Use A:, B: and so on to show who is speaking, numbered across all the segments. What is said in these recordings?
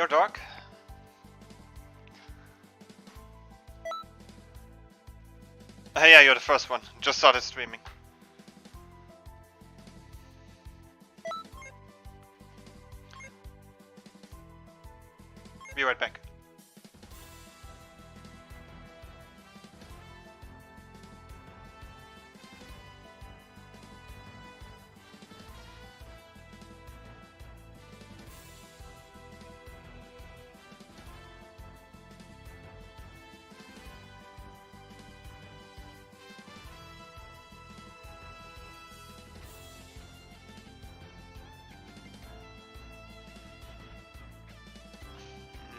A: You're dark. Yeah, you're the first one. Just started streaming. Be right back.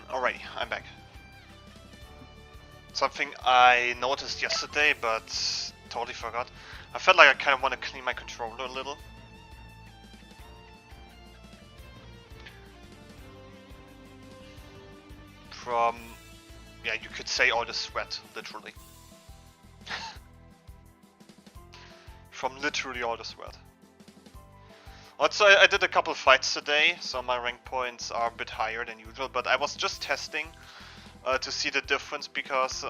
A: Alrighty, I'm back. Something I noticed yesterday, but totally forgot. I felt like I kind of want to clean my controller a little. From, yeah, you could say all the sweat, literally. From literally all the sweat. Also, I did a couple of fights today, so my rank points are a bit higher than usual, but I was just testing to see the difference because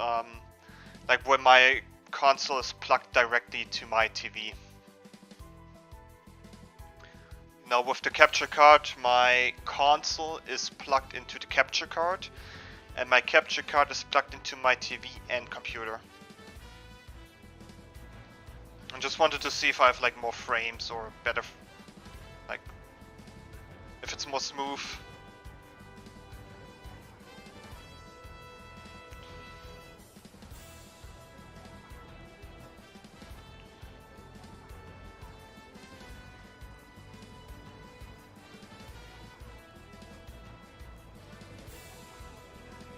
A: like when my console is plugged directly to my TV. Now with the capture card, my console is plugged into the capture card and my capture card is plugged into my TV and computer. I just wanted to see if I have like more frames or better, like if it's more smooth.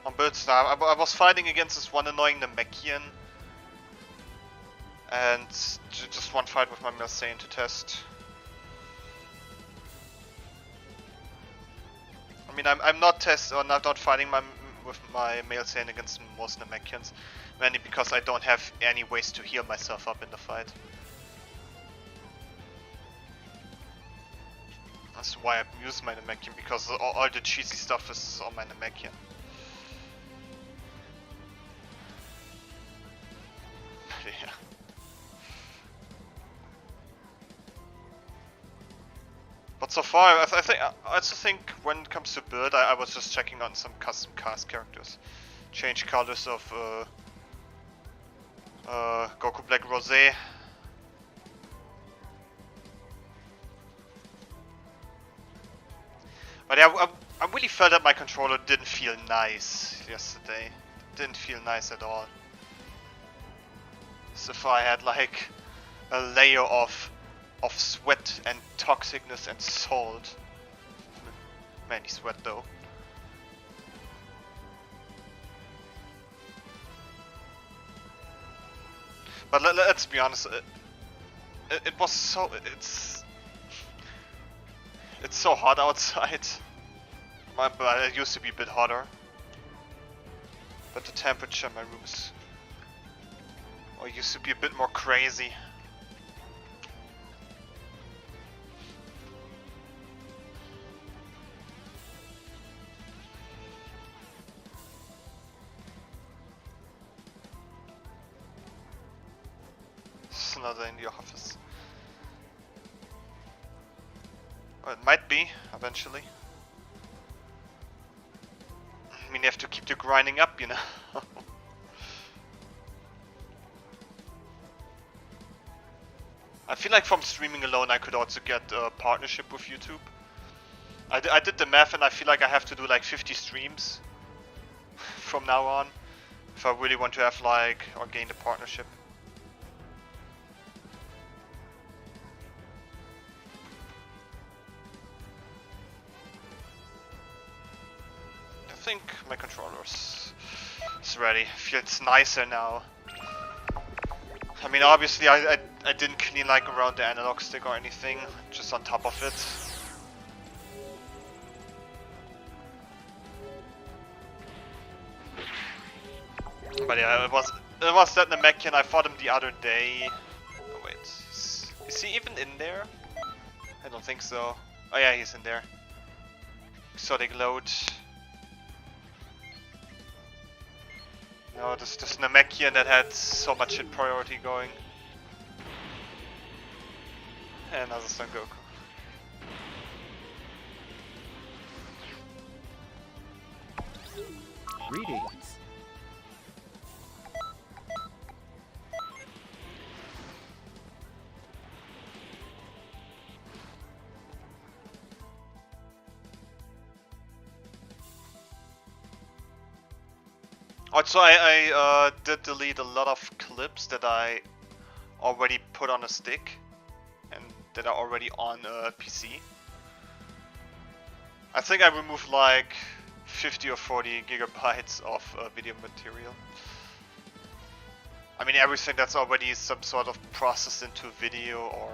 A: On builds now, I was fighting against this one annoying Namekian and just one fight with my Mersane to test. I mean, I'm not not fighting with my Mersane against most Namekians, mainly because I don't have any ways to heal myself up in the fight. That's why I use my Namekian, because all the cheesy stuff is on my Namekian. Yeah. But so far, I also think when it comes to build, I was just checking on some custom cast characters. Change colors of Goku Black Rosé. But yeah, I really felt that my controller didn't feel nice yesterday. Didn't feel nice at all. So if I had like a layer of sweat and toxicness and salt. Mainly sweat though. But let's be honest, it was so, it's so hot outside. But it used to be a bit hotter. But the temperature in my room is, or used to be a bit more crazy. It's another in the office. Well, it might be, eventually. I mean, you have to keep the grinding up, you know. I feel like from streaming alone I could also get a partnership with YouTube. I did the math and I feel like I have to do like 50 streams from now on if I really want to have like, or gain the partnership. I think my controller is ready. Feels nicer now. I mean, obviously I didn't clean like around the analog stick or anything, just on top of it. But yeah, it was that Namekian. I fought him the other day. Oh wait, is he even in there? I don't think so. Oh yeah, he's in there. Exotic load. No, this Namekian that had so much hit priority going. And another Son Goku.
B: Greetings.
A: Also, I did delete a lot of clips that I already put on a stick and that are already on a PC. I think I removed like 50 or 40 gigabytes of video material. I mean, everything that's already some sort of processed into video or...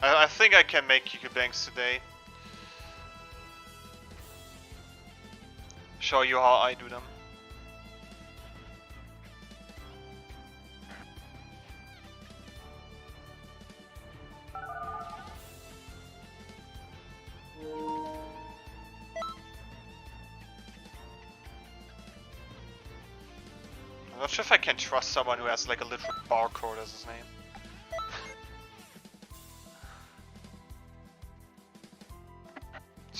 A: I think I can make QQ banks today. Show you how I do them. I'm not sure if I can trust someone who has like a literal barcode as his name.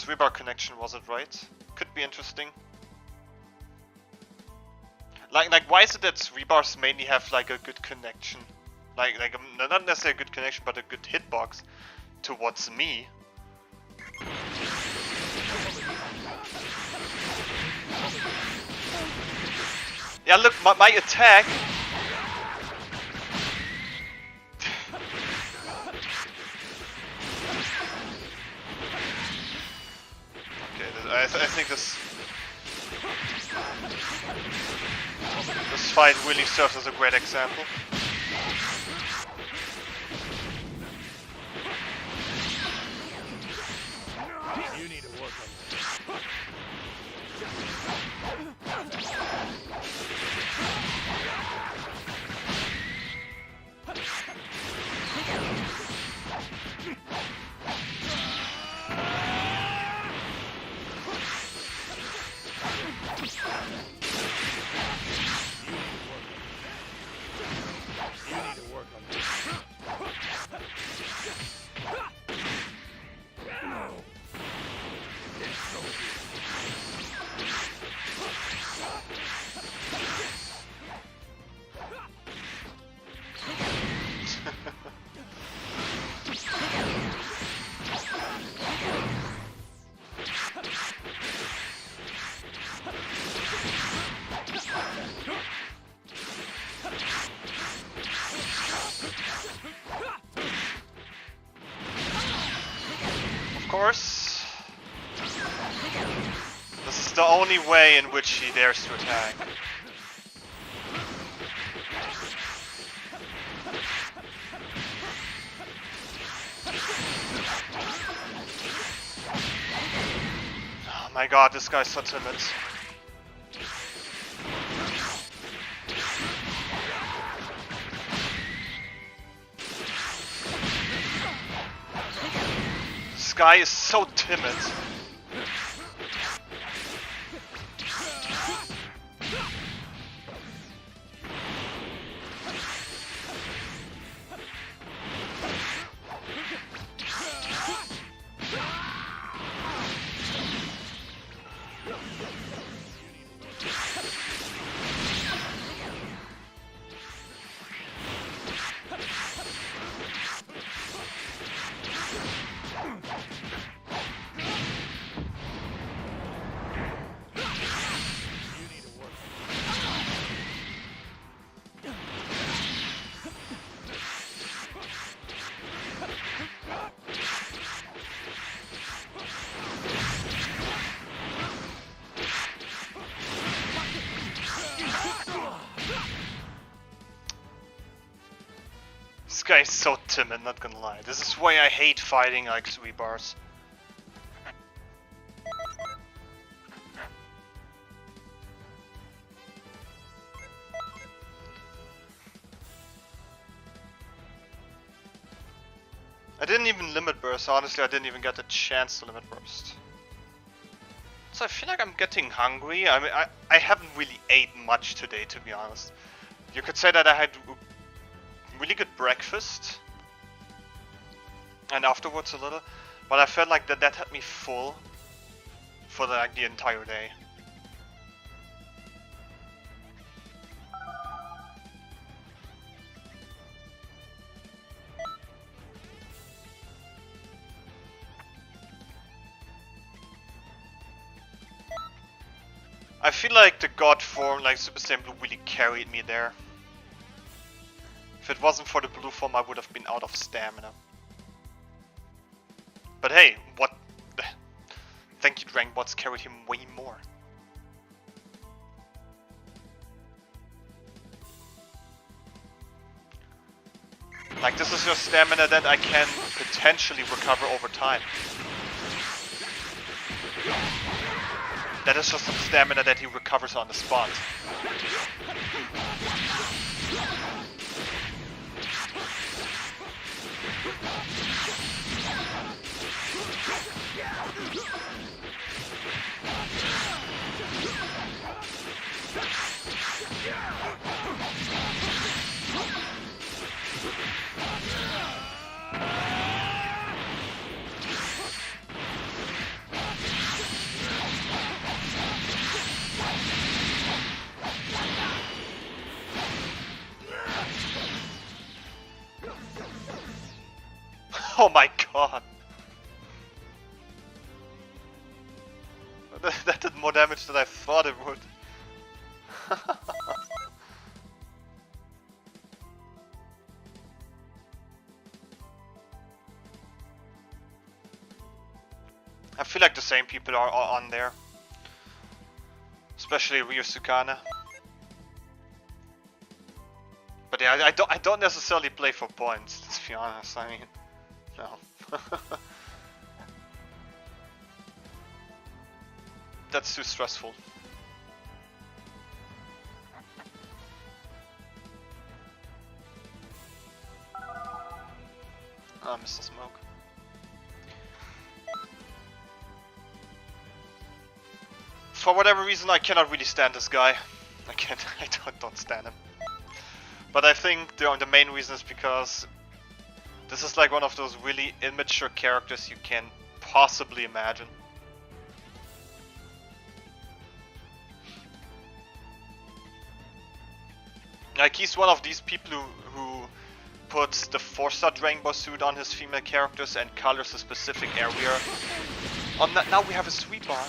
A: Rebar connection, was it right? Could be interesting. Like why is it that rebars mainly have like a good connection? Like not necessarily a good connection, but a good hitbox towards me. Yeah, look, my attack. I think this fight really serves as a great example.
B: You need to work on
A: Of course, this is the only way in which he dares to attack. Oh my god, this guy's so timid. This guy is so timid. This guy is so timid, not gonna lie. This is why I hate fighting like rebars. I didn't even limit burst, honestly I didn't even get the chance to limit burst. So I feel like I'm getting hungry. I mean, I haven't really ate much today, to be honest. You could say that I had really good breakfast. And afterwards a little. But I felt like that had me full for like the entire day. I feel like the god form, like Super Saiyan Blue, really carried me there. If it wasn't for the blue form, I would have been out of stamina. But hey, what? Thank you, Dragon Bots carried him way more. Like, this is your stamina that I can potentially recover over time. That is just some stamina that he recovers on the spot. Oh my god! That did more damage than I thought it would. I feel like the same people are on there. Especially Ryo Sukana. But yeah, I don't necessarily play for points, let's be honest, I mean, no. That's too stressful. Ah, Mr. Smoke. For whatever reason, I cannot really stand this guy. I don't stand him. But I think the main reason is because this is like one of those really immature characters you can possibly imagine. Like, he's one of these people who puts the 4-star Dragon Ball suit on his female characters and colors a specific area. Oh, now we have a sweet bar.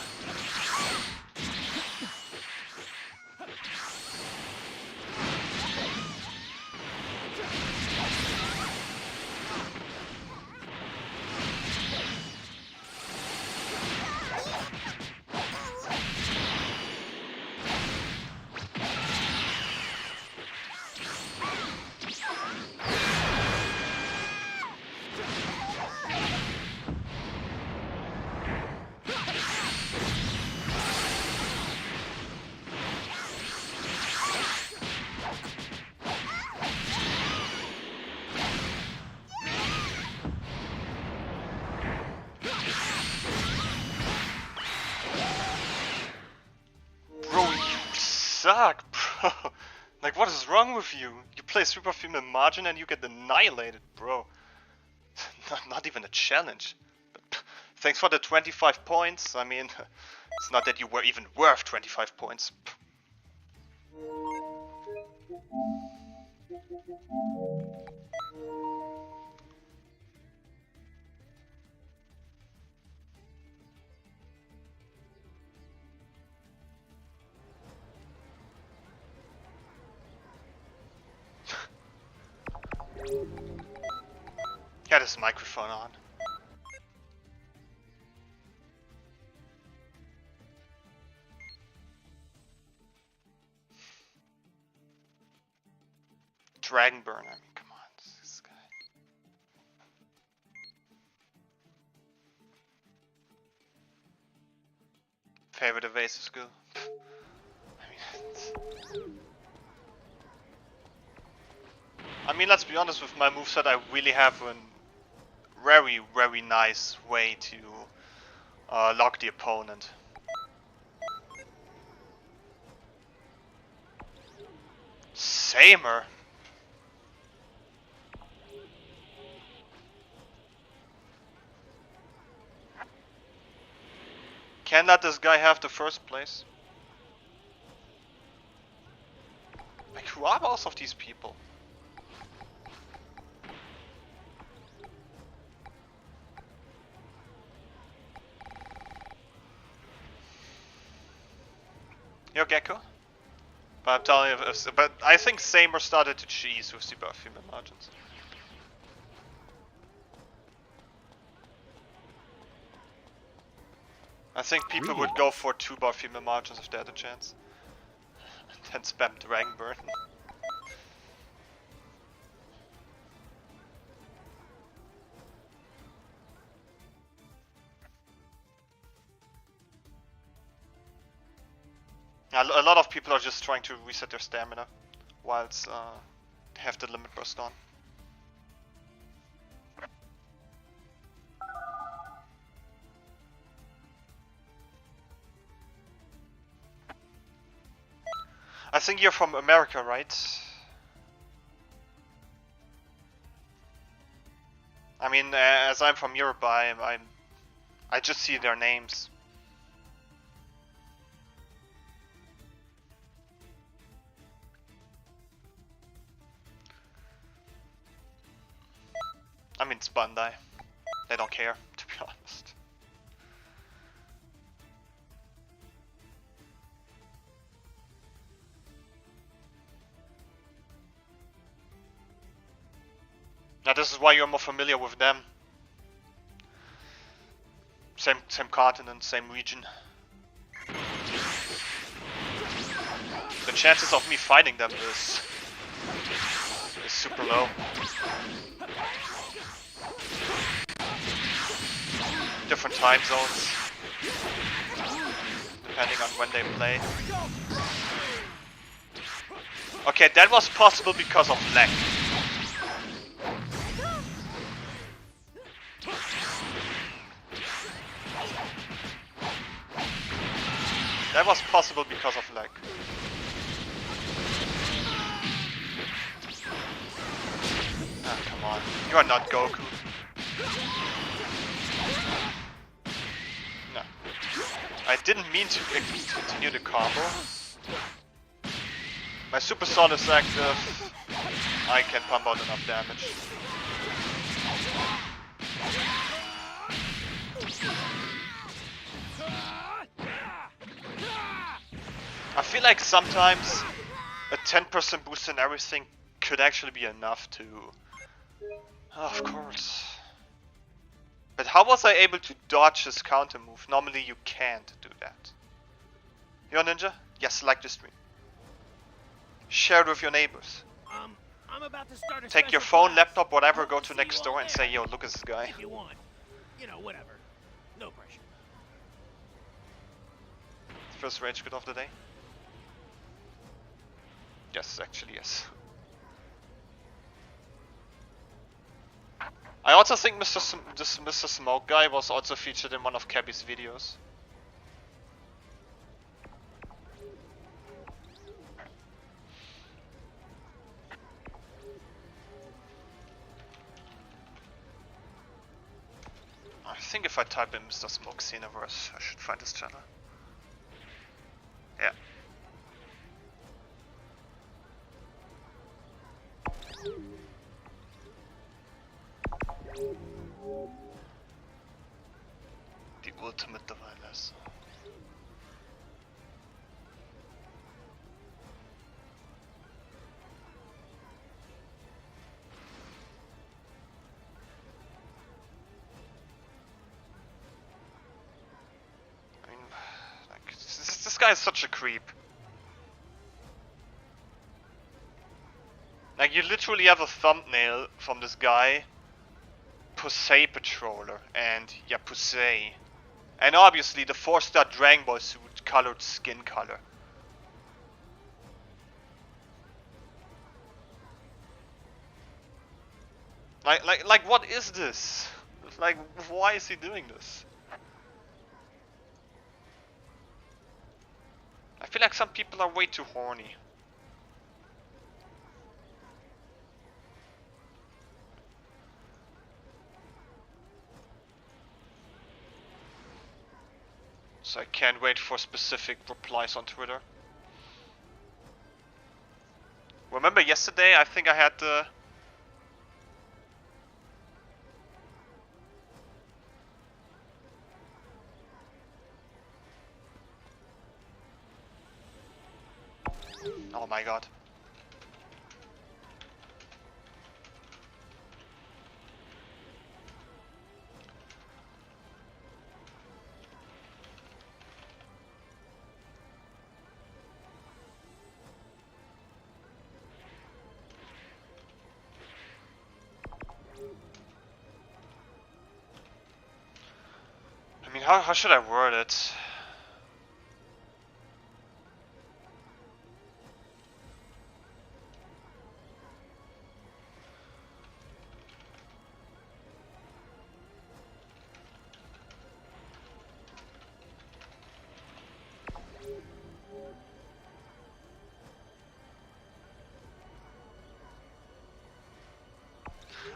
A: Suck, bro. Like, what is wrong with you? You play Super Female Margin and you get annihilated, bro. Not even a challenge. But thanks for the 25 points. I mean, it's not that you were even worth 25 points. Got his microphone on. Dragonburn, I mean, come on, this guy. Favorite evasive skill. I mean, let's be honest, with my moveset, I really have a very, very nice way to lock the opponent. Samer. Can't let this guy have the first place. Like, who are most of these people? Yo, Gecko. But I'm telling you, but I think Samer started to cheese with the female margins. I think people would go for 2 bar female margins if they had a chance. And then spam Dragon Burn. A lot of people are just trying to reset their stamina whilst they have the limit burst on. I think you're from America, right? I mean, as I'm from Europe, I just see their names. I mean, it's Bandai. They don't care, to be honest. Now this is why you're more familiar with them. Same continent, same region. The chances of me fighting them is super low. Different time zones, depending on when they play. Okay, that was possible because of lag. That was possible because of lag. Ah, come on. You are not Goku. No. I didn't mean to continue the combo. My Super Sword is active. I can pump out enough damage. I feel like sometimes a 10% boost in everything could actually be enough to... Oh, of course. But how was I able to dodge his counter move? Normally you can't do that. You're a ninja? Yes, like the stream. Share it with your neighbors.
B: I'm about to start a
A: Take your
B: special
A: phone,
B: class.
A: laptop, whatever, go
B: Hope
A: to
B: see
A: next
B: you
A: door
B: all
A: and
B: there.
A: say, yo, look at this guy.
B: If you want. You know, whatever. No pressure.
A: First rage quit of the day? Yes, actually, yes. I also think this Mr. Smoke guy was also featured in one of Cabby's videos. I think if I type in Mr. Smoke Xenoverse, I should find his channel. Yeah. The ultimate diviners. I mean, like, this guy is such a creep. Like, you literally have a thumbnail from this guy, Pusey Patroller, and yeah, Pusey. And obviously the 4-star Dragon Ball suit colored skin color. Like what is this? Like, why is he doing this? I feel like some people are way too horny. So I can't wait for specific replies on Twitter. Remember yesterday, I think I had the... Oh my god. I mean, how should I word it?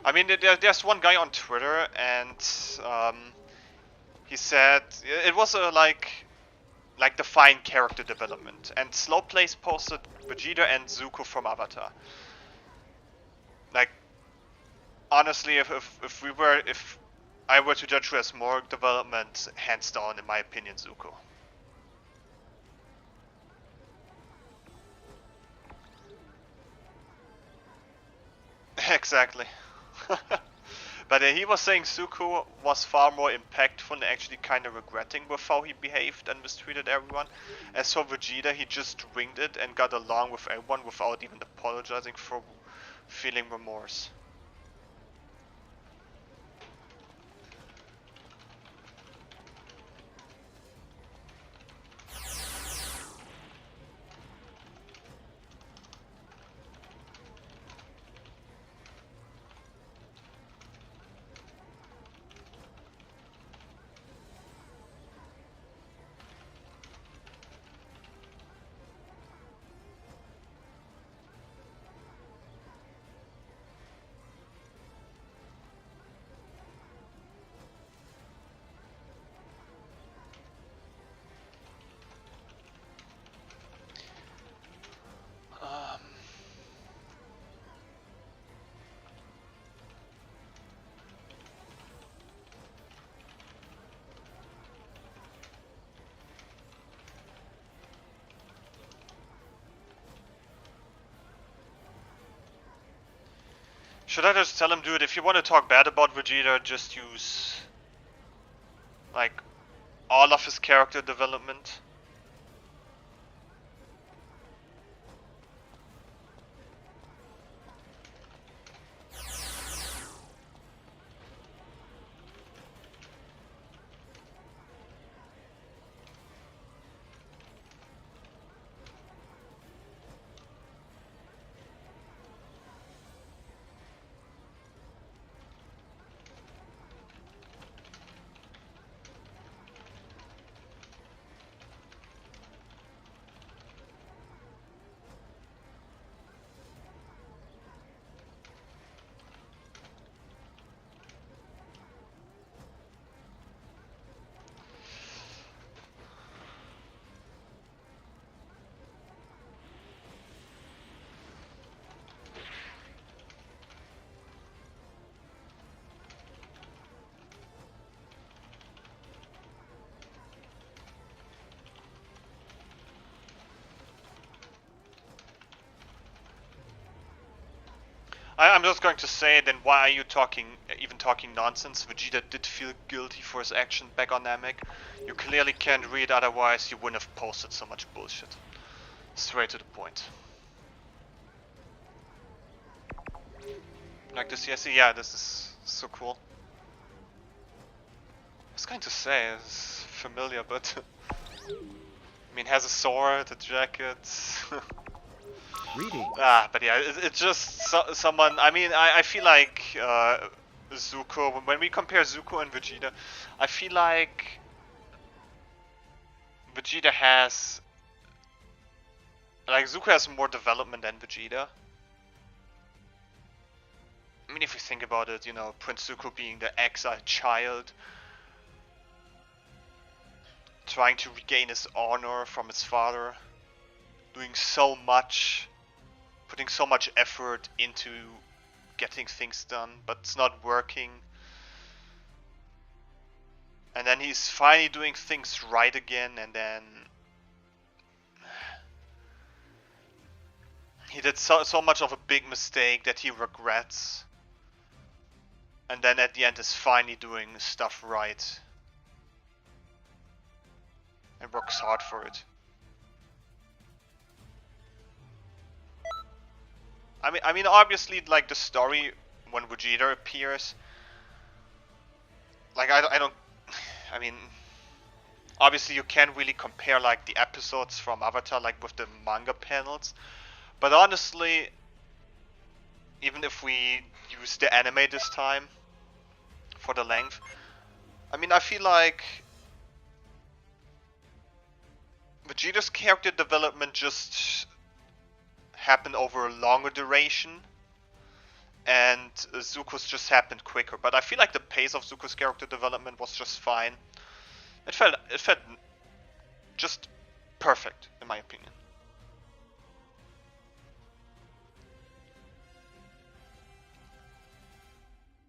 A: I mean, there's one guy on Twitter, and he said it was a like defined character development, and Slowplace posted Vegeta and Zuko from Avatar. Like, honestly, if I were to judge who has more development, hands down, in my opinion, Zuko. Exactly. But he was saying Zuko was far more impactful and actually kind of regretting with how he behaved and mistreated everyone. As for Vegeta, he just winged it and got along with everyone without even apologizing for feeling remorse. Should I just tell him, dude, if you want to talk bad about Vegeta, just use like all of his character development? I'm just going to say, then why are you even talking nonsense? Vegeta did feel guilty for his action back on Namek. You clearly can't read, otherwise you wouldn't have posted so much bullshit. Straight to the point. Like this, yes, yeah, this is so cool. I was going to say, it's familiar, but I mean, has a sword, a jacket.
C: Reading.
A: But yeah, it's just someone. I mean, I feel like Zuko. When we compare Zuko and Vegeta, I feel like Vegeta has, like, Zuko has more development than Vegeta. I mean, if you think about it, you know, Prince Zuko being the exiled child, trying to regain his honor from his father, doing so much, putting so much effort into getting things done, but it's not working. And then he's finally doing things right again, and then he did so much of a big mistake that he regrets. And then at the end is finally doing stuff right. And works hard for it. I mean, obviously, like the story when Vegeta appears, like I don't. I mean, obviously you can't really compare like the episodes from Avatar like with the manga panels, but honestly, even if we use the anime this time for the length, I mean, I feel like Vegeta's character development just happened over a longer duration, and Zuko's just happened quicker. But I feel like the pace of Zuko's character development was just fine. It felt just perfect, in my opinion.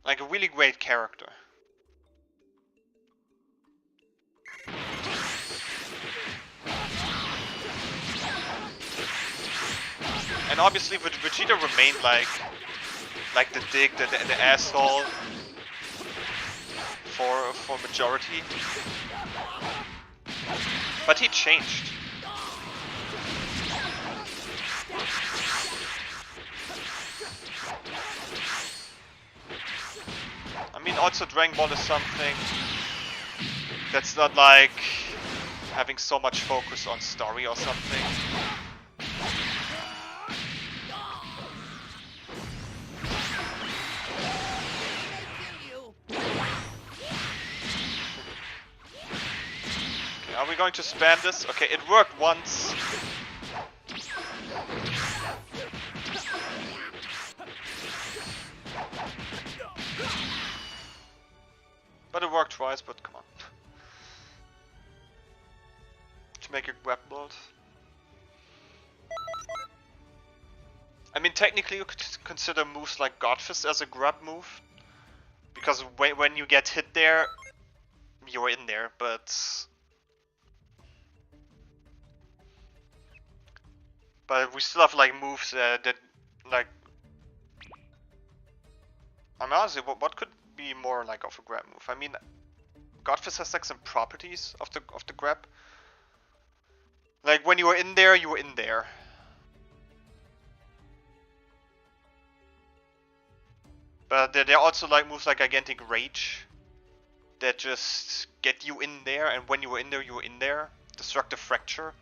A: Like a really great character. And obviously Vegeta remained like the dick, the asshole for majority. But he changed. I mean, also Dragon Ball is something that's not like having so much focus on story or something. Okay, are we going to spam this? Okay, it worked once. But it worked twice, but come on. To make a grab bolt. I mean, technically you could consider moves like Godfist as a grab move. Because when you get hit there, you're in there, but we still have like moves that like, I mean, honestly, what could be more like of a grab move? I mean, Godfist has like some properties of the grab. Like when you were in there, you were in there. But there are also like moves like Gigantic Rage that just get you in there, and when you were in there, you were in there. Destructive Fracture.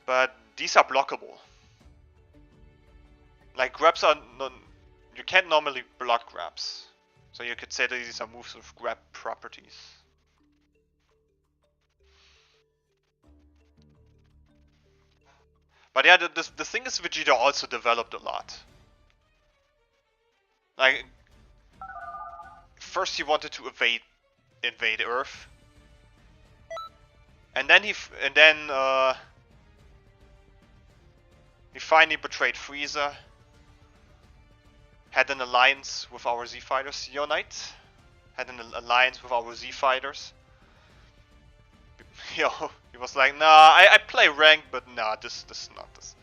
A: But these are blockable. Like grabs are you can't normally block grabs. So you could say that these are moves with grab properties. But yeah, the thing is Vegeta also developed a lot. Like, first he wanted to invade Earth. And then he finally betrayed Frieza. Had an alliance with our Z fighters. Unite had an alliance with our Z fighters. Yo, he was like, nah, I play ranked, but nah, this is not this.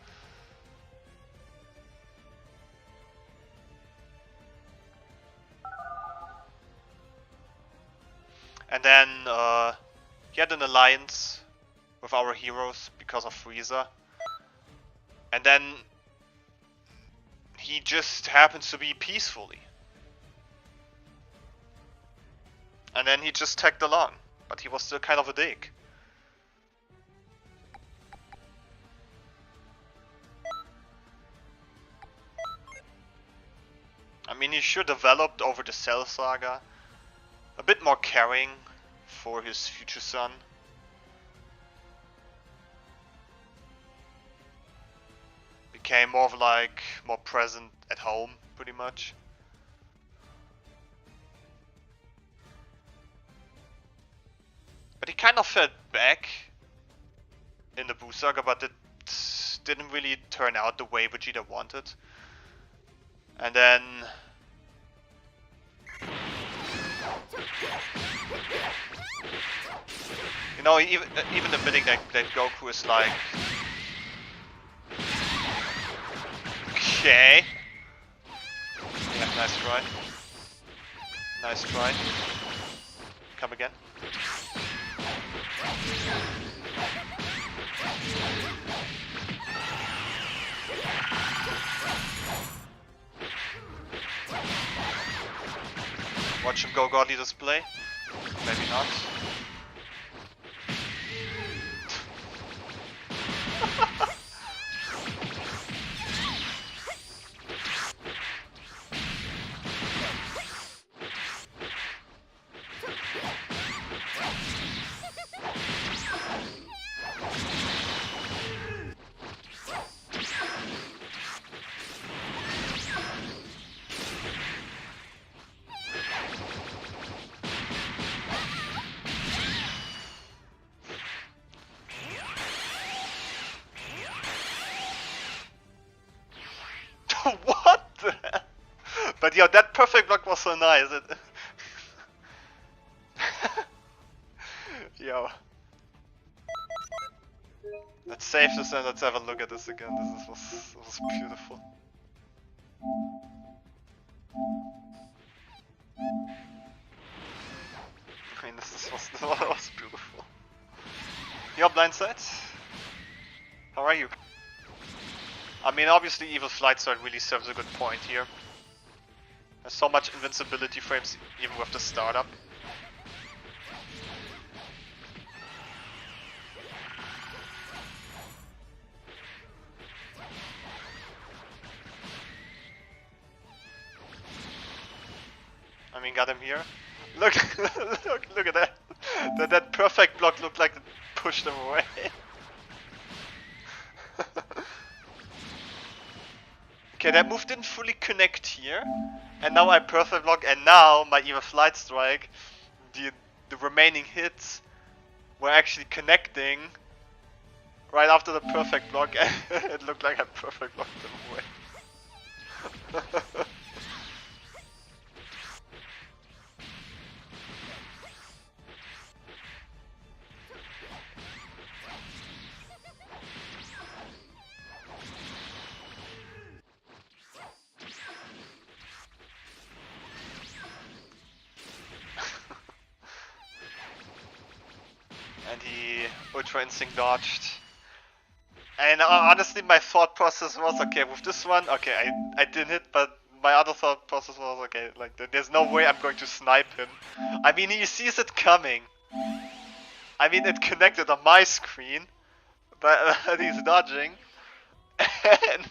A: And then he had an alliance with our heroes because of Frieza. And then he just happens to be peacefully. And then he just tagged along, but he was still kind of a dick. I mean, he sure developed over the Cell Saga. A bit more caring for his future son. Became more of like, more present at home, pretty much. But he kind of fell back in the Buu Saga, but it didn't really turn out the way Vegeta wanted. And then... You know, even admitting that Goku is like... Okay. Yeah, nice try. Nice try. Come again. Watch him go godly display. Maybe not. What the hell? But yo, that perfect block was so nice. Yo. Let's save this and let's have a look at this again. This was beautiful. I mean, this was beautiful. Yo, blindside. How are you? I mean, obviously Evil Flight Start really serves a good point here. There's so much invincibility frames even with the startup. I mean, got him here. Look, look at that. That perfect block looked like it pushed him away. Okay, that move didn't fully connect here, and now I perfect block, and now my Evil Flight Strike, the remaining hits were actually connecting right after the perfect block, and it looked like I perfect blocked them away. And he Ultra Instinct dodged. And honestly, my thought process was, okay, with this one, okay, I didn't hit, but my other thought process was, okay, like, there's no way I'm going to snipe him. I mean, he sees it coming. I mean, it connected on my screen, but he's dodging. And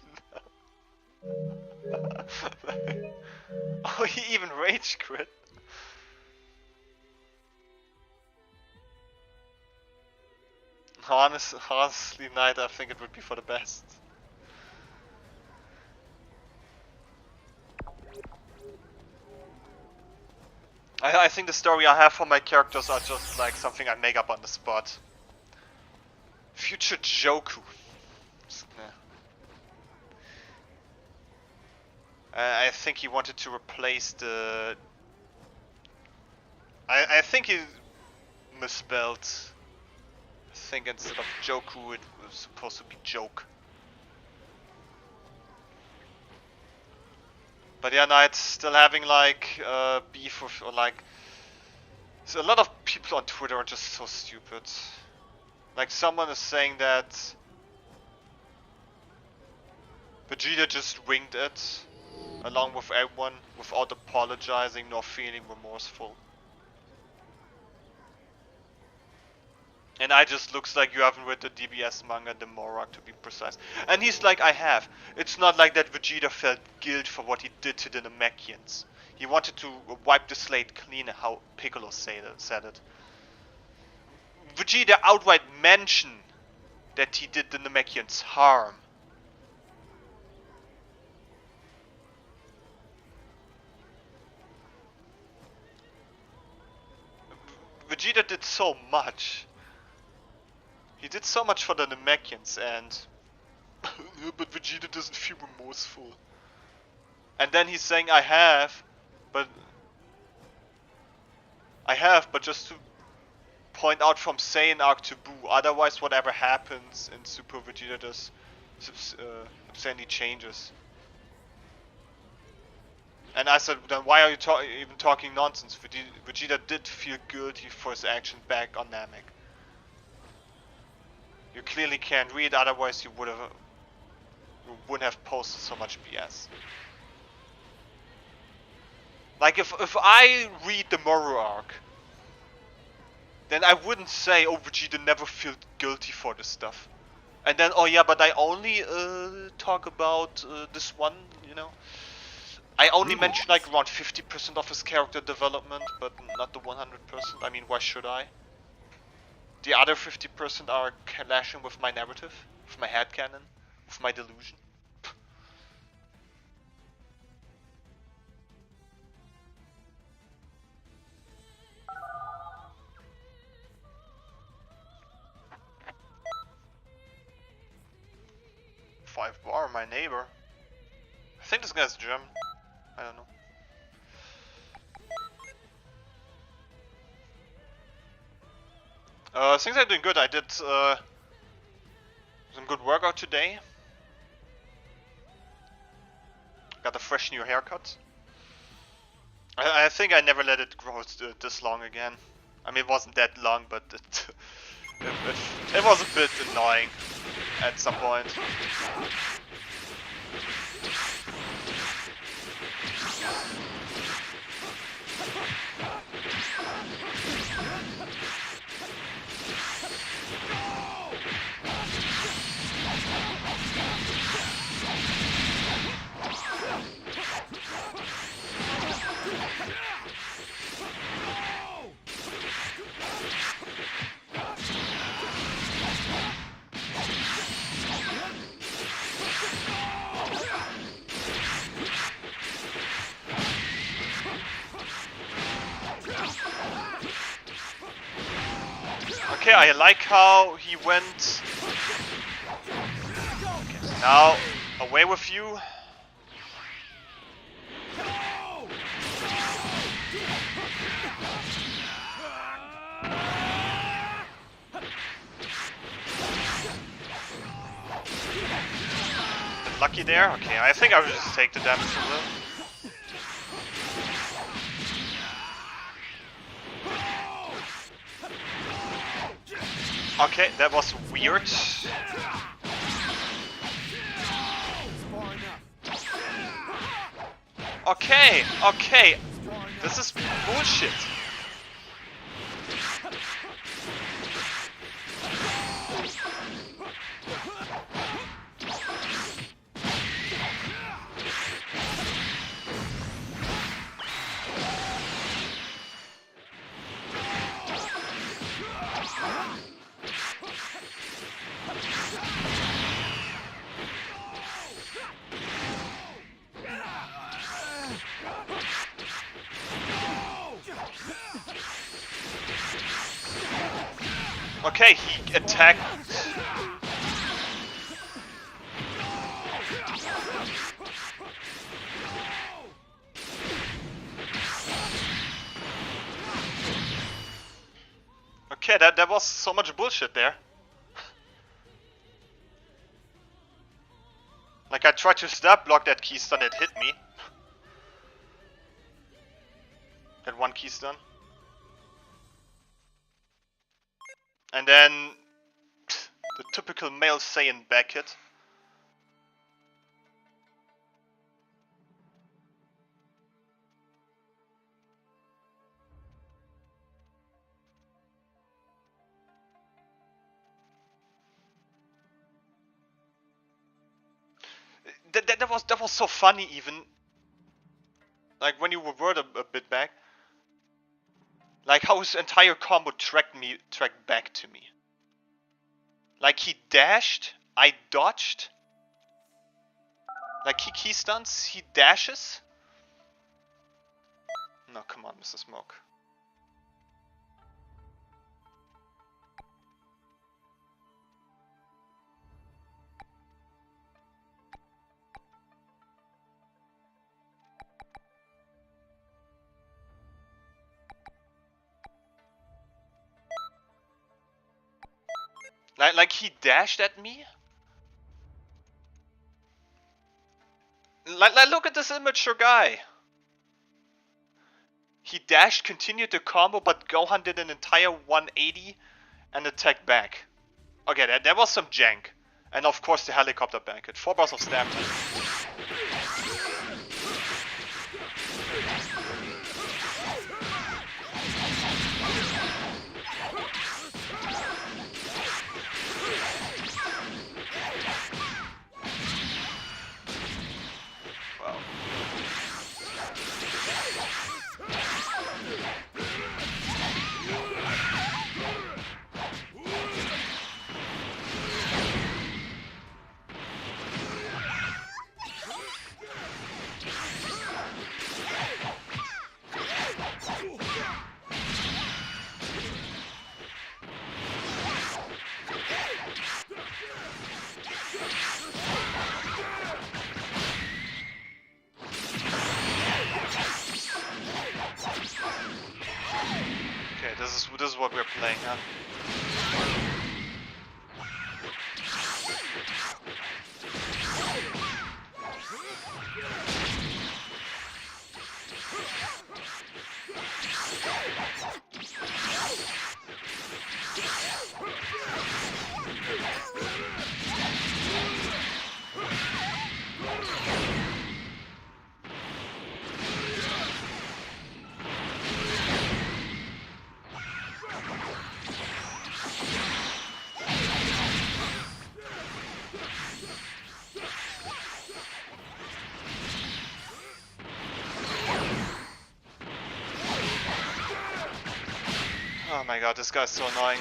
A: oh, he even rage quit. Honestly, Knight, I think it would be for the best. I think the story I have for my characters are just like something I make up on the spot. Future Joku. I think he wanted to replace the... I think he misspelled. I think instead of Joku it was supposed to be joke. But yeah, Knight still having like beef with, or like... So a lot of people on Twitter are just so stupid. Like someone is saying that Vegeta just winged it, along with everyone, without apologizing nor feeling remorseful. And I just looks like you haven't read the DBS manga, the Morak to be precise. And he's like, I have. It's not like that Vegeta felt guilt for what he did to the Namekians. He wanted to wipe the slate clean, how Piccolo said it. Vegeta outright mentioned that he did the Namekians harm. Vegeta did so much. He did so much for the Namekians, and but Vegeta doesn't feel remorseful. And then he's saying, I have, but just to point out from Saiyan arc to Buu. Otherwise, whatever happens in Super Vegeta does substantially changes. And I said, then why are you even talking nonsense? Vegeta did feel guilty for his action back on Namek. You clearly can't read, otherwise you wouldn't have posted so much BS. Like if I read the Moro arc, then I wouldn't say, oh, Vegeta never felt guilty for this stuff. And then, oh yeah, but I only talk about this one, you know. I only mention like around 50% of his character development, but not the 100%. I mean, why should I? The other 50% are clashing with my narrative, with my headcanon, with my delusion. 5 bar, my neighbor. I think this guy's German. I don't know. Things are doing good. I did some good workout today. Got a fresh new haircut. I think I never let it grow this long again. I mean, it wasn't that long, but it was a bit annoying at some point. Okay, I like how he went. Okay, now away with you. Bit lucky there. Okay, I think I will just take the damage from them. Okay, that was weird. Okay, okay. This is bullshit. Okay, he attacked. Okay, that was so much bullshit there. Like I tried to stab block that keystun, it hit me. That one keystun. And then the typical male Saiyan back hit. That was so funny even. Like when you revert a bit back. Like how his entire combo tracked back to me. Like he dashed, I dodged. Like he keystuns, he dashes. No, come on, Mr. Smoke. Like he dashed at me? Like look at this immature guy. He dashed, continued the combo, but Gohan did an entire 180 and attacked back. Okay, that was some jank. And of course the helicopter banquet. 4 bars of stamina. Wow. Okay, this is what we're playing, huh? Oh my god, this guy's so annoying.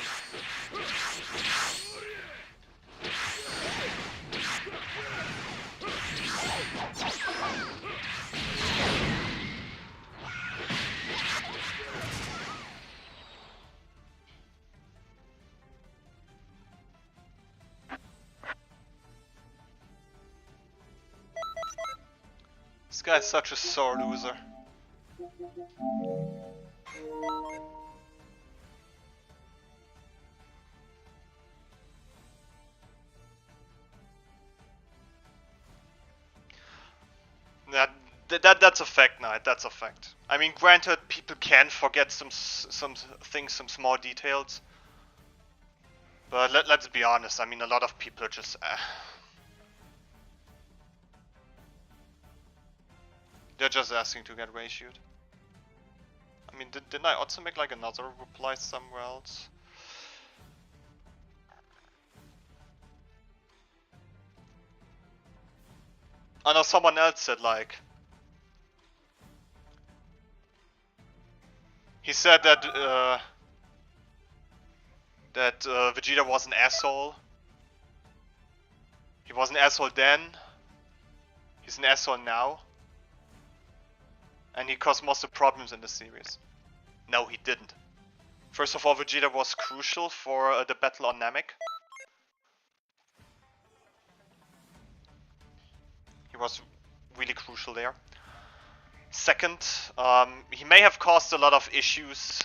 A: This guy's such a sore loser. That's a fact, Knight. That's a fact. I mean, granted, people can forget some things, some small details. But let's be honest. I mean, a lot of people are just. They're just asking to get ratioed. I mean, didn't I also make like another reply somewhere else? I know someone else said like. He said that Vegeta was an asshole. He was an asshole then. He's an asshole now. And he caused most of the problems in the series. No, he didn't. First of all, Vegeta was crucial for the battle on Namek. He was really crucial there. Second, he may have caused a lot of issues.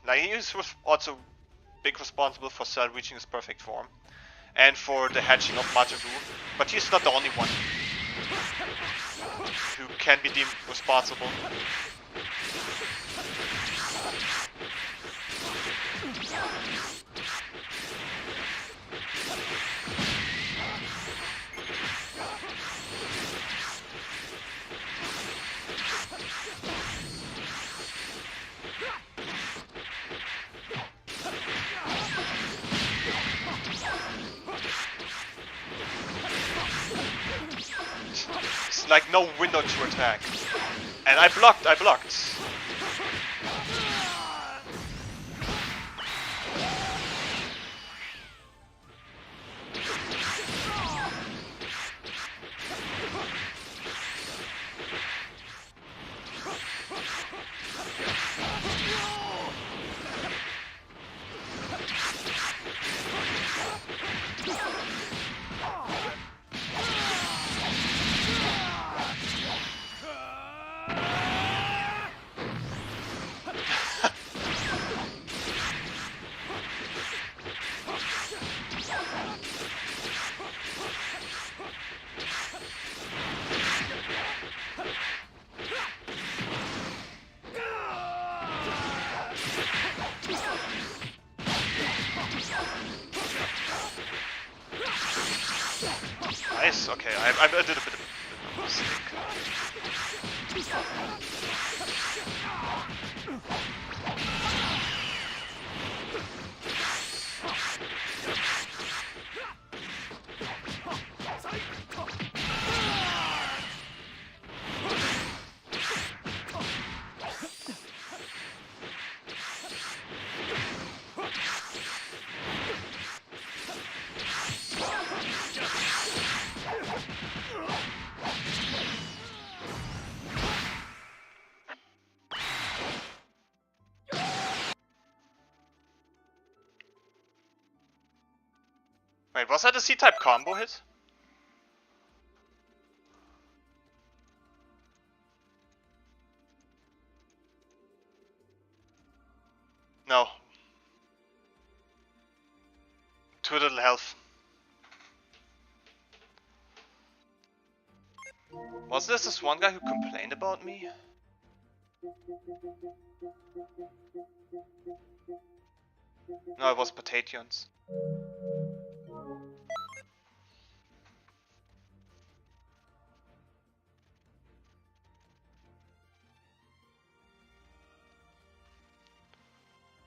A: Like he was also big responsible for Cell reaching his perfect form and for the hatching of Majin Buu, but he's not the only one who can be deemed responsible. It's like no window to attack. And I blocked. Nice. Okay, I did a bit of a mistake. Wait, was that a C-type combo hit? No. Too little health. Was this one guy who complained about me? No, it was Potations.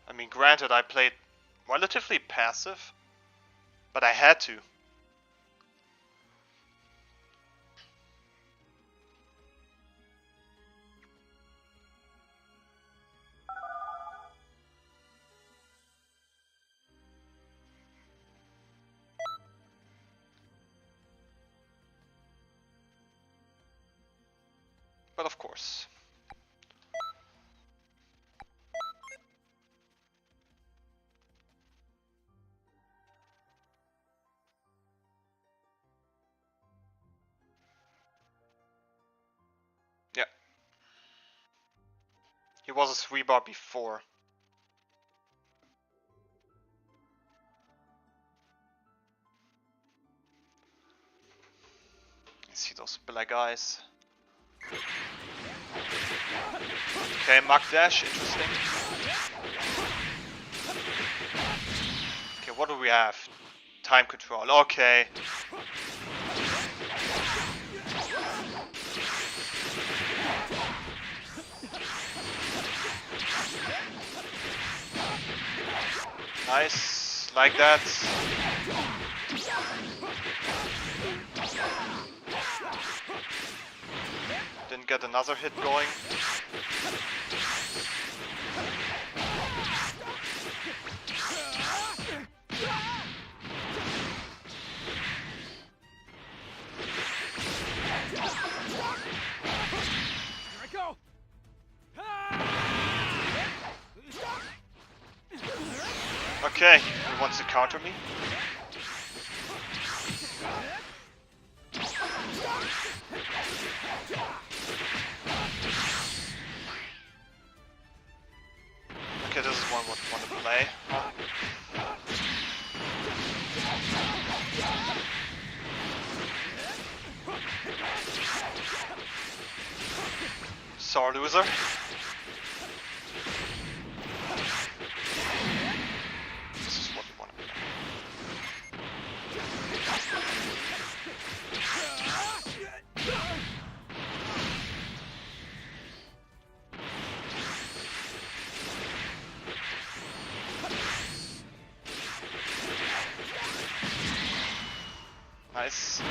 A: I mean, granted, I played relatively passive, but I had to. But of course. Yeah. He was a 3-bar before. You see those black eyes. Okay, Mach Dash, interesting. Okay, what do we have? Time control, okay. Nice, like that. Didn't get another hit going.
B: Here I go.
A: Okay, he wants to counter me. Okay, this is one I want to play. Sore loser. This is what we want to play. Nice.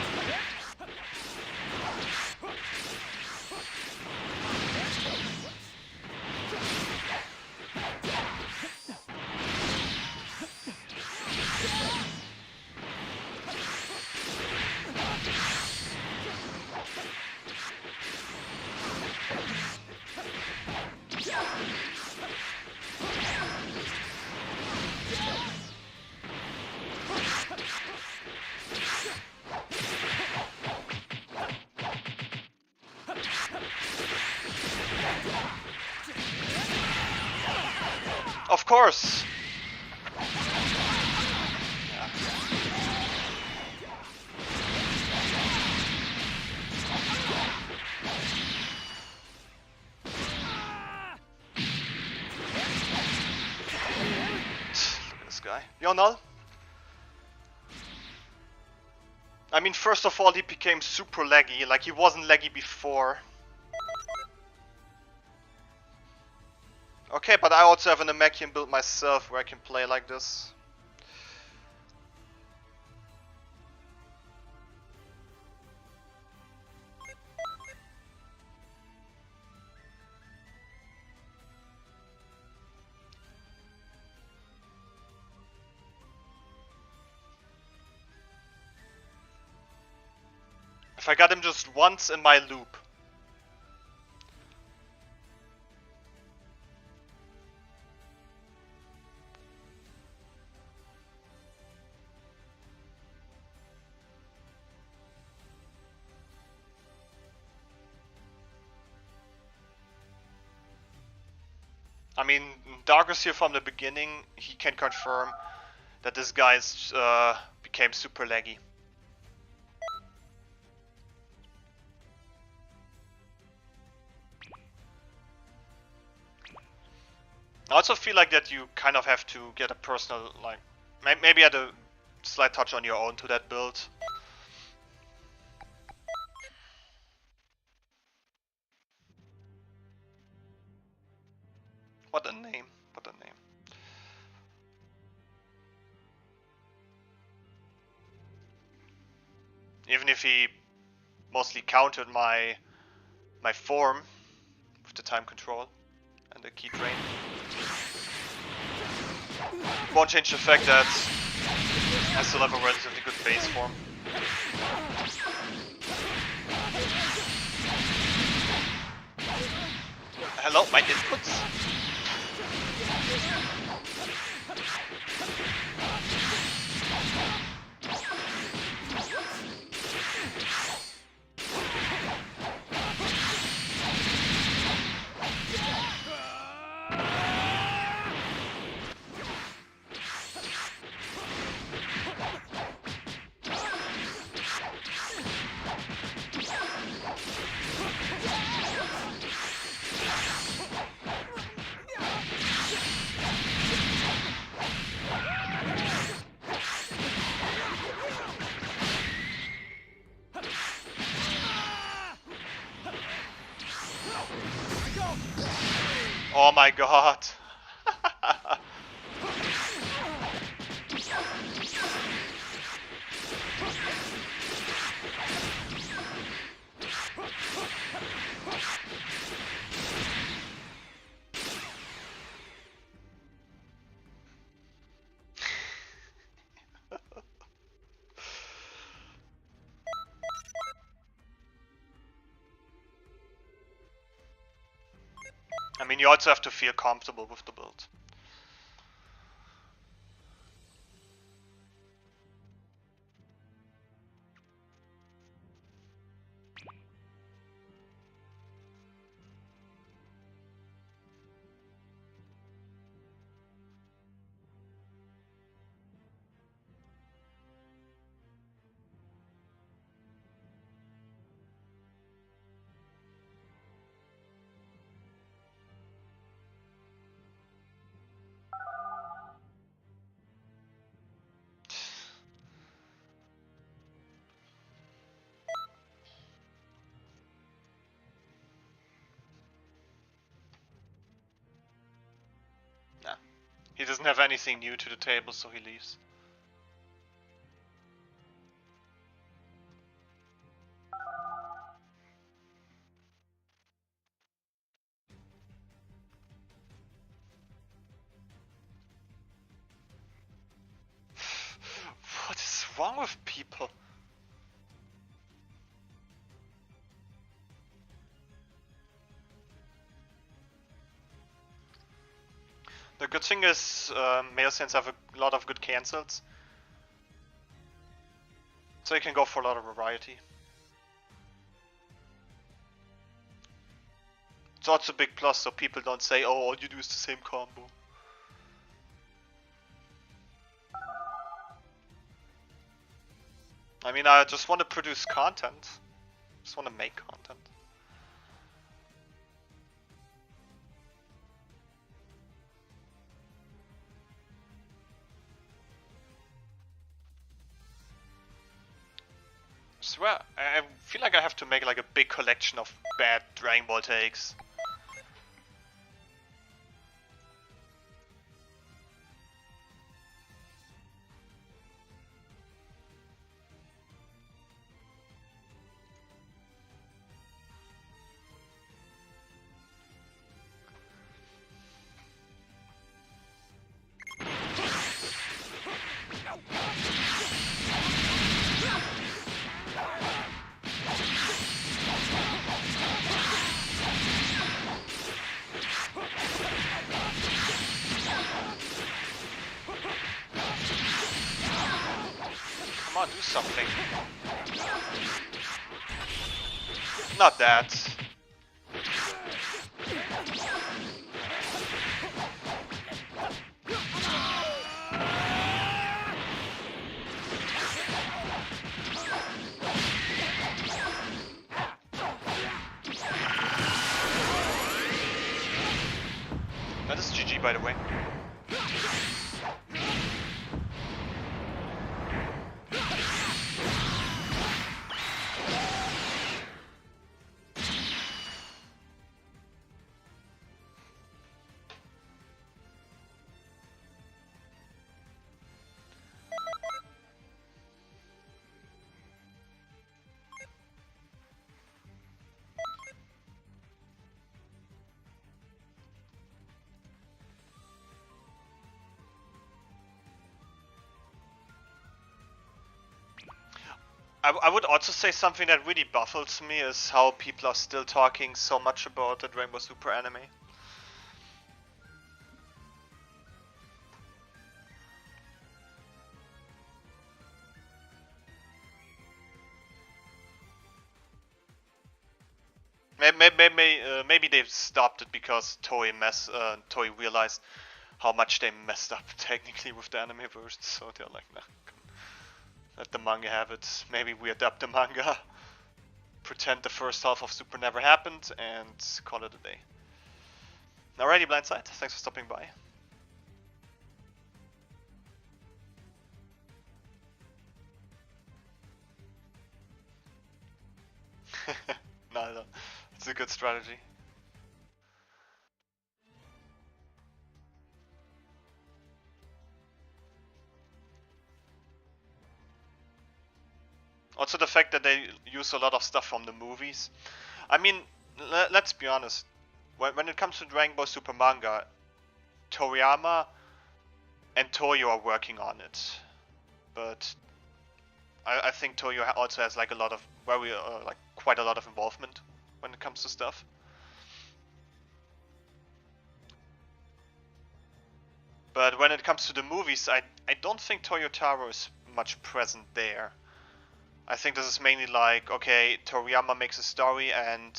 A: Of course. Yeah. Look at this guy. Yo, null. I mean, first of all, he became super laggy. Like, he wasn't laggy before. Okay, but I also have an Namekian build myself where I can play like this. If I got him just once in my loop. I mean, Darkus here from the beginning, he can confirm that this guy's became super laggy. I also feel like that you kind of have to get a personal, like, maybe add a slight touch on your own to that build. What a name, what a name. Even if he mostly countered my form with the time control and the key drain. Won't change the fact that I still have a relatively good base form. Hello, my inputs? Oh my god. I mean, you also have to feel comfortable with the build. Nah. He doesn't have anything new to the table, so he leaves. What is wrong with people? The good thing is, male Saints have a lot of good cancels. So you can go for a lot of variety. It's also a big plus, so people don't say, oh, all you do is the same combo. I mean, I just want to produce content. Just want to make content. swear, I feel like I have to make like a big collection of bad Dragon Ball takes. Come on, do something. Not that. That is GG, by the way. I would also say something that really baffles me is how people are still talking so much about the Rainbow Super anime. Maybe they've stopped it because Toei realized how much they messed up technically with the anime version, so they're like, nah, let the manga have it. Maybe we adapt the manga, pretend the first half of Super never happened, and call it a day. Alrighty, Blindside, thanks for stopping by. No, it's a good strategy. Also the fact that they use a lot of stuff from the movies. I mean, let's be honest. When it comes to Dragon Ball Super manga, Toriyama and Toyo are working on it. But I think Toyo also has like a lot of quite a lot of involvement when it comes to stuff. But when it comes to the movies, I don't think Toyotaro is much present there. I think this is mainly like, okay, Toriyama makes a story and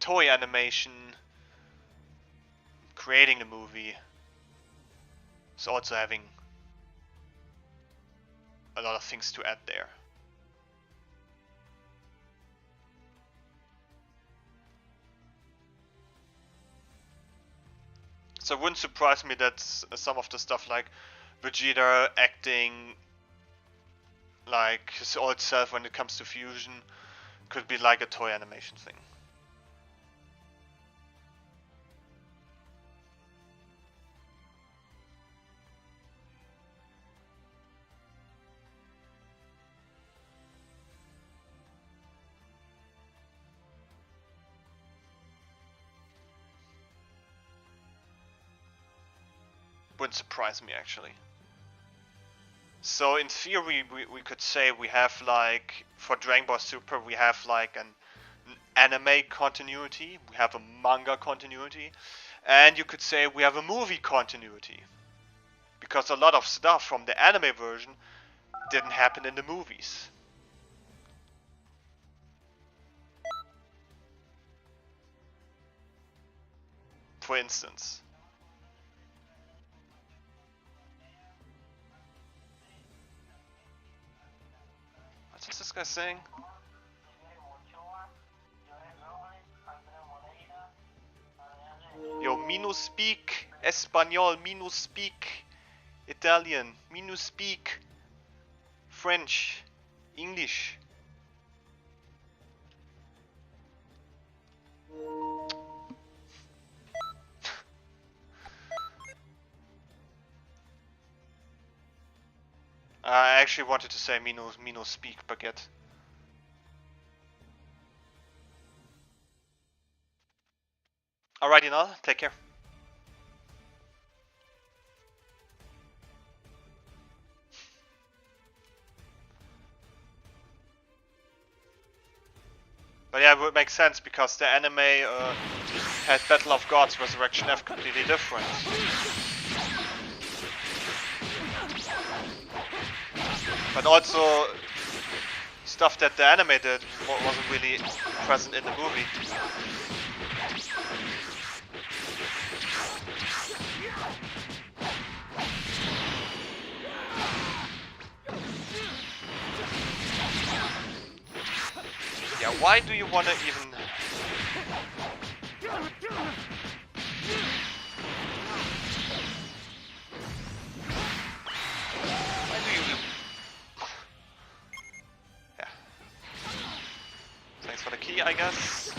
A: Toei Animation creating the movie is also having a lot of things to add there. So it wouldn't surprise me that some of the stuff like Vegeta acting like his old self when it comes to fusion could be like a Toei Animation thing. Wouldn't surprise me actually. So in theory we could say we have like, for Dragon Ball Super we have like an anime continuity, we have a manga continuity, and you could say we have a movie continuity. Because a lot of stuff from the anime version didn't happen in the movies. For instance. What's this guy saying? Yo, me no speak Espanol, me no speak Italian, me no speak French. English. I actually wanted to say Mino speak baguette. Alrighty now, take care. But yeah, it would make sense because the anime had Battle of Gods Resurrection F completely different. But also, stuff that the anime did wasn't really present in the movie. Yeah, why do you wanna even... Why do you... Yeah. Thanks for the key, I guess.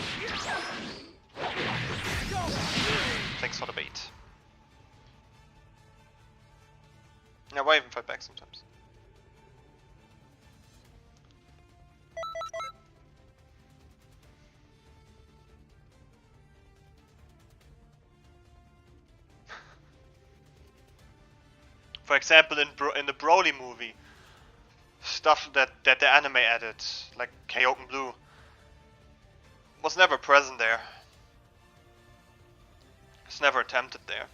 A: Thanks for the bait. Yeah, why even fight back sometimes? For example, in the Broly movie, stuff that the anime added, like Kaioken Blue, was never present there. It's never attempted there.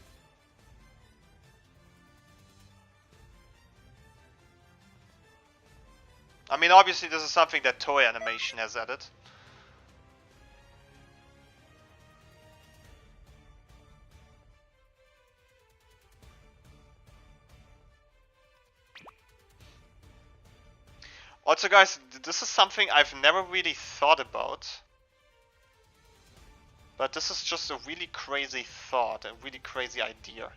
A: I mean, obviously this is something that Toei Animation has added. Also guys, this is something I've never really thought about. But this is just a really crazy thought, a really crazy idea.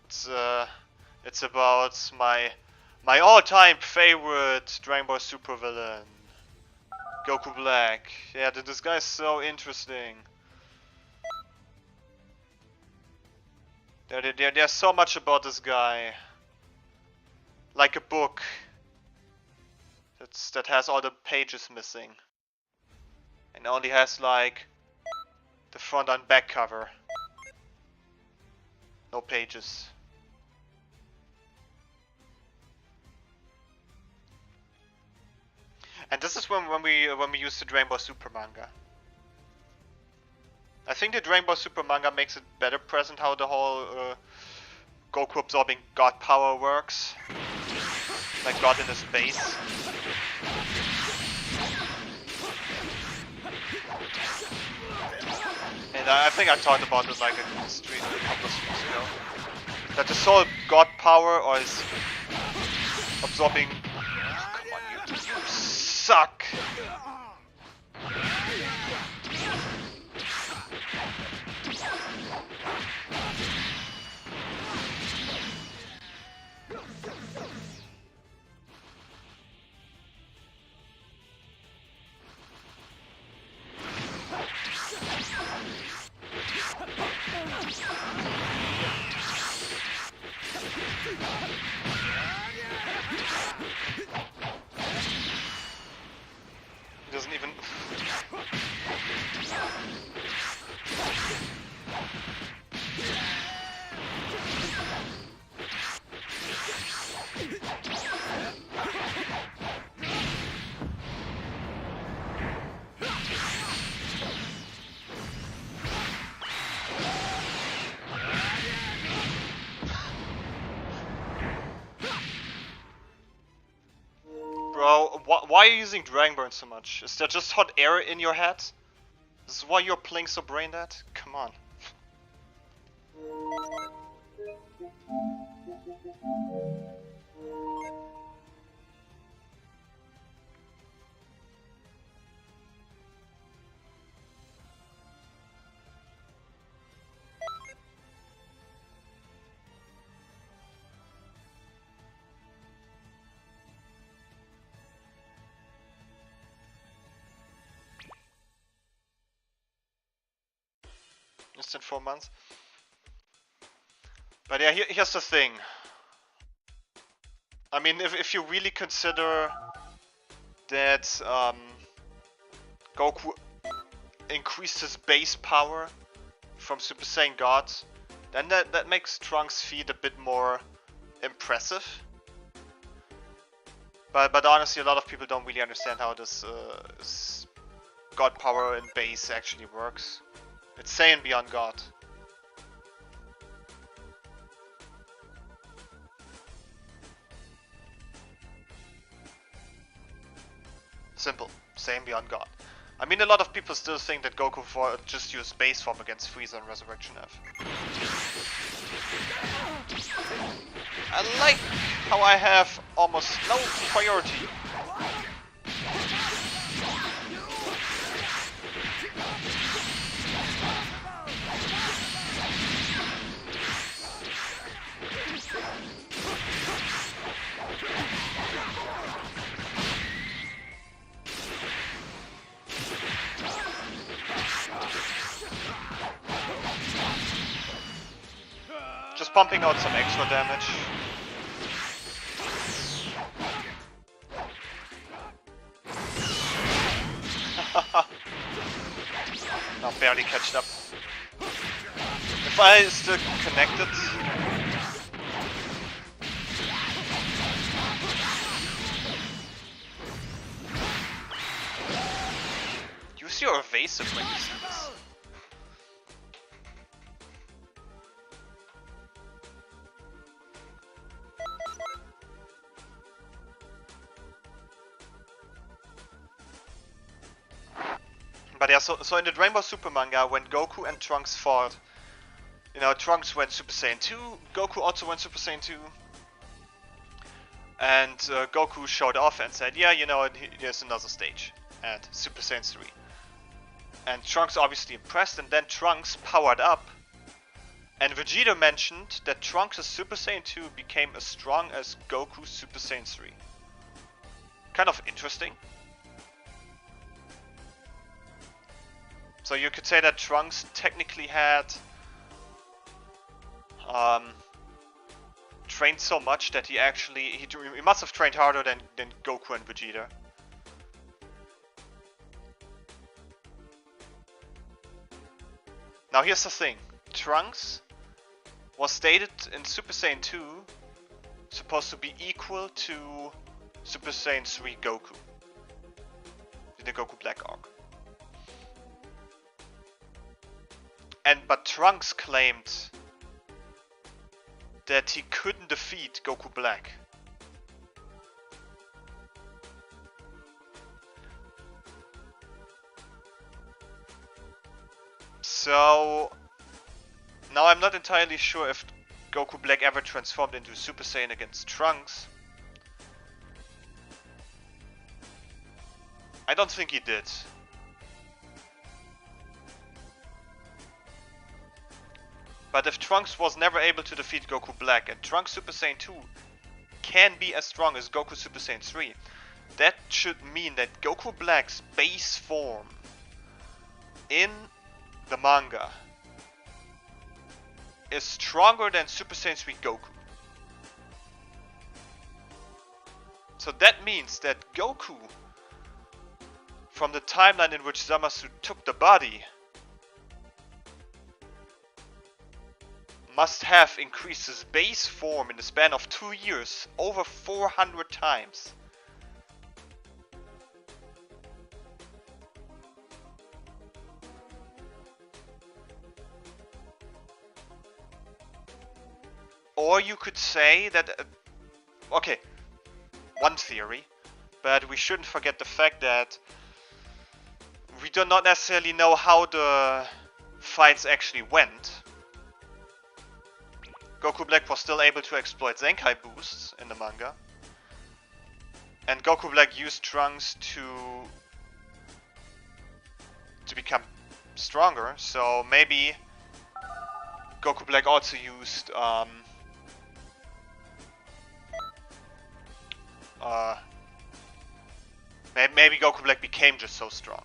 A: It's about my all-time favorite Dragon Ball Super villain, Goku Black. Yeah, this guy's so interesting. There's so much about this guy. Like a book that has all the pages missing. And only has like the front and back cover. No pages. And this is when we use the Dragon Ball Super manga. I think the Dragon Ball Super manga makes it better present how the whole Goku absorbing God power works. Like God in his base. And I think I talked about it like a stream a couple of streams ago. That the soul God power or is absorbing. Oh, come on, you suck! He doesn't even... Bro, why are you using Dragon Burn so much? Is there just hot air in your head? This is why you're playing so brain dead? Come on. than 4 months. But yeah, here's the thing. I mean, if you really consider that Goku increased his base power from Super Saiyan God, then that makes Trunks' feat a bit more impressive. But honestly, a lot of people don't really understand how this God power in base actually works. It's Saiyan beyond God. Simple. Saiyan beyond God. I mean, a lot of people still think that Goku just used base form against Frieza and Resurrection F. I like how I have almost no priority. Just pumping out some extra damage. Now barely catched up. If I still connected. Use your evasive when you see this. But yeah, so in the Rainbow Super manga, when Goku and Trunks fought, you know, Trunks went Super Saiyan 2, Goku also went Super Saiyan 2, and Goku showed off and said, yeah, you know, here's another stage, and Super Saiyan 3. And Trunks obviously impressed, and then Trunks powered up, and Vegeta mentioned that Trunks' Super Saiyan 2 became as strong as Goku's Super Saiyan 3. Kind of interesting. So you could say that Trunks technically had trained so much that he must have trained harder than Goku and Vegeta. Now here's the thing. Trunks was stated in Super Saiyan 2 supposed to be equal to Super Saiyan 3 Goku. In the Goku Black arc. But Trunks claimed that he couldn't defeat Goku Black. So now I'm not entirely sure if Goku Black ever transformed into Super Saiyan against Trunks. I don't think he did. But if Trunks was never able to defeat Goku Black and Trunks Super Saiyan 2 can be as strong as Goku Super Saiyan 3, that should mean that Goku Black's base form in the manga is stronger than Super Saiyan 3 Goku. So that means that Goku, from the timeline in which Zamasu took the body, must have increased his base form in the span of 2 years over 400 times. Or you could say that, okay, one theory, but we shouldn't forget the fact that we do not necessarily know how the fights actually went. Goku Black was still able to exploit Zenkai boosts in the manga. And Goku Black used Trunks to become stronger, so maybe Goku Black also used maybe Goku Black became just so strong.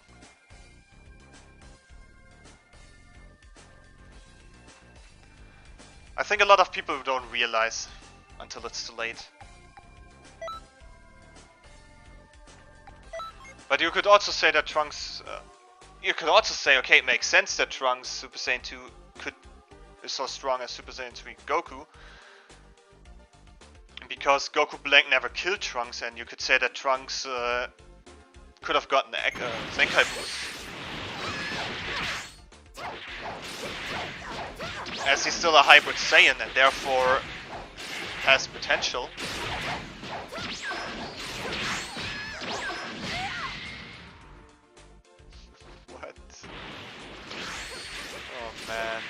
A: I think a lot of people don't realize until it's too late. But you could also say that Trunks... you could also say, okay, it makes sense that Trunks Super Saiyan 2 is so strong as Super Saiyan 3 Goku. Because Goku Blank never killed Trunks, and you could say that Trunks could have gotten the Zenkai boost. As he's still a hybrid Saiyan and therefore has potential. What? Oh man.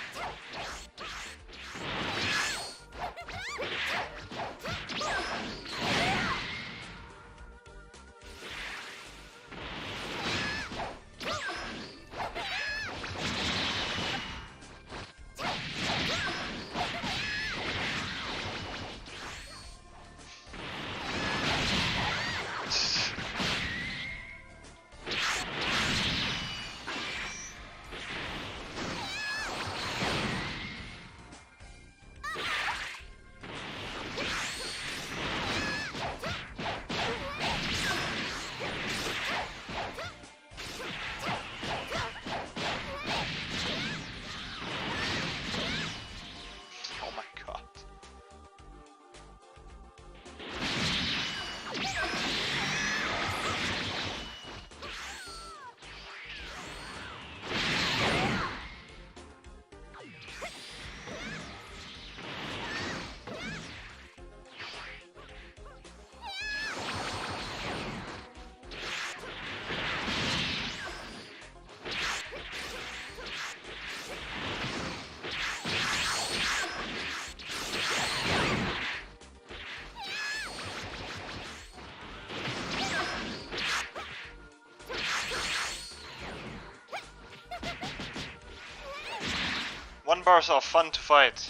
A: One bars are fun to fight.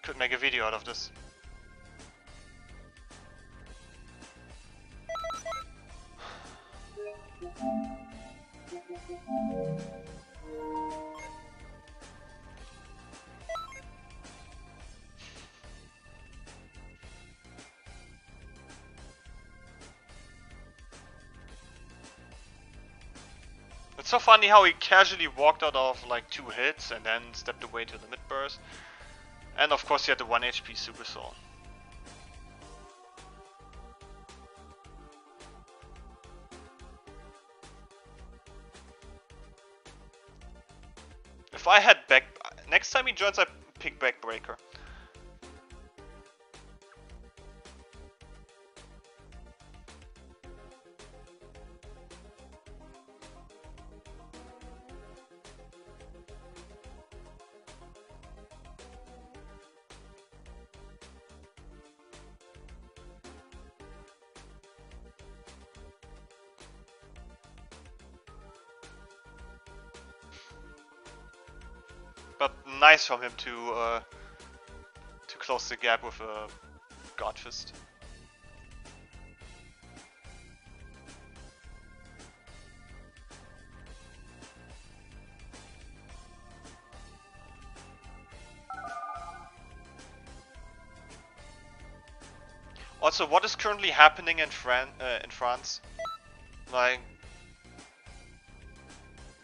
A: Could make a video out of this. It's so funny how he casually walked out of like 2 hits and then stepped away to the mid burst. And of course he had the 1 HP Super Soul. If I had back... Next time he joins I pick Backbreaker. But nice from him to close the gap with a God Fist. Also, what is currently happening in France? Like,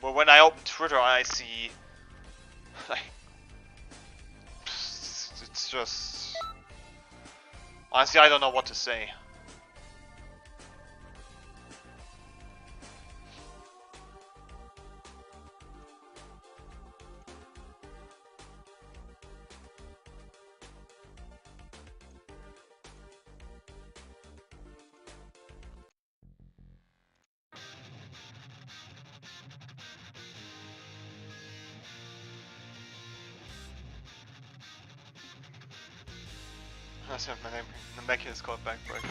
A: well, when I open Twitter, I see. Like, it's just... Honestly, I don't know what to say. That's my name. The mech is called Backbreaker.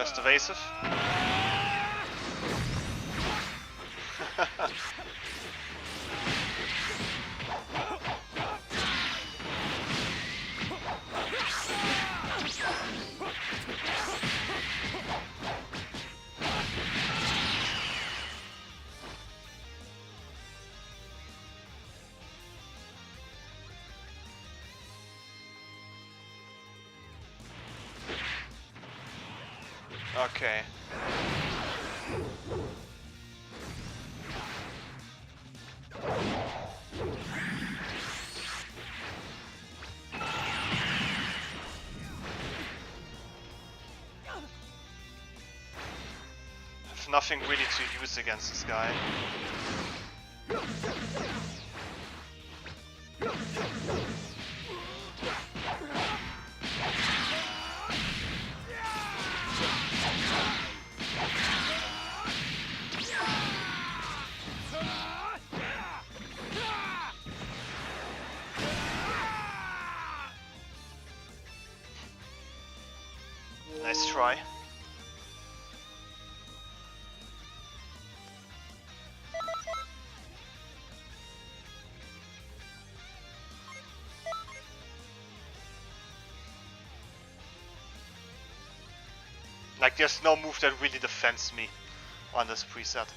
A: just evasive. Okay. Have nothing really to use against this guy. Nice try. Like, there's no move that really defends me on this preset.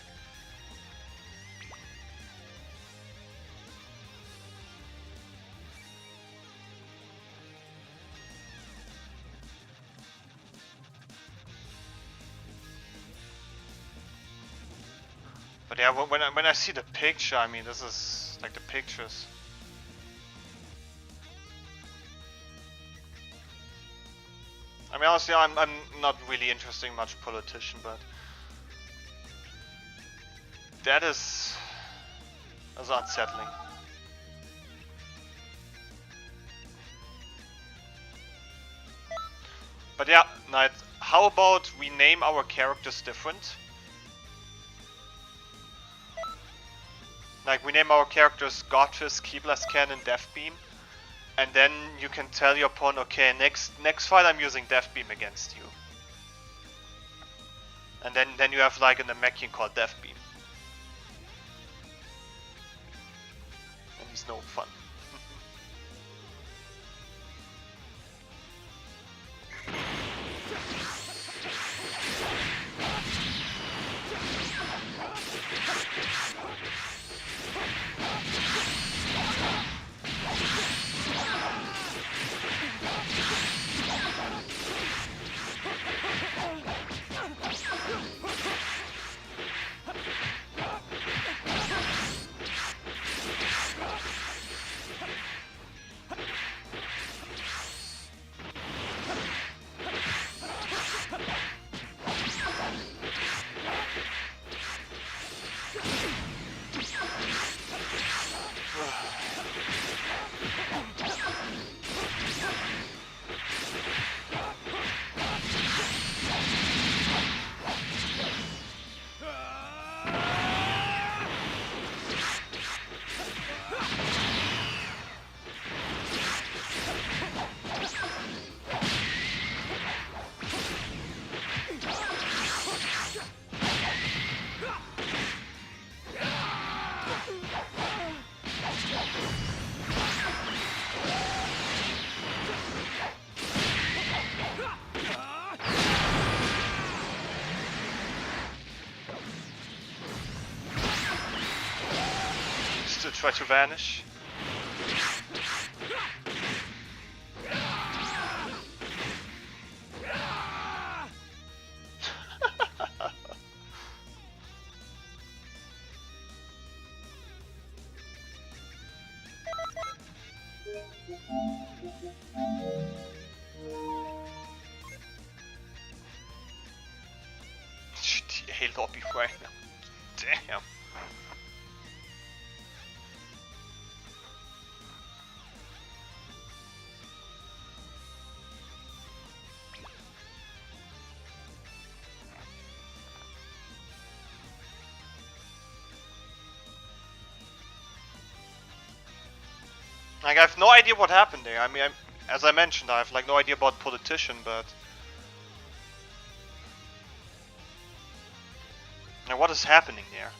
A: But yeah, when I see the picture, I mean, this is like the pictures. I mean, honestly, I'm not really interested in much politician, but that's unsettling. But yeah, Knight, how about we name our characters different? Like, we name our characters Godfist, Keebless Cannon, Deathbeam, and then you can tell your opponent, okay, next fight I'm using Deathbeam against you. And then you have like an Namekian called Deathbeam. And he's no fun. Try to vanish. Hey, lobby right now. Damn. Like, I have no idea what happened there. I mean, as I mentioned, I have like no idea about politician, but And what is happening there?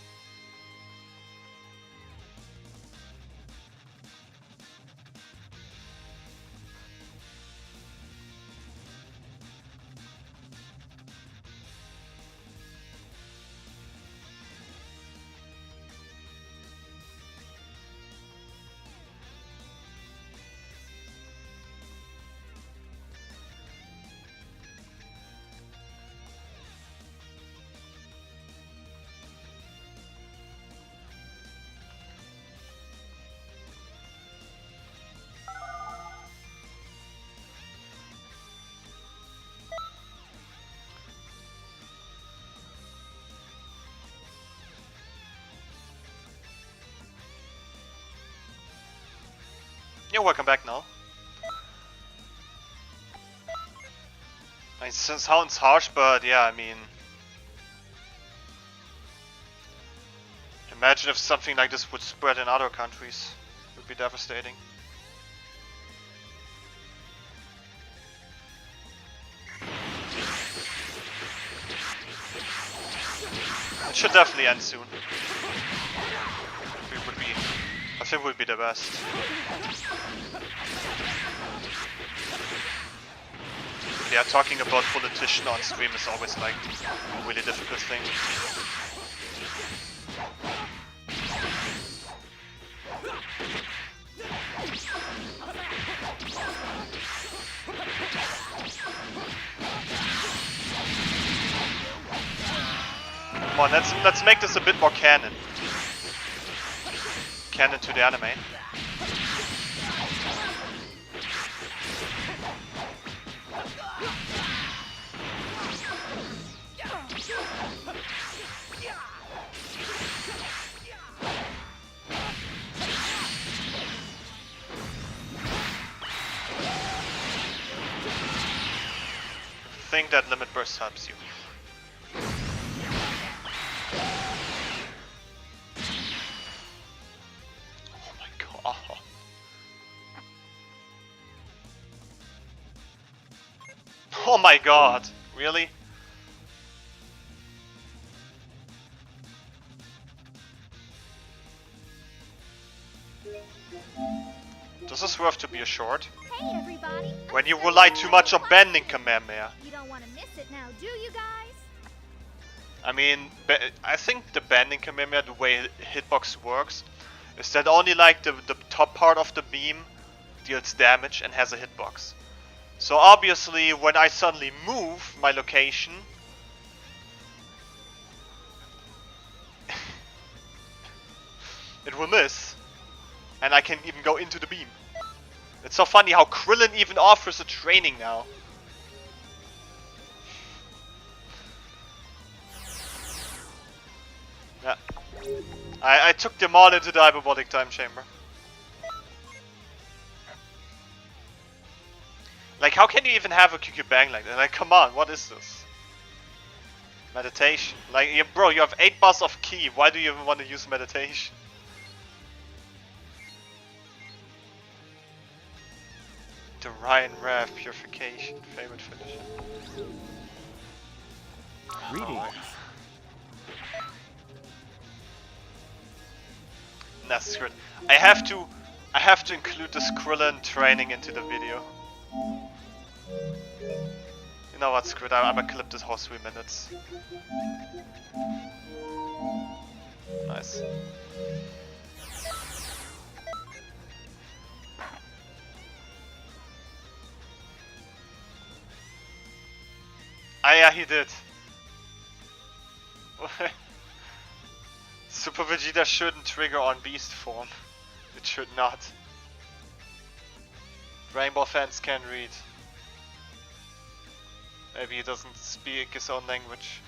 A: Yeah, welcome back now. It sounds harsh, but yeah, I mean... Imagine if something like this would spread in other countries. It would be devastating. It should definitely end soon. I think would be the best. Yeah, talking about politician on stream is always like a really difficult thing. Come on, let's make this a bit more canon. Canon to the anime. I think that limit burst helps you. Oh my god. Oh my god, really? Does this worth to be a short?
C: Hey everybody!
A: When you rely too much on bending Kamehameha.
C: You don't want to miss it now, do you guys?
A: I mean, I think the bending Kamehameha, the way hitbox works, is that only like the top part of the beam deals damage and has a hitbox. So obviously, when I suddenly move my location, it will miss, and I can even go into the beam. It's so funny how Krillin even offers a training now. Yeah. I took them all into the hyperbolic time chamber. Like, how can you even have a QQ bang like that? Like, come on, what is this? Meditation. Like, yeah, bro, you have 8 bars of ki. Why do you even want to use meditation? The Ryan Rav Purification. Favorite finisher.
B: Greetings.
A: That's good. I have to include this Krillin training into the video. You know what, screw it, I'm gonna clip this whole 3 minutes. Nice. Ah yeah, he did. Super Vegeta shouldn't trigger on beast form. It should not. Rainbow fans can read. Maybe he doesn't speak his own language.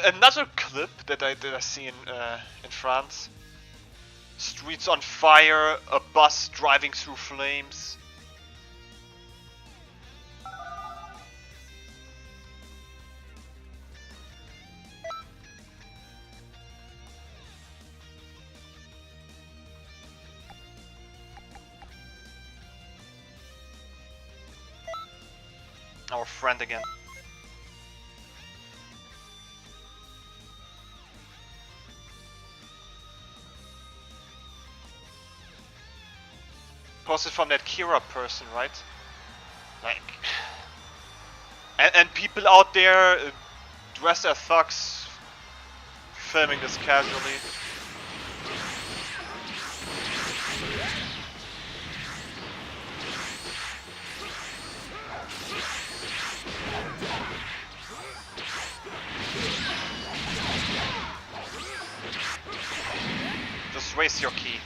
A: Another clip that I see in France. Streets on fire, a bus driving through flames. Our friend again. Posted from that Kira person, right? Like... And people out there dressed as thugs filming this casually. Just raise your key.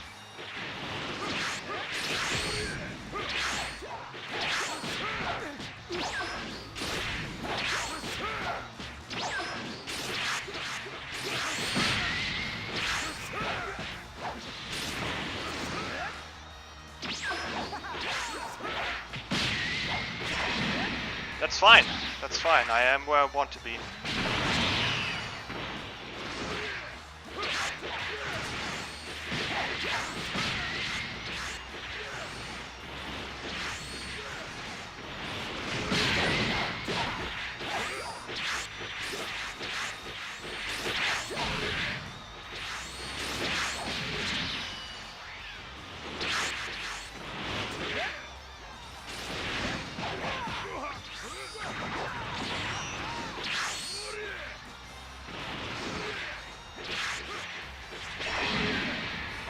A: That's fine. That's fine. I am where I want to be.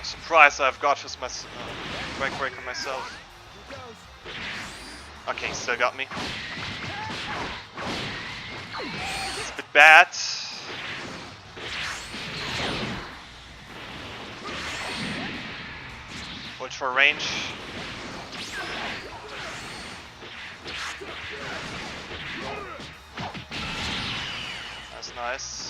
A: Surprised I've got just my rank breaker myself. Okay, he still got me. It's a bit bad. Ultra range. That's nice.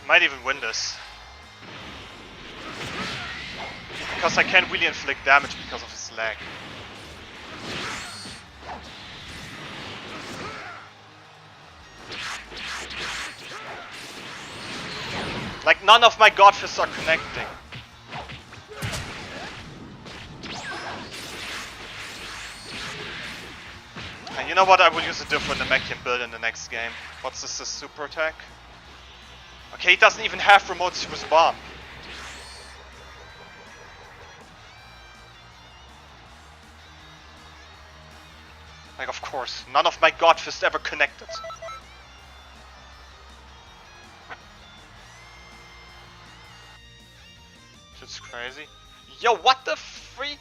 A: Might even win this. Because I can't really inflict damage because of his lag. Like, none of my godfists are connecting. And you know what? I will use a different Namekian build in the next game. What's this super attack? Okay, he doesn't even have remote super bomb. Like, of course, none of my godfists ever connected. Shit's crazy. Yo, what the freak?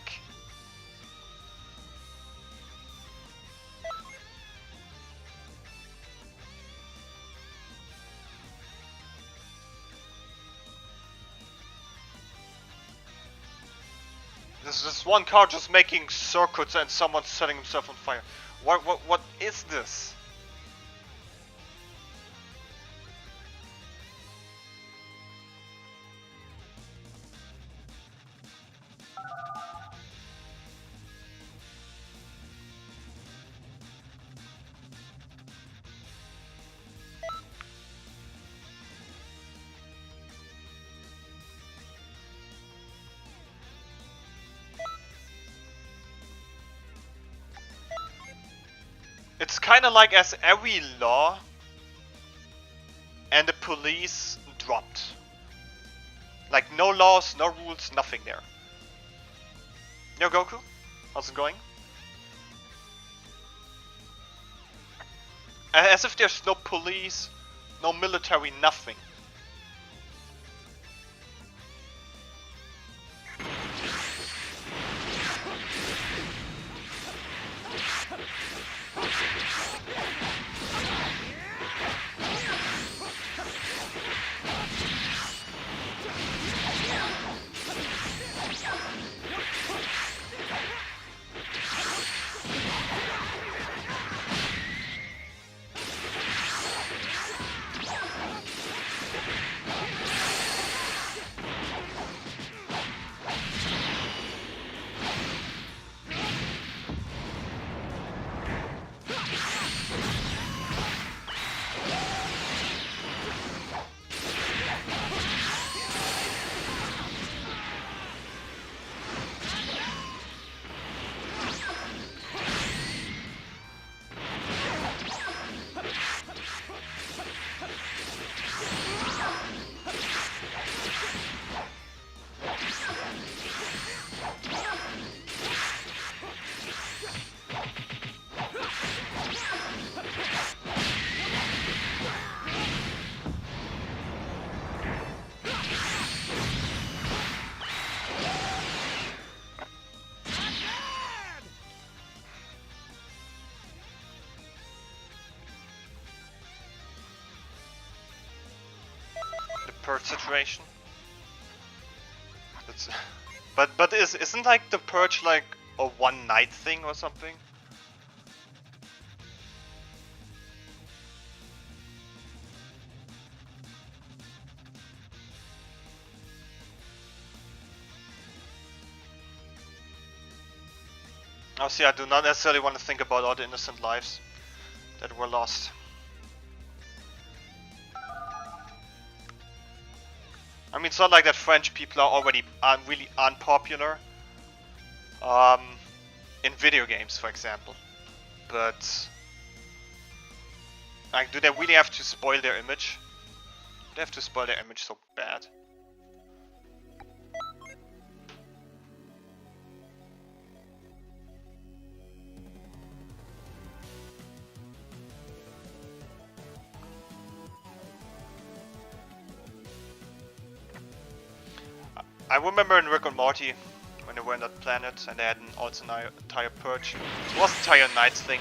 A: There's this one car just making circuits and someone's setting himself on fire. What is this? It's kind of like as every law and the police dropped. Like no laws, no rules, nothing there. Yo Goku, how's it going? As if there's no police, no military, nothing. purge situation. It's, but isn't like the purge like a one night thing or something? Oh, see, I do not necessarily want to think about all the innocent lives that were lost. I mean, it's not like that French people are already really unpopular in video games, for example. But like, do they really have to spoil their image? Do they have to spoil their image so bad? I remember in Rick and Morty when they were on that planet and they had an entire purge. It was an entire night thing.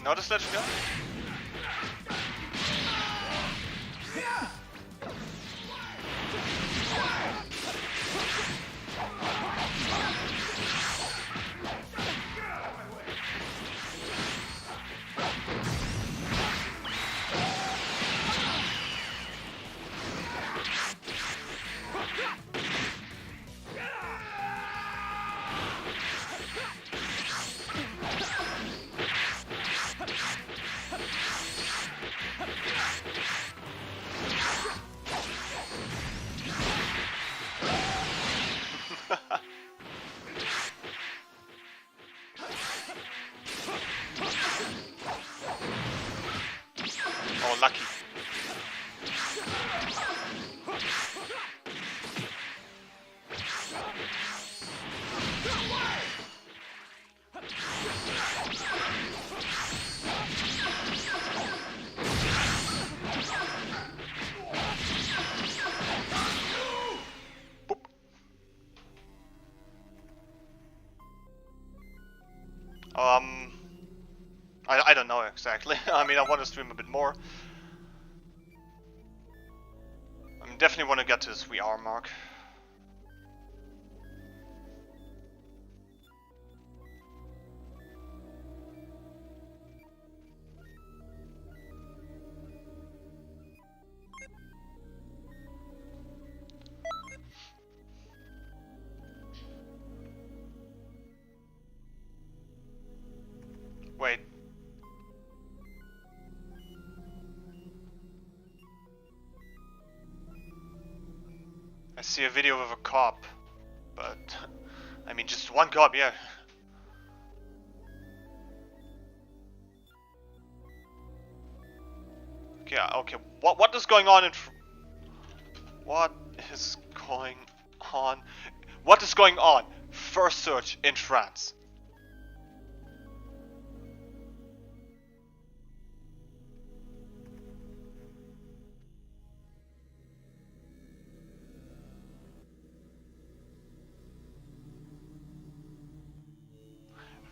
A: Notice that gun? Oh, lucky. Boop. I don't know exactly. I mean, I want to stream a bit more. I definitely want to get to this 3-hour mark. Wait. I see a video of a cop, but I mean just one cop, yeah. Okay, okay. What is going on in? What is going on? What is going on? First search in France.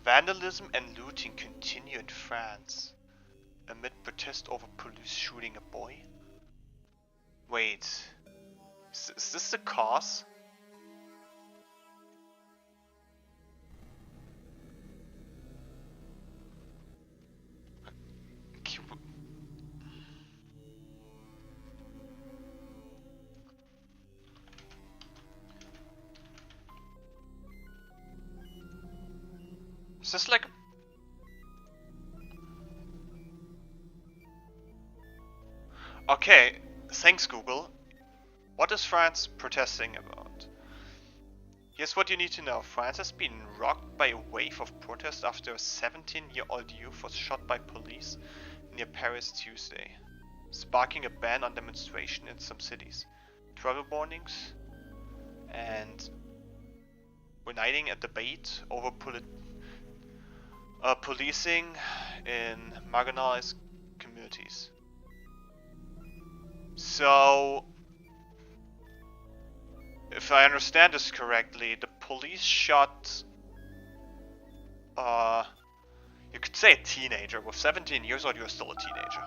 A: Vandalism and looting continue in France amid protest over police shooting a boy. Wait, is this the cause? Is this like... Okay, thanks Google. What is France protesting about? Here's what you need to know. France has been rocked by a wave of protest after a 17-year-old youth was shot by police near Paris Tuesday, sparking a ban on demonstration in some cities, travel warnings, and igniting a debate over policing in marginalized communities. So, if I understand this correctly, the police shot, you could say a teenager. With 17 years old, you're still a teenager.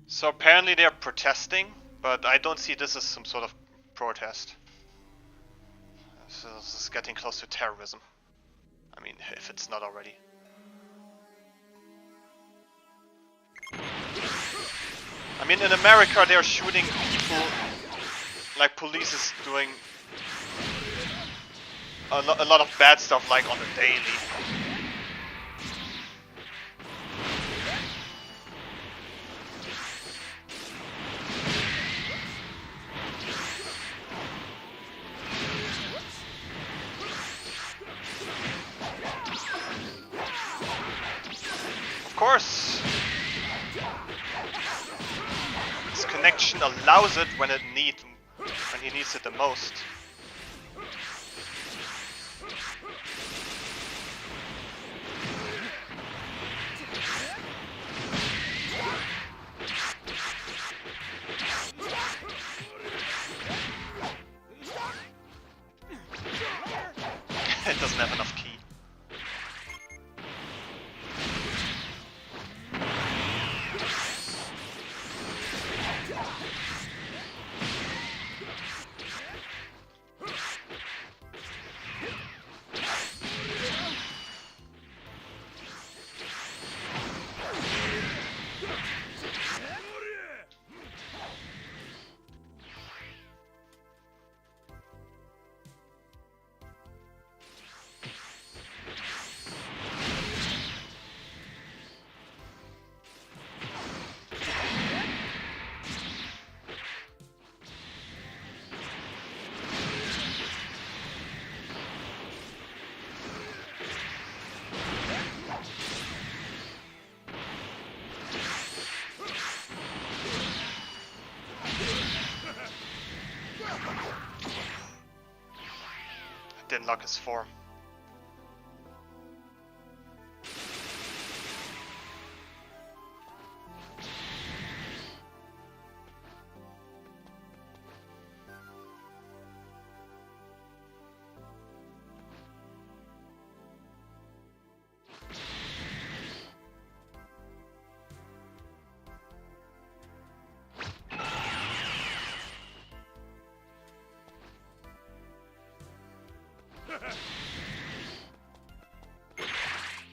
A: So apparently they're protesting, but I don't see this as some sort of protest. So this is getting close to terrorism. I mean, if it's not already. I mean, in America they're shooting people like police is doing a lot of bad stuff like on the daily. Of course, this connection allows it when he needs it the most. It doesn't have enough key. Didn't lock his form.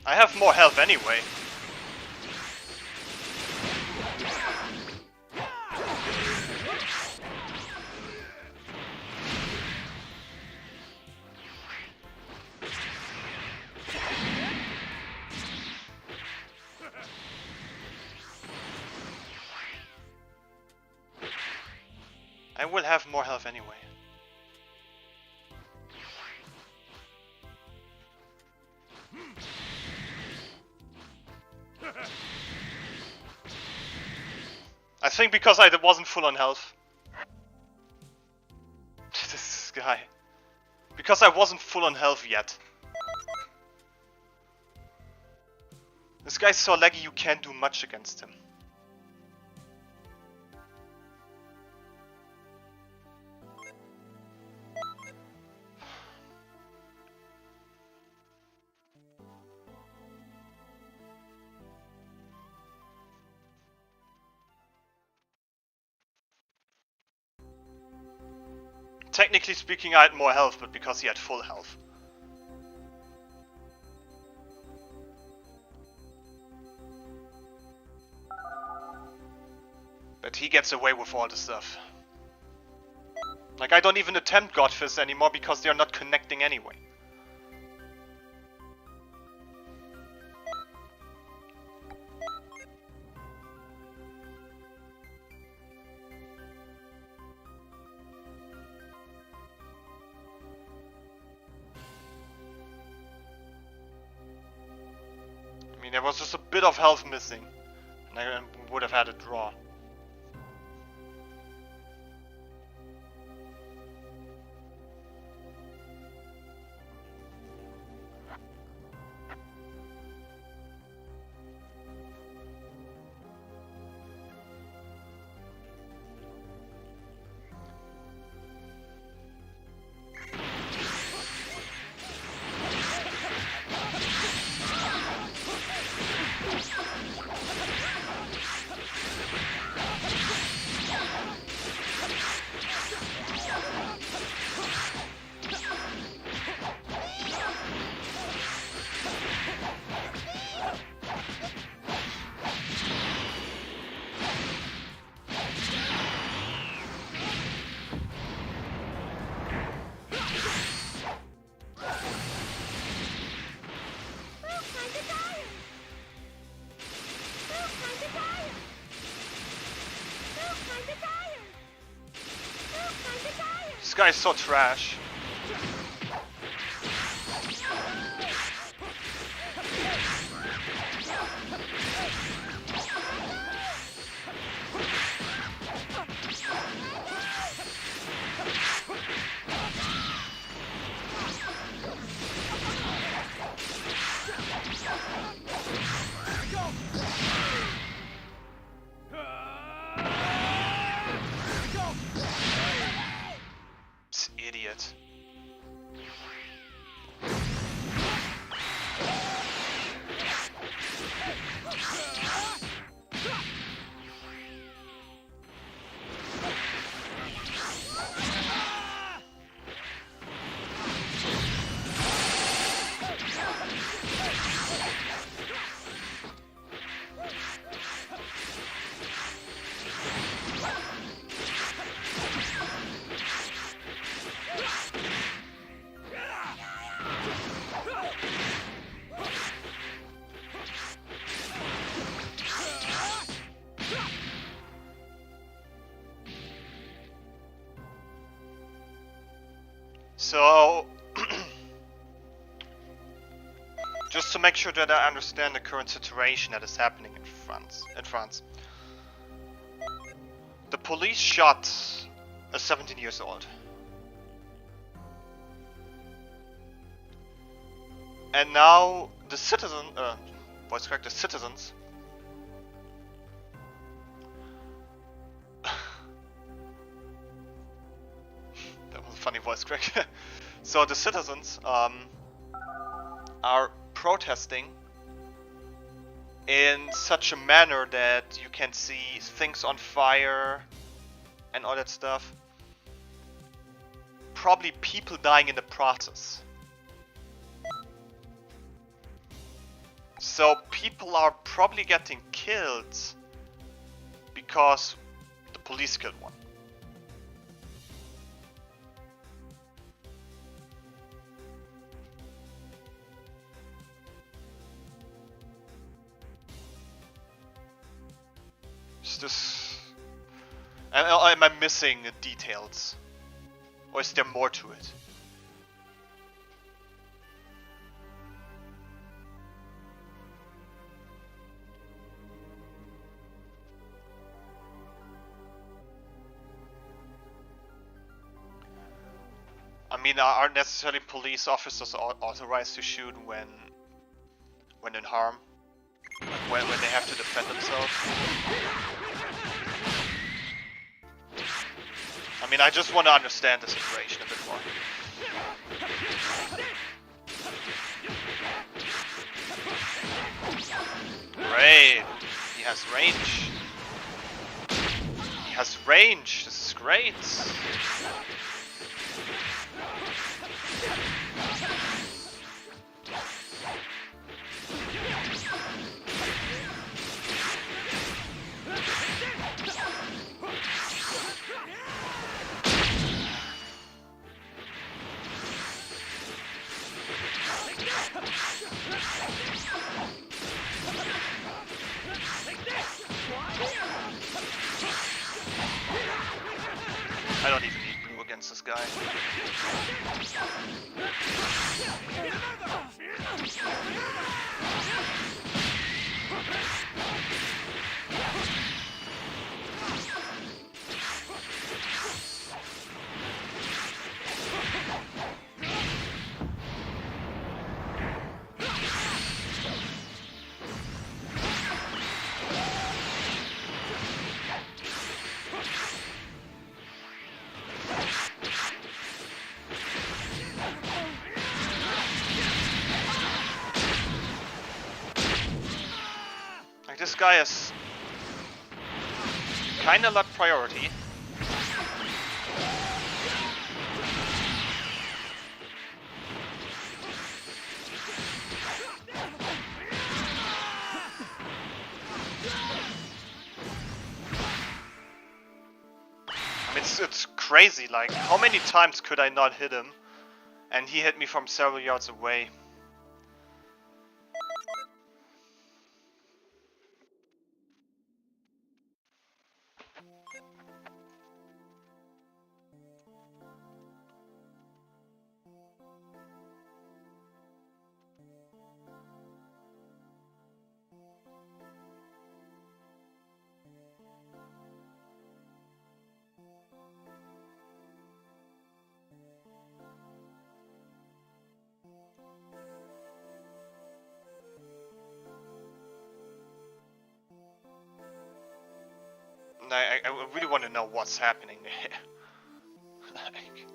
A: I have more health anyway. I will have more health anyway. I think because I wasn't full on health. This guy. Because I wasn't full on health yet. This guy's so laggy you can't do much against him. technically speaking, I had more health, but because he had full health. But he gets away with all the stuff. Like, I don't even attempt Godfist anymore because they're not connecting anyway. I mean, there was just a bit of health missing, and I would have had a draw. This guy's so trash. This idiot. So, just to make sure that I understand the current situation that is happening in France. The police shot a 17 years old. And now the citizens, that was a funny voice crack. So the citizens are protesting in such a manner that you can see things on fire and all that stuff. Probably people dying in the process. So people are probably getting killed because the police killed one. Is this... Am I missing details? Or is there more to it? I mean, aren't necessarily police officers authorized to shoot when in harm? Like when they have to defend themselves? I mean, I just want to understand the situation a bit more. Great! He has range. He has range! This is great! I don't even need blue against this guy. This guy is kinda not priority. I mean, it's crazy, like, how many times could I not hit him? And he hit me from several yards away. I really want to know what's happening there. Like...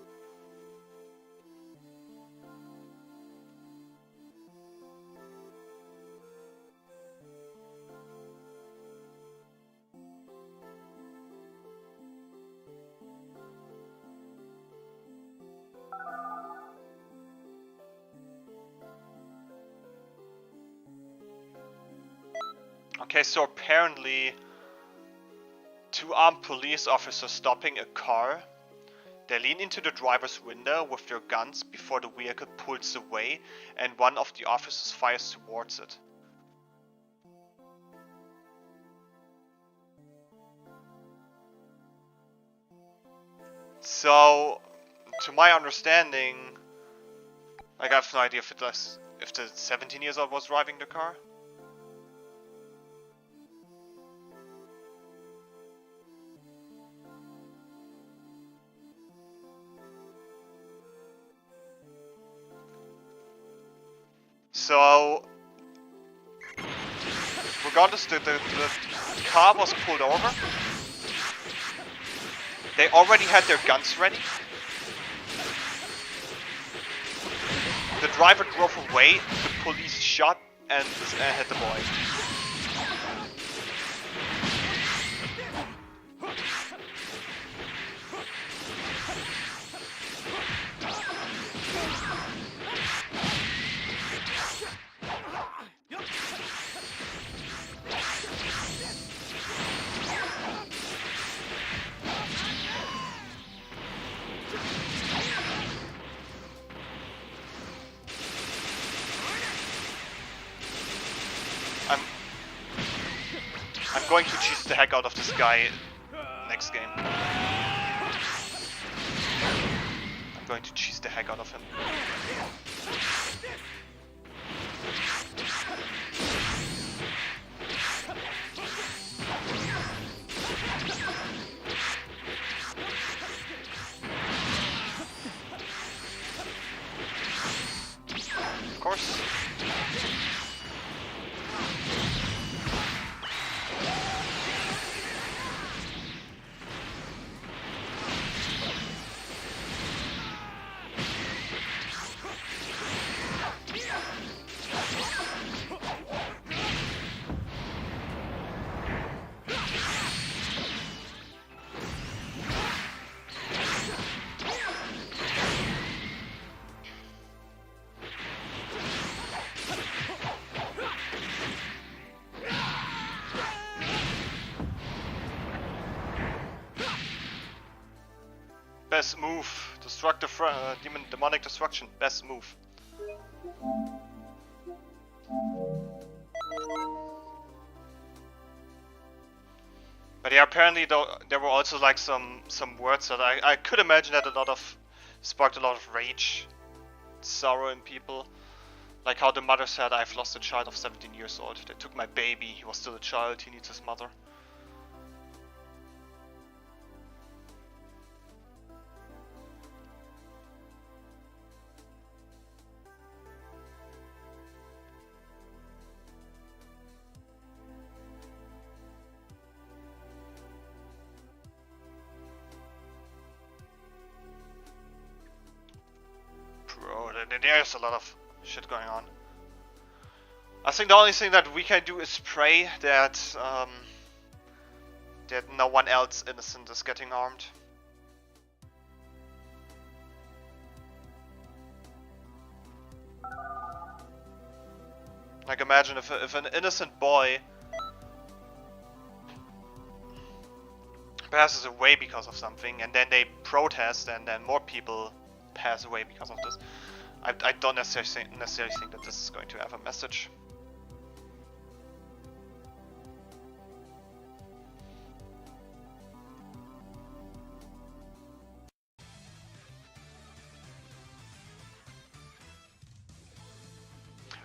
A: Okay, so apparently two armed police officers stopping a car. They lean into the driver's window with their guns before the vehicle pulls away, and one of the officers fires towards it. So, to my understanding, like, I have no idea if the 17-year-old was driving the car. So, regardless, the car was pulled over. They already had their guns ready. The driver drove away, the police shot and hit the boy. I'm going to cheese the heck out of this guy next game. I'm going to cheese the heck out of him. Of course. Best move. Demonic destruction. Best move. But yeah, apparently though there were also like some words that I could imagine that sparked a lot of rage, sorrow in people. Like how the mother said, "I've lost a child of 17 years old. They took my baby. He was still a child. He needs his mother." Bro, there's a lot of shit going on. I think the only thing that we can do is pray that that no one else innocent is getting harmed. Like imagine if an innocent boy passes away because of something and then they protest and then more people pass away because of this. I don't necessarily think that this is going to have a message.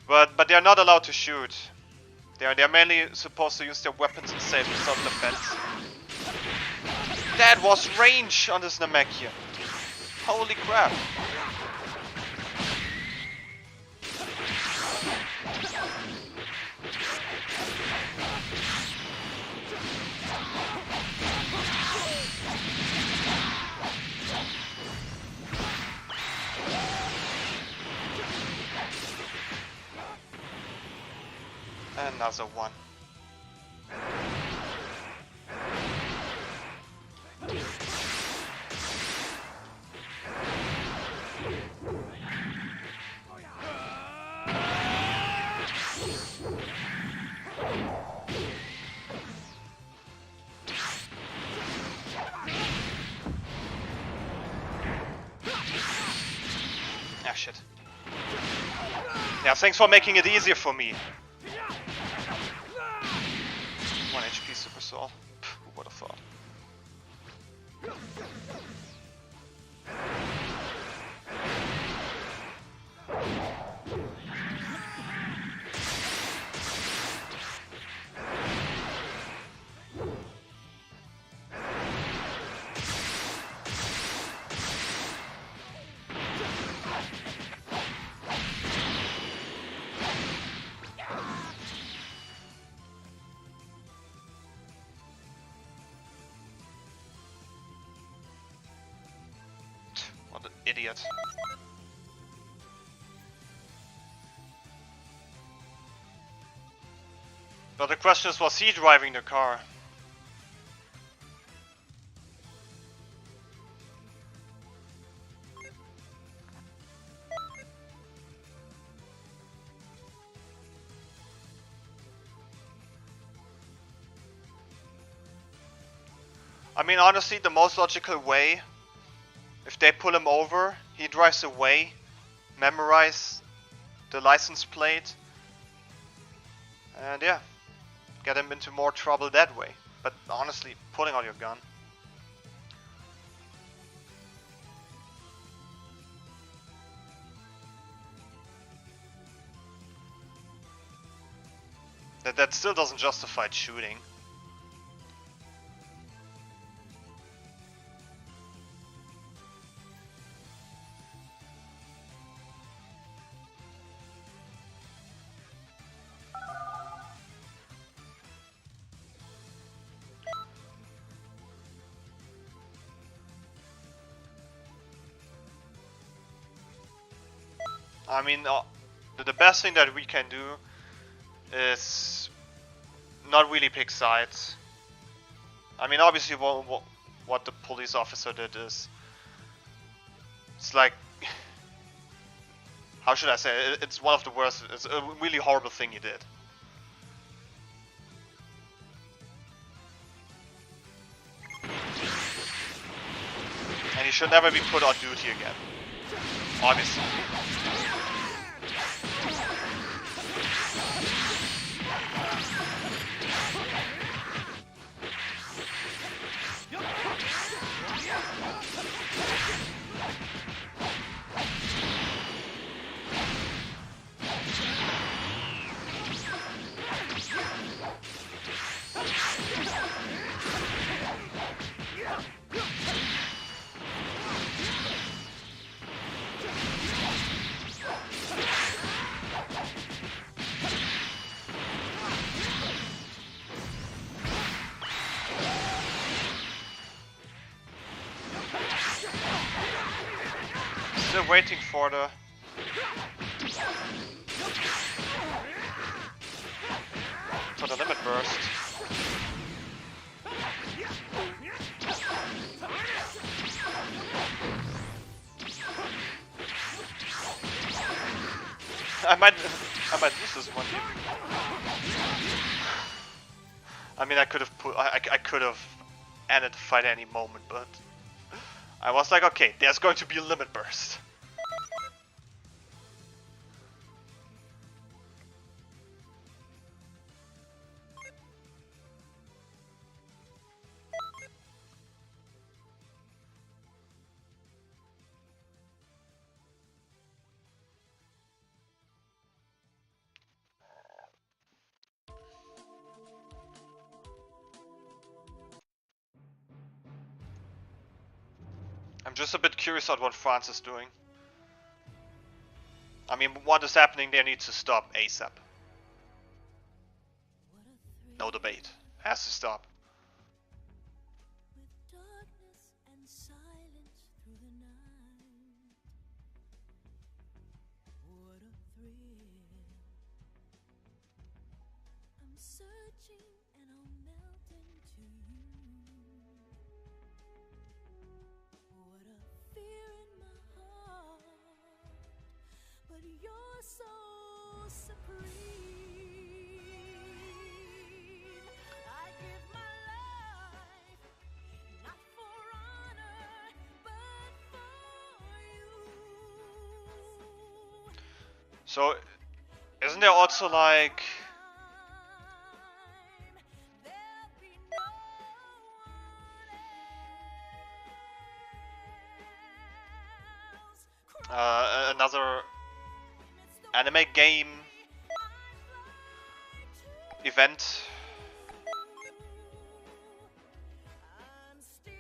A: But they're not allowed to shoot. They're mainly supposed to use their weapons in self-defense. That was range on this Namekian. Holy crap. Another one. Ah, shit. Yeah, thanks for making it easier for me. 1 HP Super Soul. Who would have thought? What an idiot. But the question is, was he driving the car? I mean, honestly, the most logical way, if they pull him over, he drives away, memorize the license plate, and yeah, get him into more trouble that way. But honestly, pulling out your gun. That still doesn't justify shooting. I mean, the best thing that we can do is not really pick sides. I mean, obviously what the police officer did is, it's like, how should I say it? It's one of the worst, it's a really horrible thing he did. And he should never be put on duty again. Obviously. waiting for the... limit burst. I might lose this one. I mean, I could have ended the fight any moment, but I was like, okay, there's going to be a limit burst. I'm just a bit curious on what France is doing. I mean, what is happening there needs to stop ASAP. No debate. Has to stop.
D: With darkness and silence through the night. What a thrill. I'm searching and I'll melt into you. What a fear in my heart, but you're so supreme. I give my life, not for honor, but for you.
A: So, isn't there also like...
D: There'll be no one else.
A: another anime game event?
D: I'm still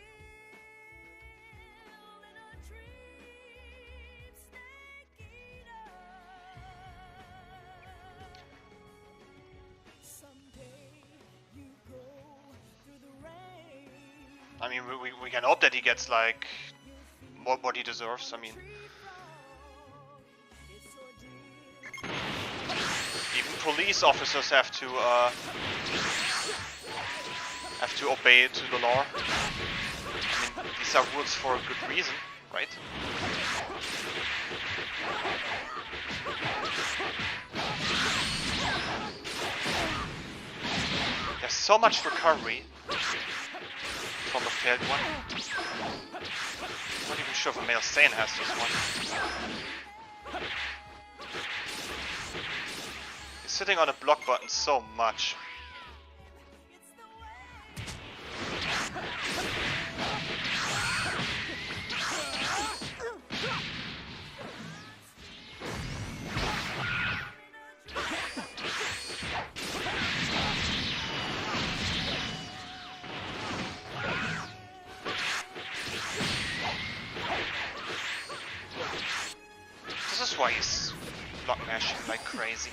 D: in a dream, snake eater. Someday you go through the rain.
A: I mean, we can hope that he gets like what he deserves. I mean, even police officers have to obey to the law. I mean, these are rules for a good reason, right? There's so much recovery from the failed one. I'm not even sure if a male Saiyan has this one. He's sitting on a block button so much. This is why he's block mashing like crazy.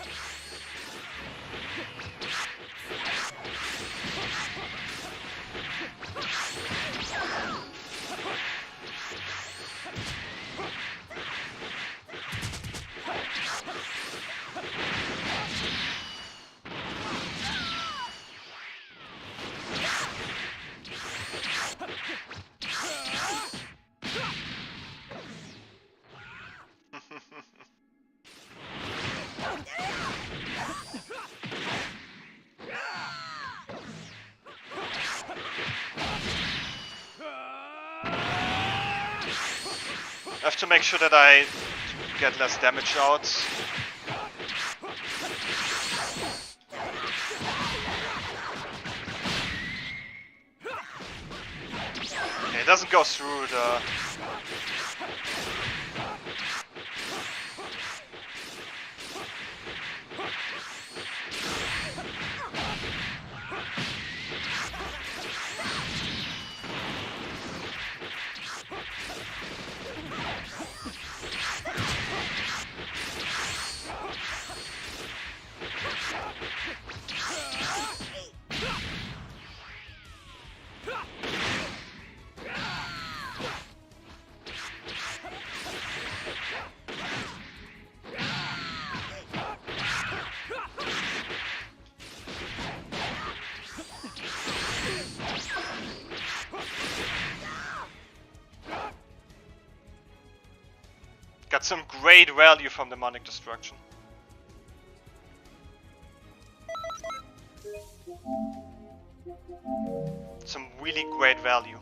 A: I have to make sure that I get less damage out. Okay, it doesn't go through the... got some great value from demonic destruction. Some really great value.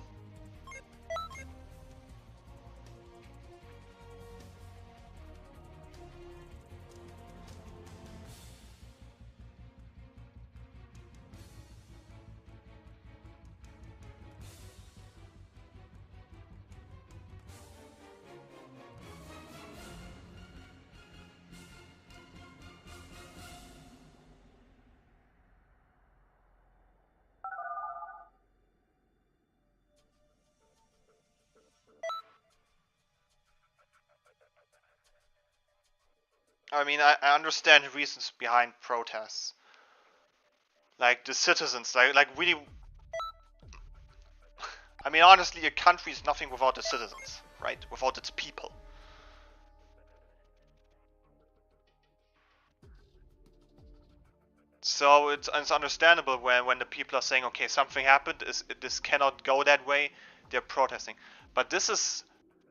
A: I mean, I understand the reasons behind protests. Like the citizens, like really. I mean, honestly, a country is nothing without the citizens, right? Without its people. So it's understandable when the people are saying, okay, something happened, this cannot go that way, they're protesting. But this is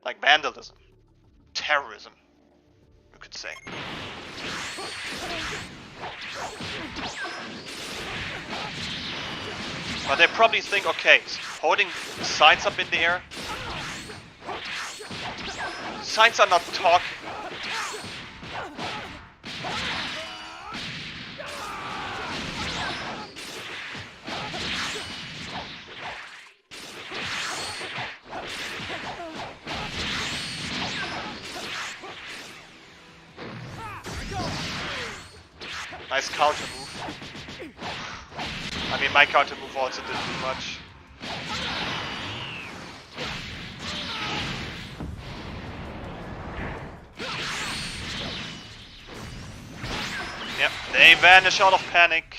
A: like vandalism, terrorism, you could say. But they probably think, okay, holding signs up in the air, signs are not talking. Nice counter move. I mean, my counter move also didn't do much. Yep, they vanish out of panic.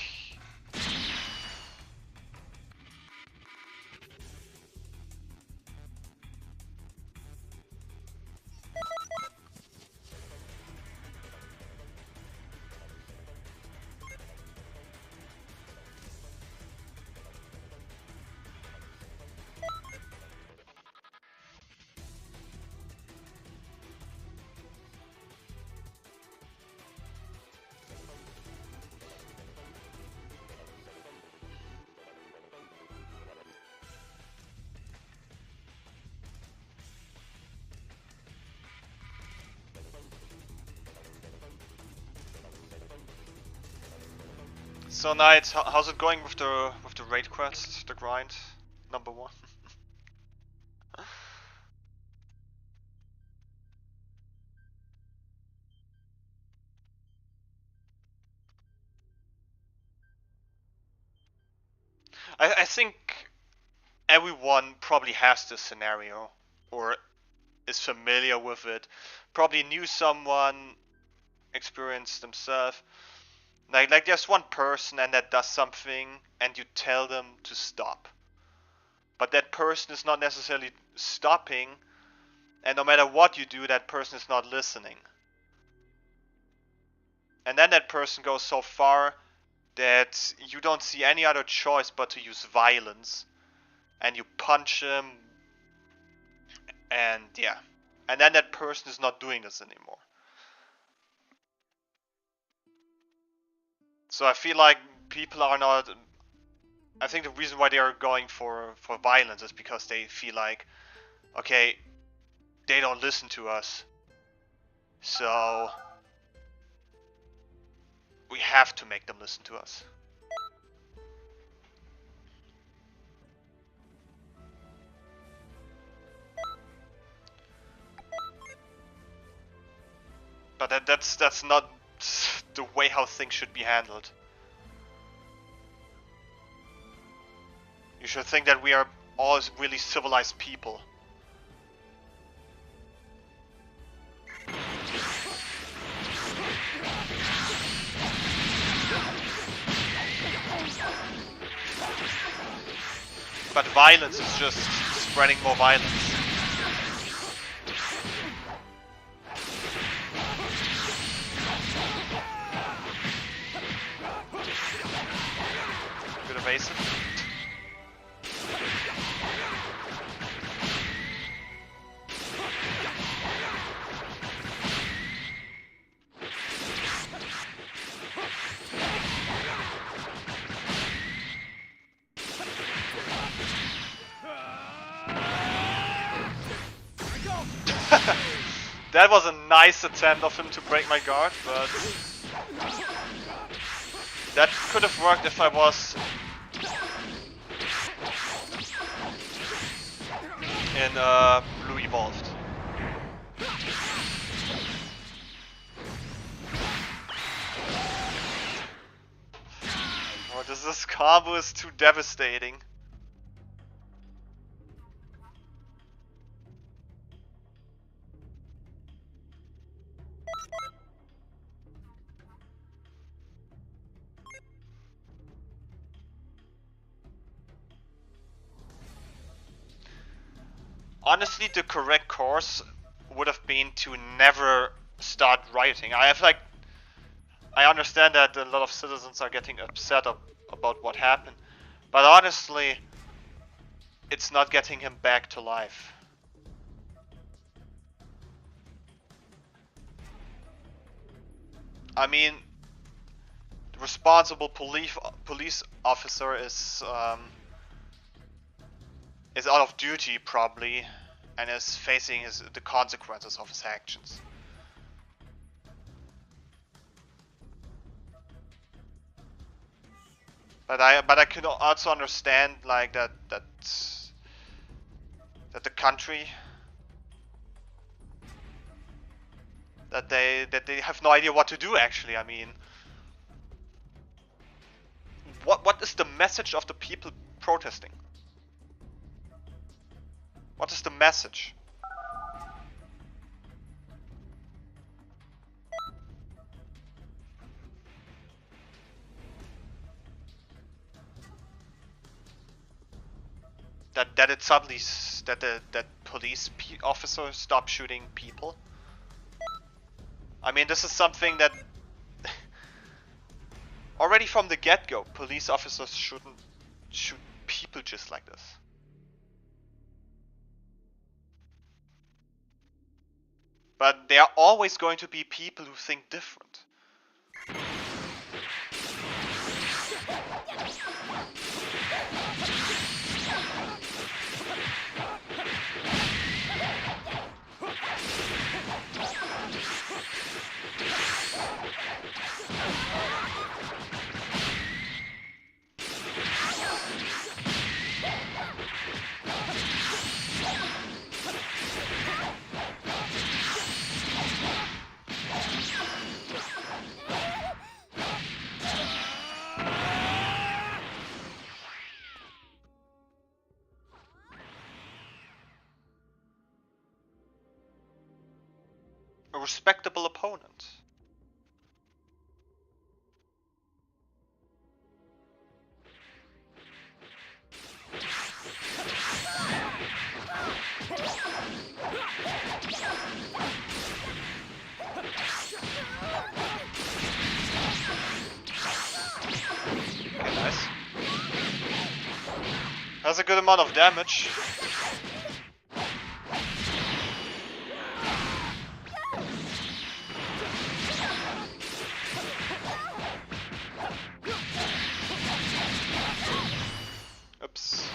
A: So Knight, how's it going with the raid quest, the grind, number 1? I think everyone probably has this scenario, or is familiar with it, probably knew someone, experienced themselves. Like there's one person and that does something and you tell them to stop. But that person is not necessarily stopping, and no matter what you do, that person is not listening. And then that person goes so far that you don't see any other choice but to use violence. And you punch him, and yeah. And then that person is not doing this anymore. So I feel like people are not... I think the reason why they are going for violence is because they feel like, okay, they don't listen to us, so we have to make them listen to us. But that's not the way how things should be handled. You should think that we are all really civilized people. But violence is just spreading more violence. Good evasive. That was a nice attempt of him to break my guard, but that could have worked if I was in Blue Evolved. Oh, this combo is too devastating. Honestly, the correct course would have been to never start rioting. I understand that a lot of citizens are getting upset about what happened, but honestly, it's not getting him back to life. I mean, the responsible police officer is out of duty probably, and is facing the consequences of his actions. But I can also understand like that the country that they have no idea what to do actually. I mean, what is the message of the people protesting? What is the message? That it suddenly that police officers stop shooting people. I mean, this is something that already from the get-go, police officers shouldn't shoot people just like this. But there are always going to be people who think different. A respectable opponent. Okay, nice. That's a good amount of damage. Oops.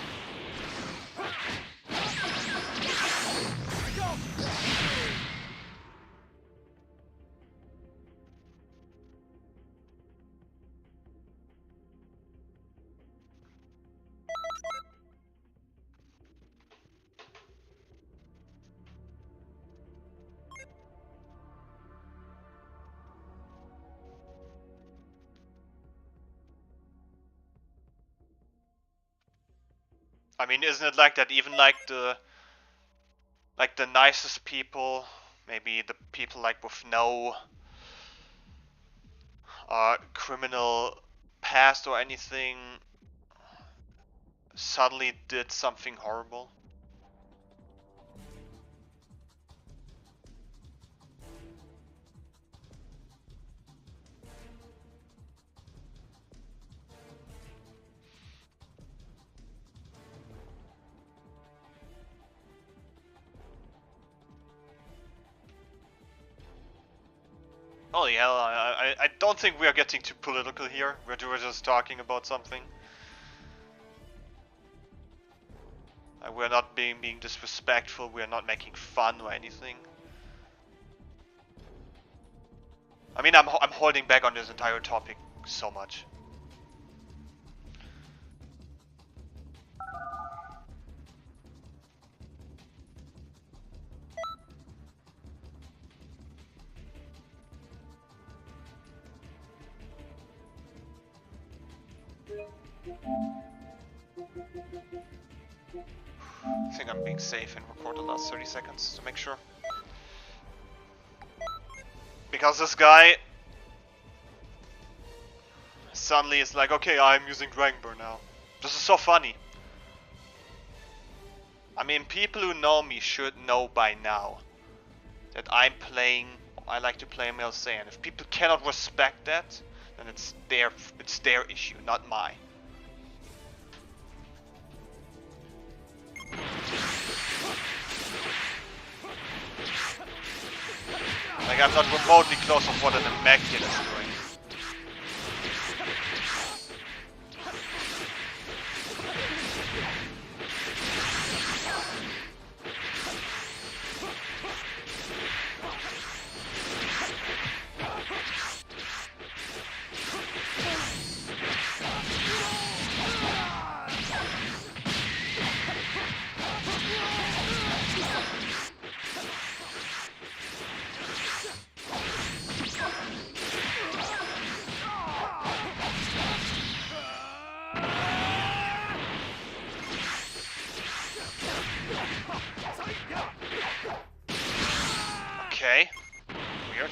A: I mean, isn't it like that even like the nicest people, maybe the people like with no criminal past or anything, suddenly did something horrible? Holy hell, I don't think we are getting too political here. We're just talking about something. We're not being disrespectful, we're not making fun or anything. I mean, I'm holding back on this entire topic so much. I think I'm being safe and record the last 30 seconds to make sure. Because this guy suddenly is like, okay, I'm using Dragonburn now. This is so funny. I mean, people who know me should know by now that I like to play Male Saiyan. If people cannot respect that, then it's their issue, not mine. Like, I'm not remotely close of what an Immaculate is doing. Okay. Weird.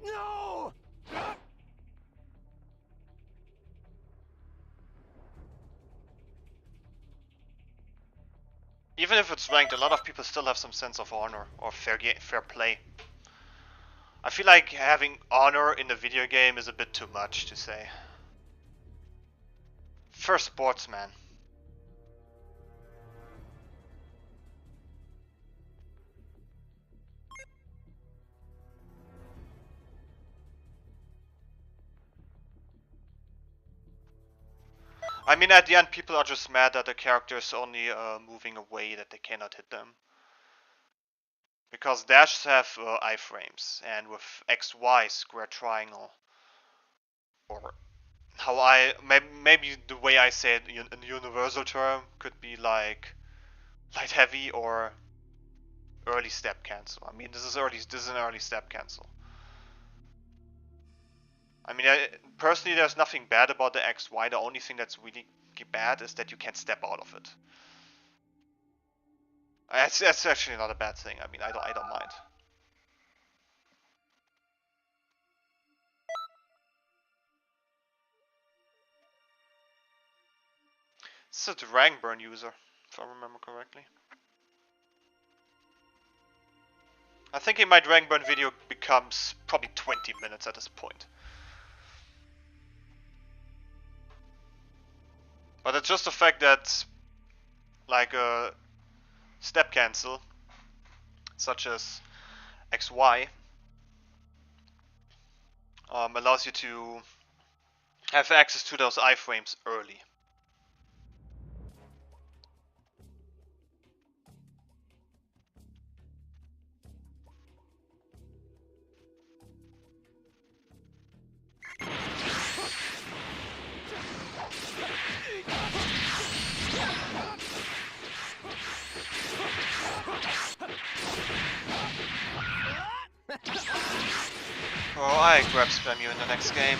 B: No!
A: Even if it's ranked, a lot of people still have some sense of honor or fair play. I feel like having honor in a video game is a bit too much to say. For sportsman. I mean, at the end, people are just mad that the character is only moving away, that they cannot hit them. Because dashes have iframes, and with XY square triangle, or how maybe the way I say it in a universal term could be like light heavy or early step cancel. I mean, this is an early step cancel. I mean, personally, there's nothing bad about the XY. The only thing that's really bad is that you can't step out of it. That's actually not a bad thing. I mean, I don't mind. This is a Dragonburn user, if I remember correctly. I think in my Dragonburn video becomes probably 20 minutes at this point. But it's just the fact that, like a step cancel, such as XY, allows you to have access to those iframes early. Oh, I grab spam you in the next game.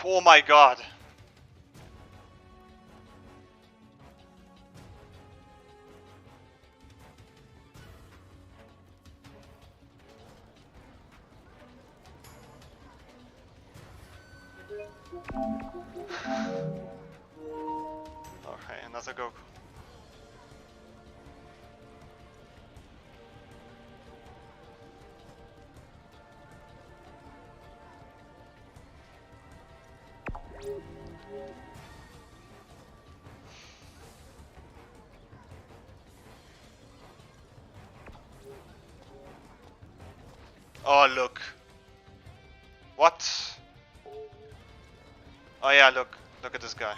A: Oh my god. Okay, another Goku. Oh, look. What? Oh yeah, look. Look at this guy.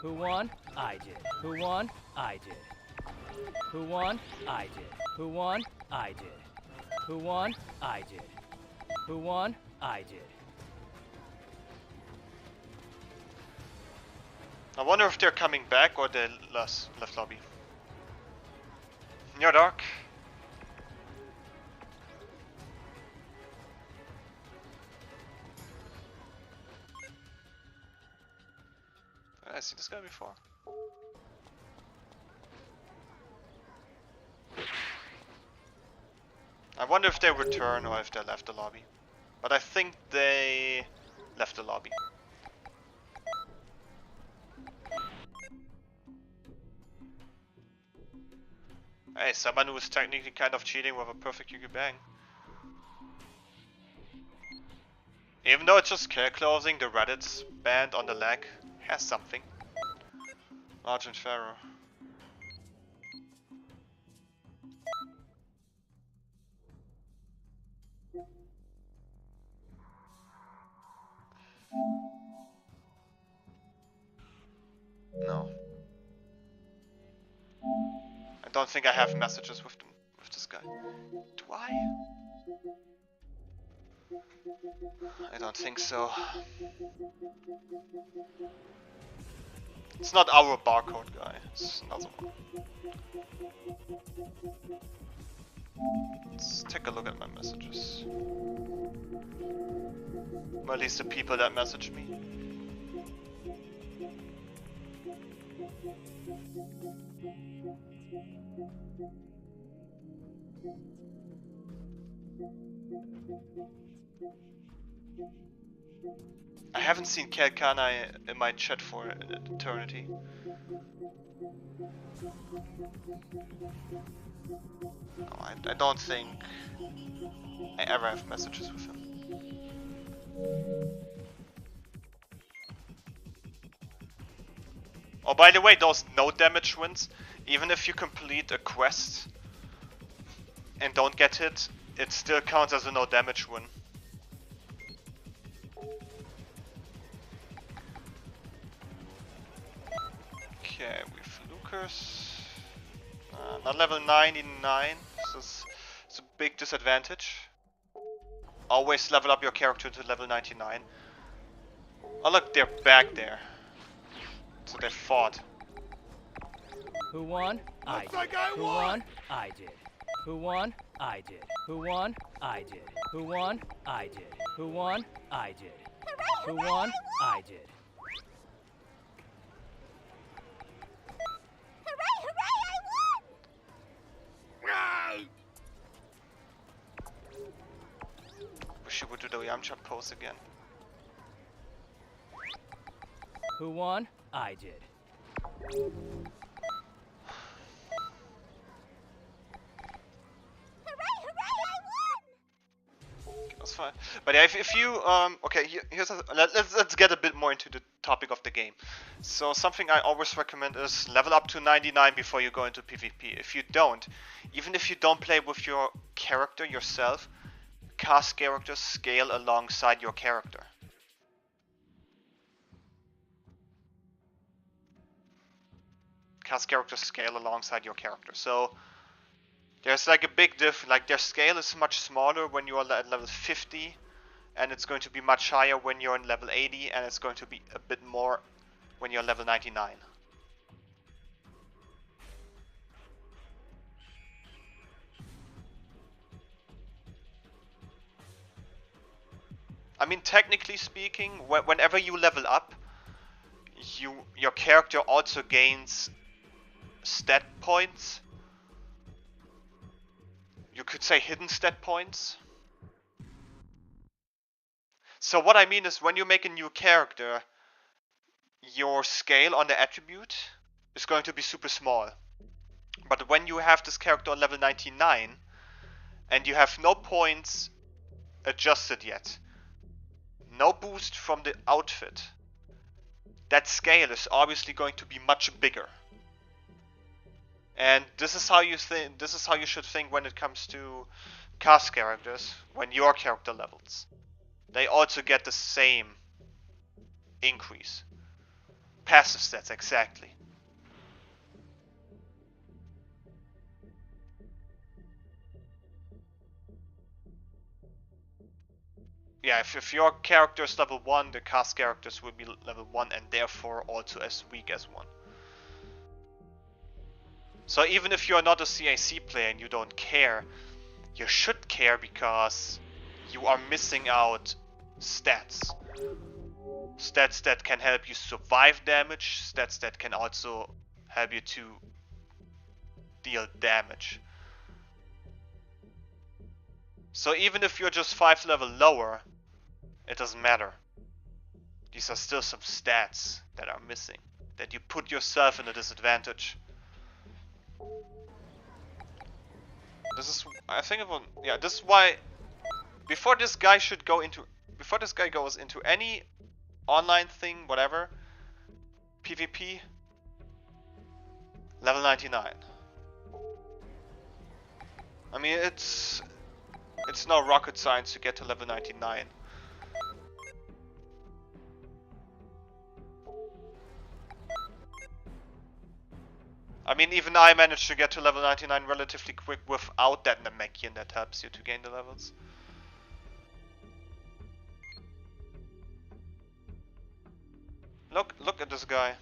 B: Who won? I did. Who won? I did. Who won? I did. Who won? I did. Who won? I did. Who won? I did.
A: I wonder if they're coming back or they left lobby. You're dark. I seen this guy before. I wonder if they return or if they left the lobby. But I think they left the lobby. Hey, someone who is technically kind of cheating with a perfect Yugi Bang. Even though it's just care closing, the Reddit's band on the leg has something. Argent Pharaoh. No. I don't think I have messages with this guy. Do I? I don't think so. It's not our barcode guy, it's another one. Let's take a look at my messages. Or at least the people that messaged me. I haven't seen Kelkana in my chat for an eternity. No, I don't think I ever have messages with him. Oh, by the way, those no damage wins, even if you complete a quest and don't get hit, it still counts as a no damage win. Okay, with Lucas. Not level 99, so it's a big disadvantage. Always level up your character to level 99. Oh look, they're back there. So they fought.
B: Who won? I did. Who won? I did. Who won? I did. Who won? I did. Who won? I did. Who won? I did. Who won? I did. Wish you would do the Yamcha pose again. Who won? I did.
A: That's fine. But yeah, if you okay, here's let's get a bit more into the topic of the game. So something I always recommend is level up to 99 before you go into PvP. If you don't, even if you don't play with your character yourself, cast characters scale alongside your character. Cast characters scale alongside your character. So there's like a big diff, like their scale is much smaller when you are at level 50, and it's going to be much higher when you're in level 80, and it's going to be a bit more when you're level 99. I mean, technically speaking, whenever you level up, your character also gains stat points. You could say hidden stat points. So what I mean is when you make a new character, your scale on the attribute is going to be super small. But when you have this character on level 99 and you have no points adjusted yet, no boost from the outfit, that scale is obviously going to be much bigger. And this is how you think. This is how you should think when it comes to cast characters. When your character levels, they also get the same increase. Passive stats, exactly. Yeah, if your character is level 1, the cast characters will be level 1 and therefore also as weak as 1. So even if you're not a CAC player and you don't care, you should care because you are missing out stats. Stats that can help you survive damage, stats that can also help you to deal damage. So even if you're just 5 level lower, it doesn't matter. These are still some stats that are missing, that you put yourself in a disadvantage. This is, I think, yeah, this is why before this guy goes into any online thing, whatever, PvP, level 99. I mean, it's no rocket science to get to level 99. I mean, even I managed to get to level 99 relatively quick without that Namekian that helps you to gain the levels. Look at this guy.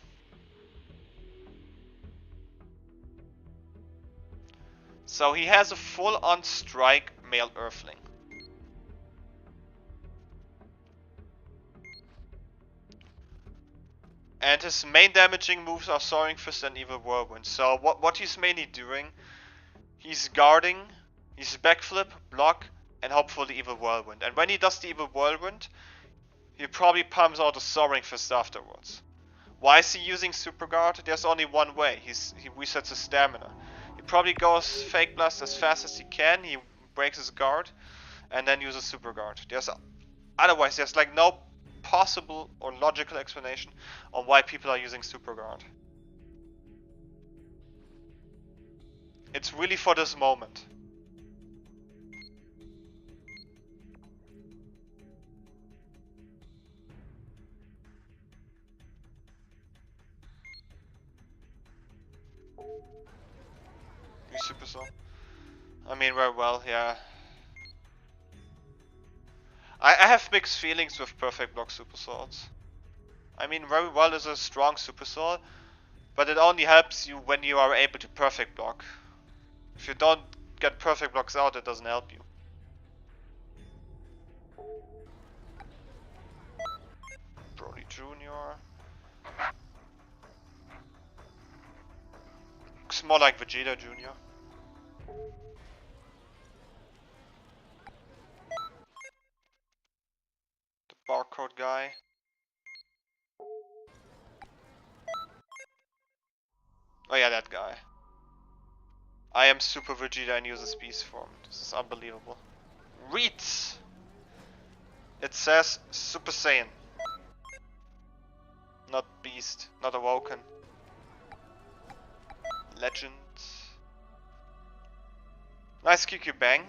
A: So he has a full-on strike male Earthling. And his main damaging moves are Soaring Fist and Evil Whirlwind. So what he's mainly doing, he's guarding, he's backflip, block, and hopefully Evil Whirlwind. And when he does the Evil Whirlwind, he probably pumps out a Soaring Fist afterwards. Why is he using Super Guard? There's only one way. He resets his stamina. He probably goes Fake Blast as fast as he can, he breaks his guard, and then uses Super Guard. Otherwise there's like no possible or logical explanation on why people are using Super Guard. It's really for this moment. You Super Soul? I mean, very well, yeah. I have mixed feelings with Perfect Block Super Swords. I mean, very well is a strong Super Sword, but it only helps you when you are able to Perfect Block. If you don't get Perfect Blocks out, it doesn't help you. Broly Jr. Looks more like Vegeta Jr. The barcode guy. Oh yeah, that guy. I am Super Vegeta and uses Beast form. This is unbelievable. Read! It says Super Saiyan. Not Beast, not Awoken. Legend. Nice QQ Bang.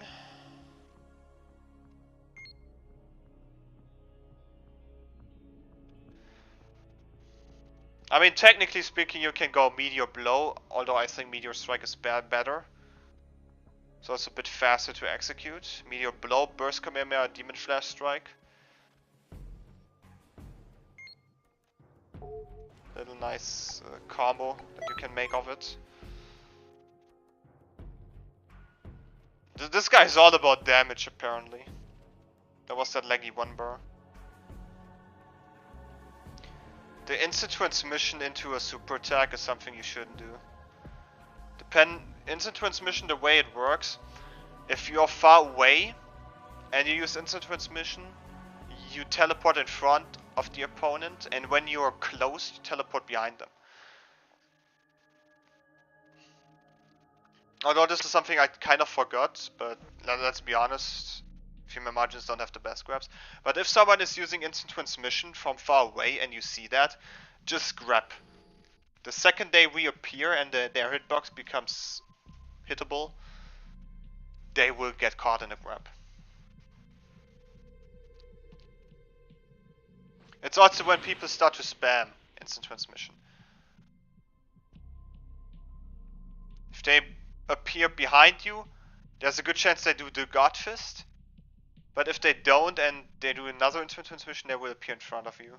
A: I mean, technically speaking, you can go Meteor Blow, although I think Meteor Strike is better. So it's a bit faster to execute. Meteor Blow, Burst Kamehameha, Demon Flash Strike. Little nice combo that you can make of it. This guy is all about damage, apparently. There was that laggy one bar. The instant transmission into a super attack is something you shouldn't do. Instant transmission, the way it works, if you're far away and you use instant transmission, you teleport in front of the opponent, and when you're close, you teleport behind them. Although this is something I kind of forgot, but let's be honest, female margins don't have the best grabs. But if someone is using instant transmission from far away and you see that, just grab. The second they reappear and their hitbox becomes hittable, they will get caught in a grab. It's also when people start to spam instant transmission. If they appear behind you, there's a good chance they do the God Fist. But if they don't and they do another instant transmission, they will appear in front of you.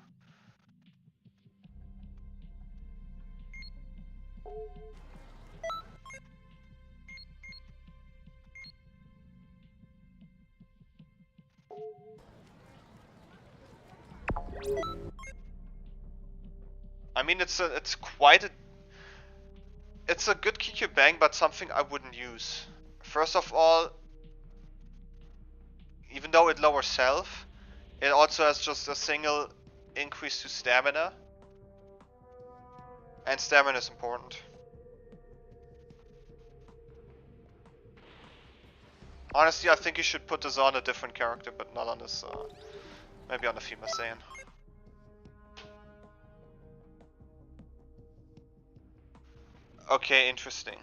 A: I mean, it's a good QQ bang, but something I wouldn't use. First of all, even though it lowers health, it also has just a single increase to stamina. And stamina is important. Honestly, I think you should put this on a different character, but not on this, maybe on the female Saiyan. Okay, interesting.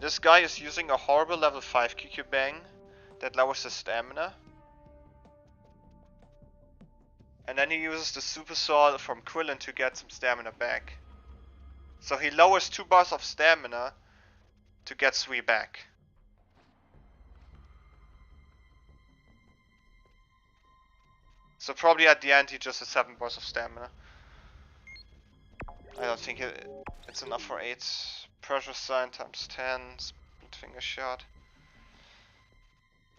A: This guy is using a horrible level 5 QQ bang that lowers his stamina. And then he uses the super sword from Chillin to get some stamina back. So he lowers 2 bars of stamina to get 3 back. So probably at the end he just has 7 bars of stamina. I don't think it's enough for 8. Pressure sign times 10, split finger shot.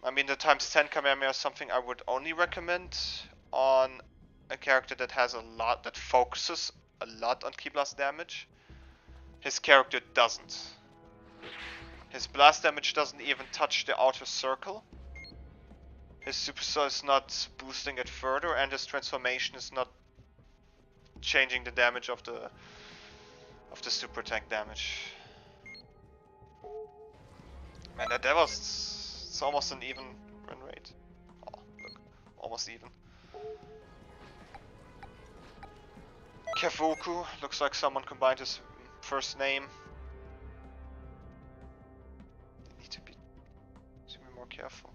A: I mean, the times 10 Kamehameha is something I would only recommend on a character that has that focuses a lot on ki blast damage. His character doesn't. His blast damage doesn't even touch the outer circle. His supercell is not boosting it further, and his transformation is not changing the damage of the super attack damage. Man, that was... it's almost an even run rate. Oh, look. Almost even. Kefuku, looks like someone combined his first name. They need to be more careful.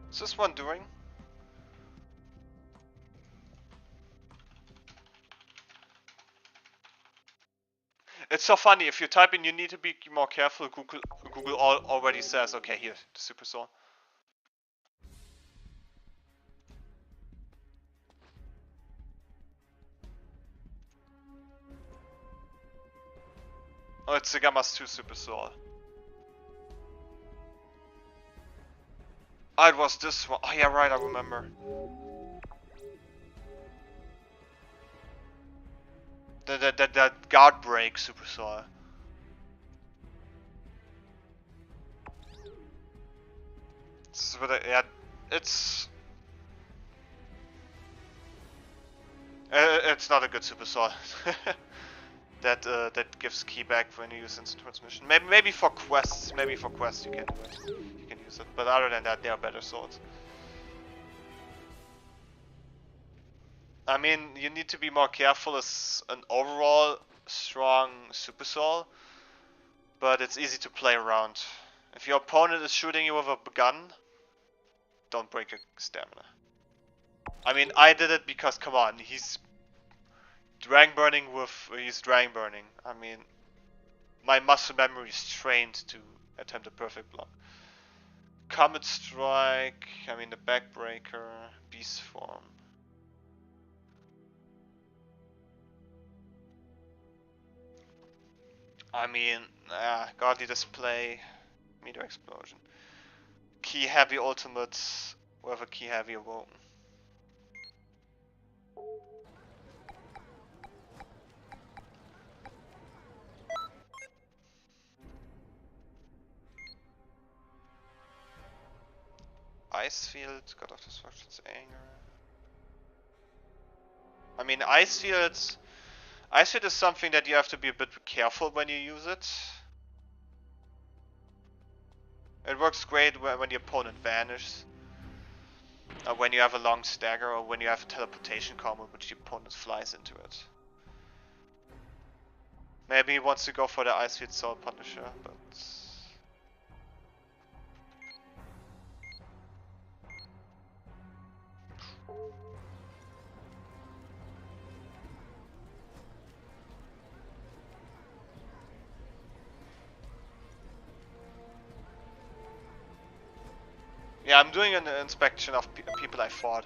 A: What's this one doing? It's so funny, if you type in you need to be more careful, Google already says, okay, here, the super sword. Oh, it's the Gamma's 2 super sword. Oh, it was this one. Oh yeah, right, I remember. That guard break super sword. Yeah, it's not a good super sword. that gives key back when you use instant transmission. Maybe for quests. Maybe for quests you can do it. You can use it. But other than that, they are better swords. I mean, you need to be more careful as an overall strong super sword, but it's easy to play around. If your opponent is shooting you with a gun, don't break your stamina. I mean, I did it because, come on, he's Dragon Burning. I mean, my muscle memory is trained to attempt a perfect block. Comet Strike, I mean the Backbreaker, Beast Form. I mean, Godly Display, Meteor Explosion. Key Heavy Ultimates with a Key Heavy Awoken. Ice Field, God of Destruction's Anger. I mean, Ice Field is something that you have to be a bit careful when you use it. It works great when the opponent vanishes. Or when you have a long stagger, or when you have a teleportation combo which the opponent flies into it. Maybe he wants to go for the Ice Field Soul Punisher, but... Yeah, I'm doing an inspection of people I fought.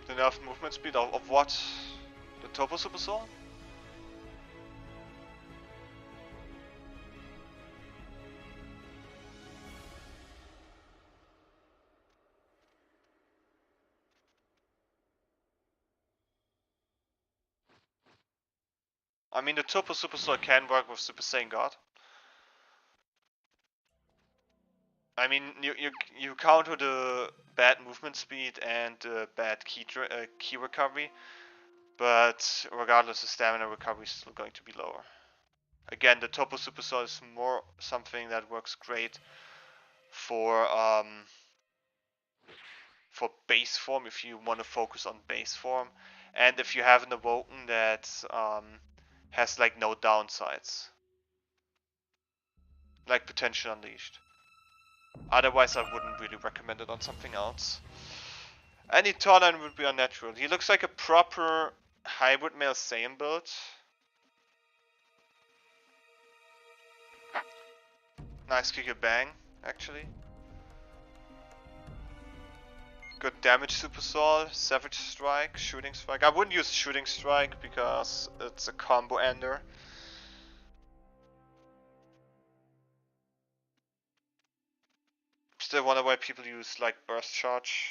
A: The nerf movement speed of what? The Turbo Super Soul? I mean, the Turbo Super Soul can work with Super Saiyan God. I mean, you counter the bad movement speed and the bad key recovery, but regardless, the stamina recovery is still going to be lower. Again, the Turbo Super Soul is more something that works great for base form if you want to focus on base form, and if you have an Awoken that has like no downsides, like Potential Unleashed. Otherwise, I wouldn't really recommend it on something else. Any Torline would be unnatural. He looks like a proper hybrid male Saiyan build. Nice kick a bang, actually. Good damage Super Soul, Savage Strike, Shooting Strike. I wouldn't use Shooting Strike because it's a combo ender. Still wonder why people use like Burst Charge.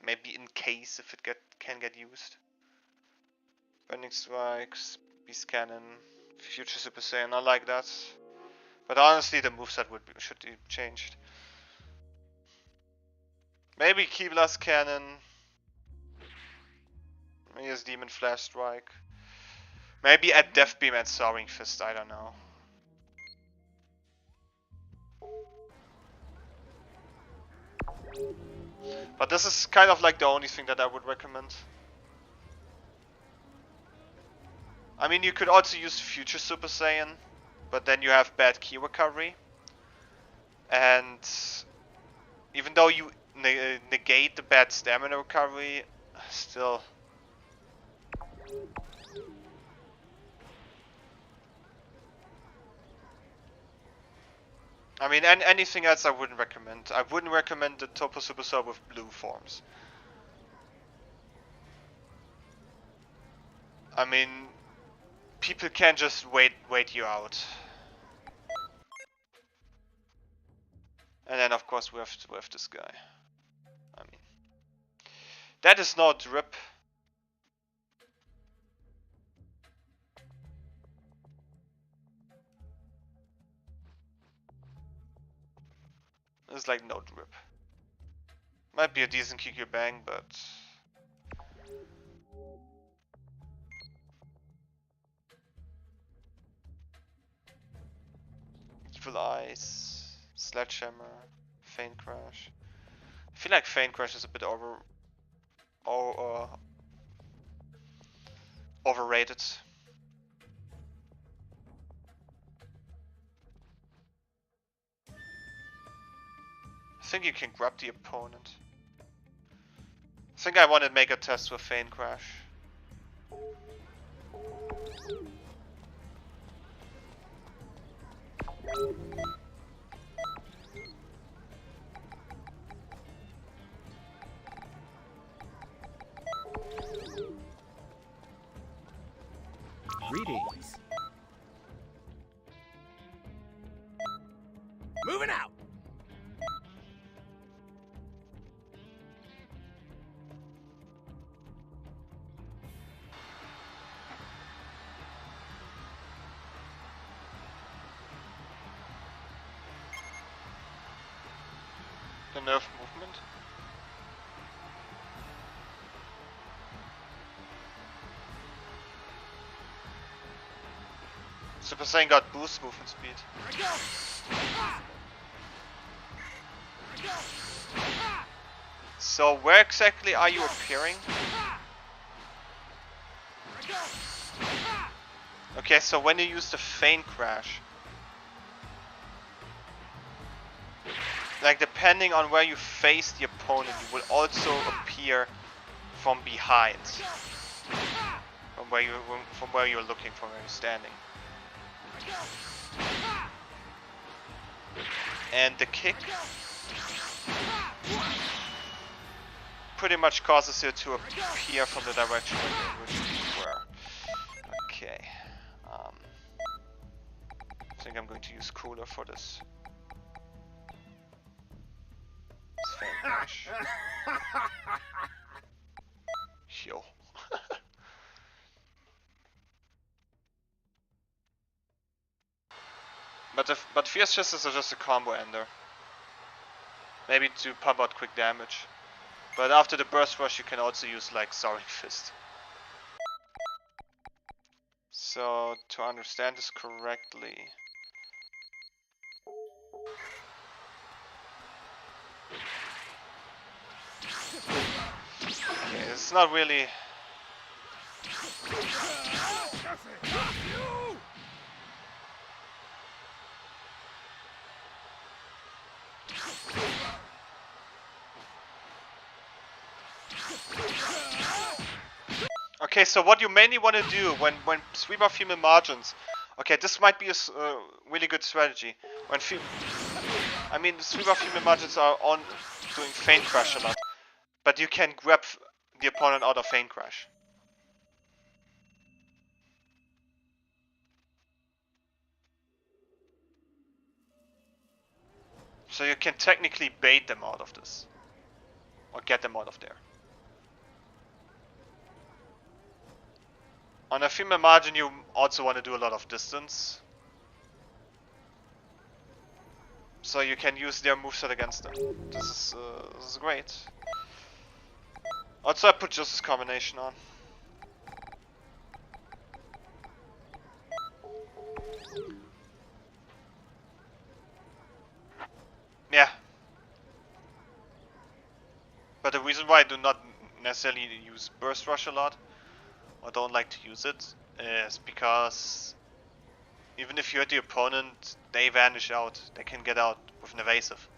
A: Maybe in case if it can get used. Bending Strikes, Beast Cannon, Future Super Saiyan, I like that. But honestly the moveset should be changed. Maybe Keyblast Cannon. Maybe use Demon Flash Strike. Maybe add Death Beam and Soaring Fist, I don't know. But this is kind of like the only thing that I would recommend. I mean, you could also use Future Super Saiyan, but then you have bad key recovery. And even though you negate the bad stamina recovery, still... I mean, anything else I wouldn't recommend. I wouldn't recommend the Turbo Super Soul with blue forms. I mean, people can just wait you out. And then of course we have this guy. I mean, that is not drip. It's like no drip. Might be a decent QQ bang, but Evil Eyes, Sledgehammer, Feint Crash. I feel like Feint Crash is a bit overrated. I think you can grab the opponent. I think I want to make a test with Feint Crash.
B: Greetings. Moving out.
A: The nerf movement. Super Saiyan got boost movement speed. So where exactly are you appearing? Okay, so when you use the feint crash, like depending on where you face the opponent, you will also appear from behind, from where you're looking, from where you're standing. And the kick pretty much causes you to appear from the direction where you originally were. Okay. I think I'm going to use Cooler for this. Feint crash. Yo. But Fierce Fists are just a combo ender. Maybe to pump out quick damage. But after the burst rush you can also use like Soaring Fist. So to understand this correctly, okay, it's not really. Okay, so what you mainly want to do when sweep off female margins, okay, this might be a really good strategy. When I mean, the sweep off female margins are on doing feint crash a lot, but you can grab the opponent out of feint crash. So you can technically bait them out of this, or get them out of there. On a female margin you also want to do a lot of distance. So you can use their moveset against them. This is great. Also I put Justice combination on. Yeah. But the reason why I do not necessarily use Burst Rush a lot, or don't like to use it, is because even if you hit the opponent, they vanish out. They can get out with an evasive.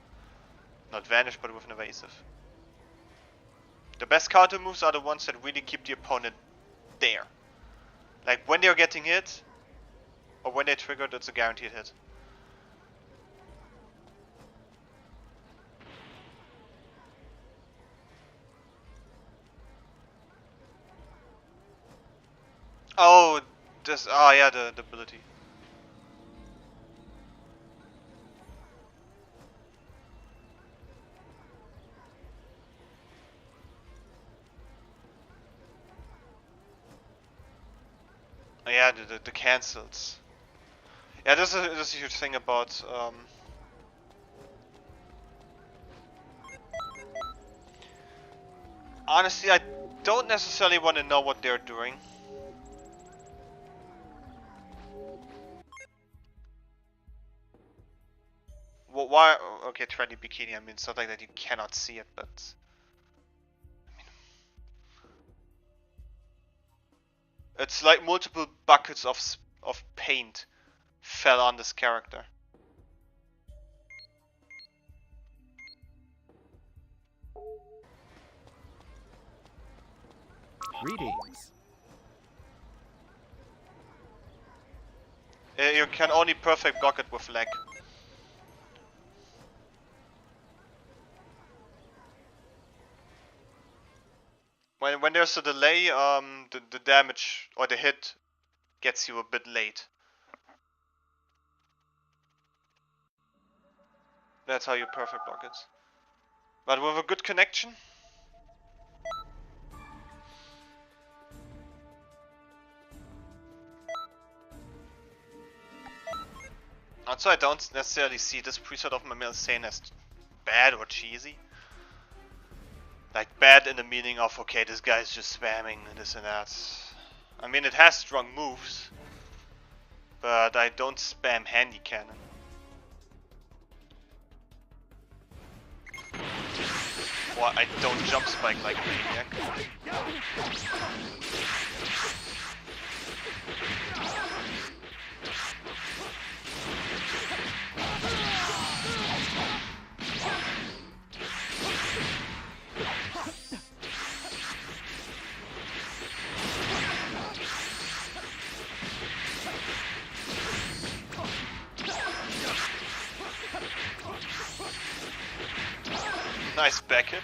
A: Not vanish, but with an evasive. The best counter moves are the ones that really keep the opponent there. Like when they're getting hit, or when they triggered, it's a guaranteed hit. Oh, this. Oh yeah, the ability. Oh, yeah, the cancels. Yeah, this is a huge thing about. Honestly, I don't necessarily want to know what they're doing. Well, why? Okay, trendy bikini. I mean, it's not like that you cannot see it, but I mean, it's like multiple buckets of paint fell on this character.
B: Greetings.
A: You can only perfect block it with leg. When there's a delay, the damage or the hit gets you a bit late. That's how you perfect block it. But with a good connection. Also, I don't necessarily see this preset of Mamil Sane as bad or cheesy. Like bad in the meaning of, okay, this guy's just spamming this and that. I mean, it has strong moves, but I don't spam handy cannon. Or I don't jump spike like a maniac. Nice back hit.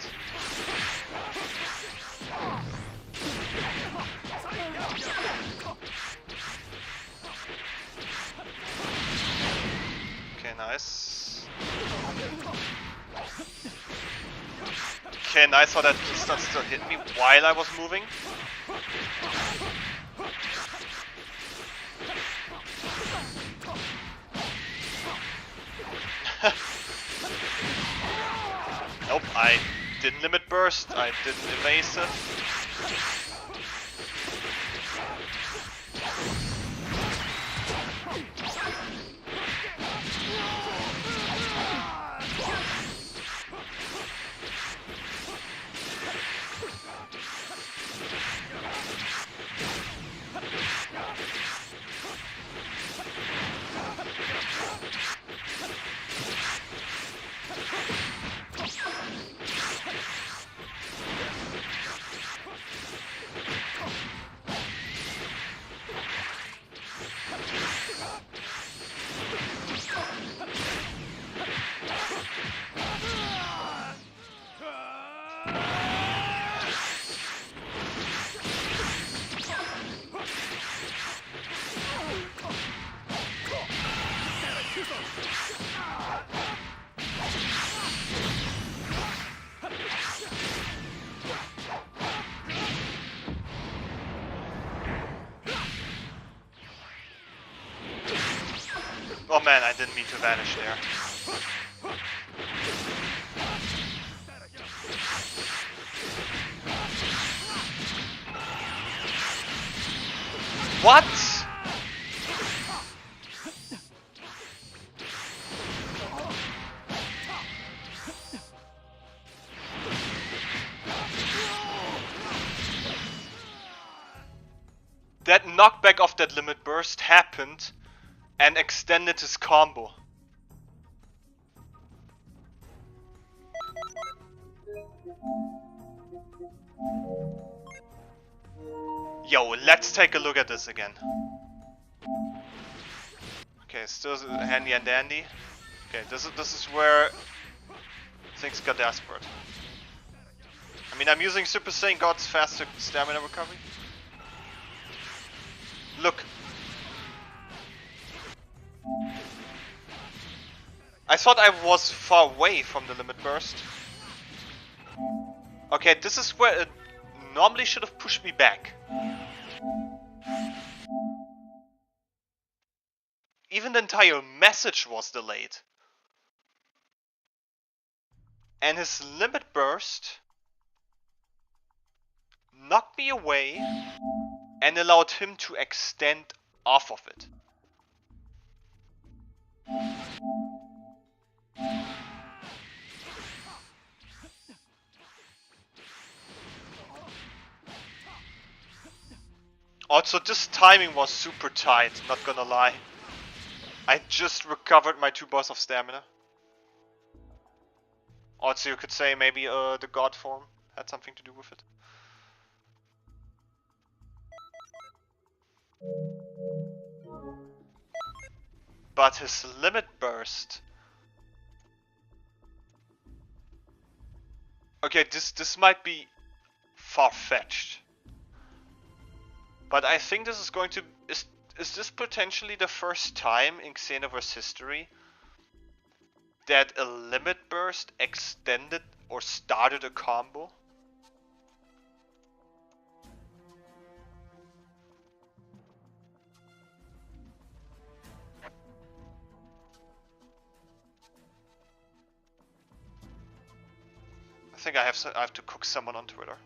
A: Okay, nice. Okay, nice how that Keystone still hit me while I was moving. Nope, I didn't limit burst, I didn't evasive. Oh man, I didn't mean to vanish there. What? That knockback of that limit burst happened and extended his combo. Yo, let's take a look at this again. Okay, still handy and dandy. Okay, this is where things got desperate. I mean, I'm using Super Saiyan God's faster stamina recovery. Look. I thought I was far away from the limit burst. Okay, this is where it normally should have pushed me back. Even the entire message was delayed. And his limit burst knocked me away and allowed him to extend off of it. Also, this timing was super tight, not gonna lie. I just recovered my 2 bars of stamina. Also, you could say maybe the god form had something to do with it. But his limit burst... Okay, this might be far-fetched. But I think this is going to... Is this potentially the first time in Xenoverse history that a limit burst extended or started a combo? think I have to cook someone on Twitter.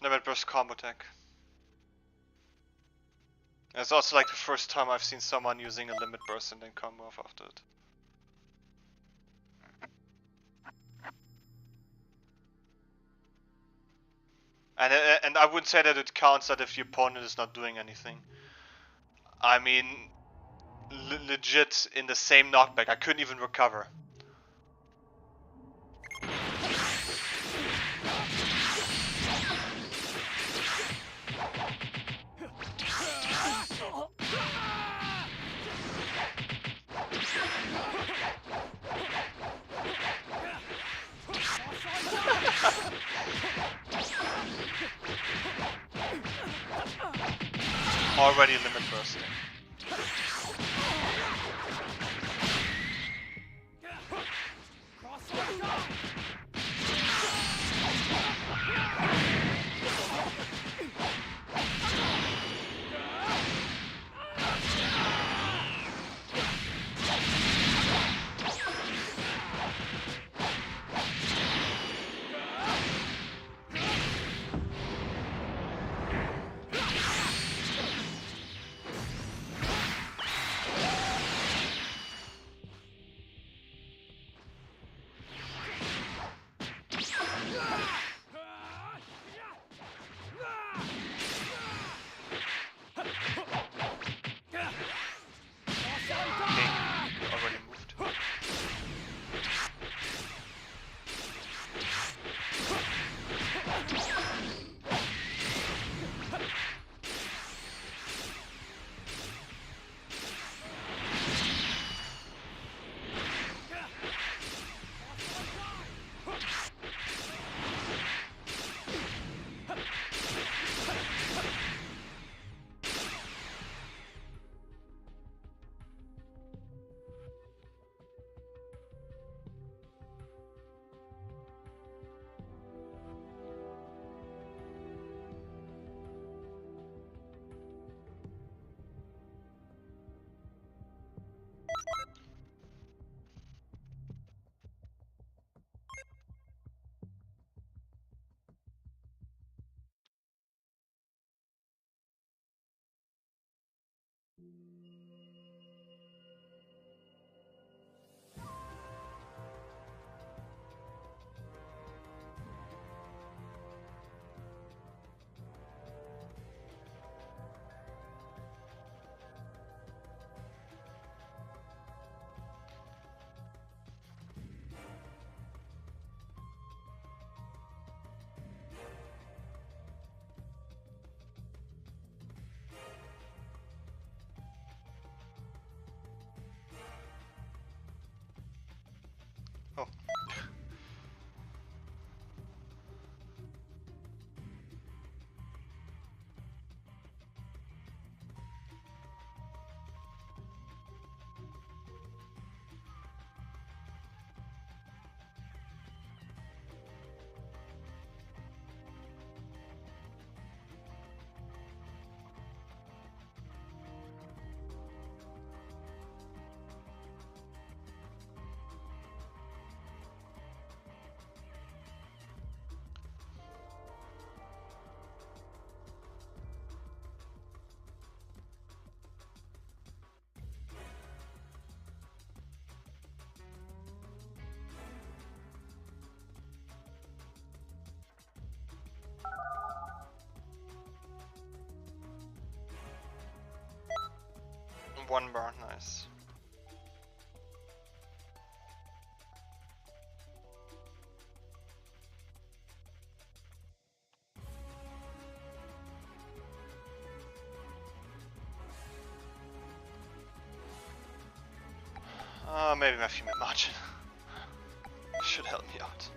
A: Limit burst combo tech. It's also like the first time I've seen someone using a limit burst and then combo off after it. And I wouldn't say that it counts that if the opponent is not doing anything. I mean, legit in the same knockback, I couldn't even recover. Already limit bursting. 1 bar, nice. Maybe my female margin should help me out.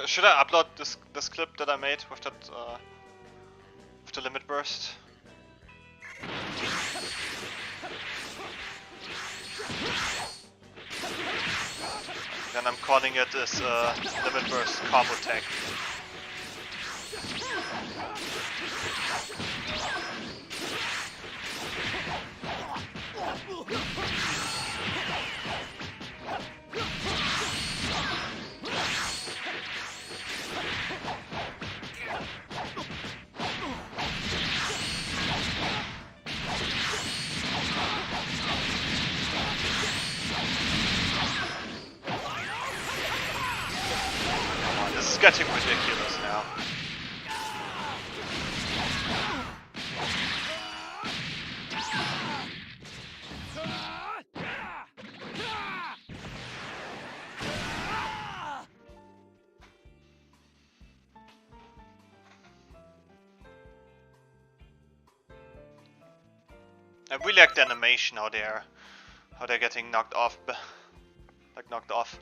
A: Should I upload this clip that I made with that with the limit burst? Then I'm calling it as limit burst combo tech. This is getting ridiculous now. I really like the animation, how they're getting knocked off, like knocked off.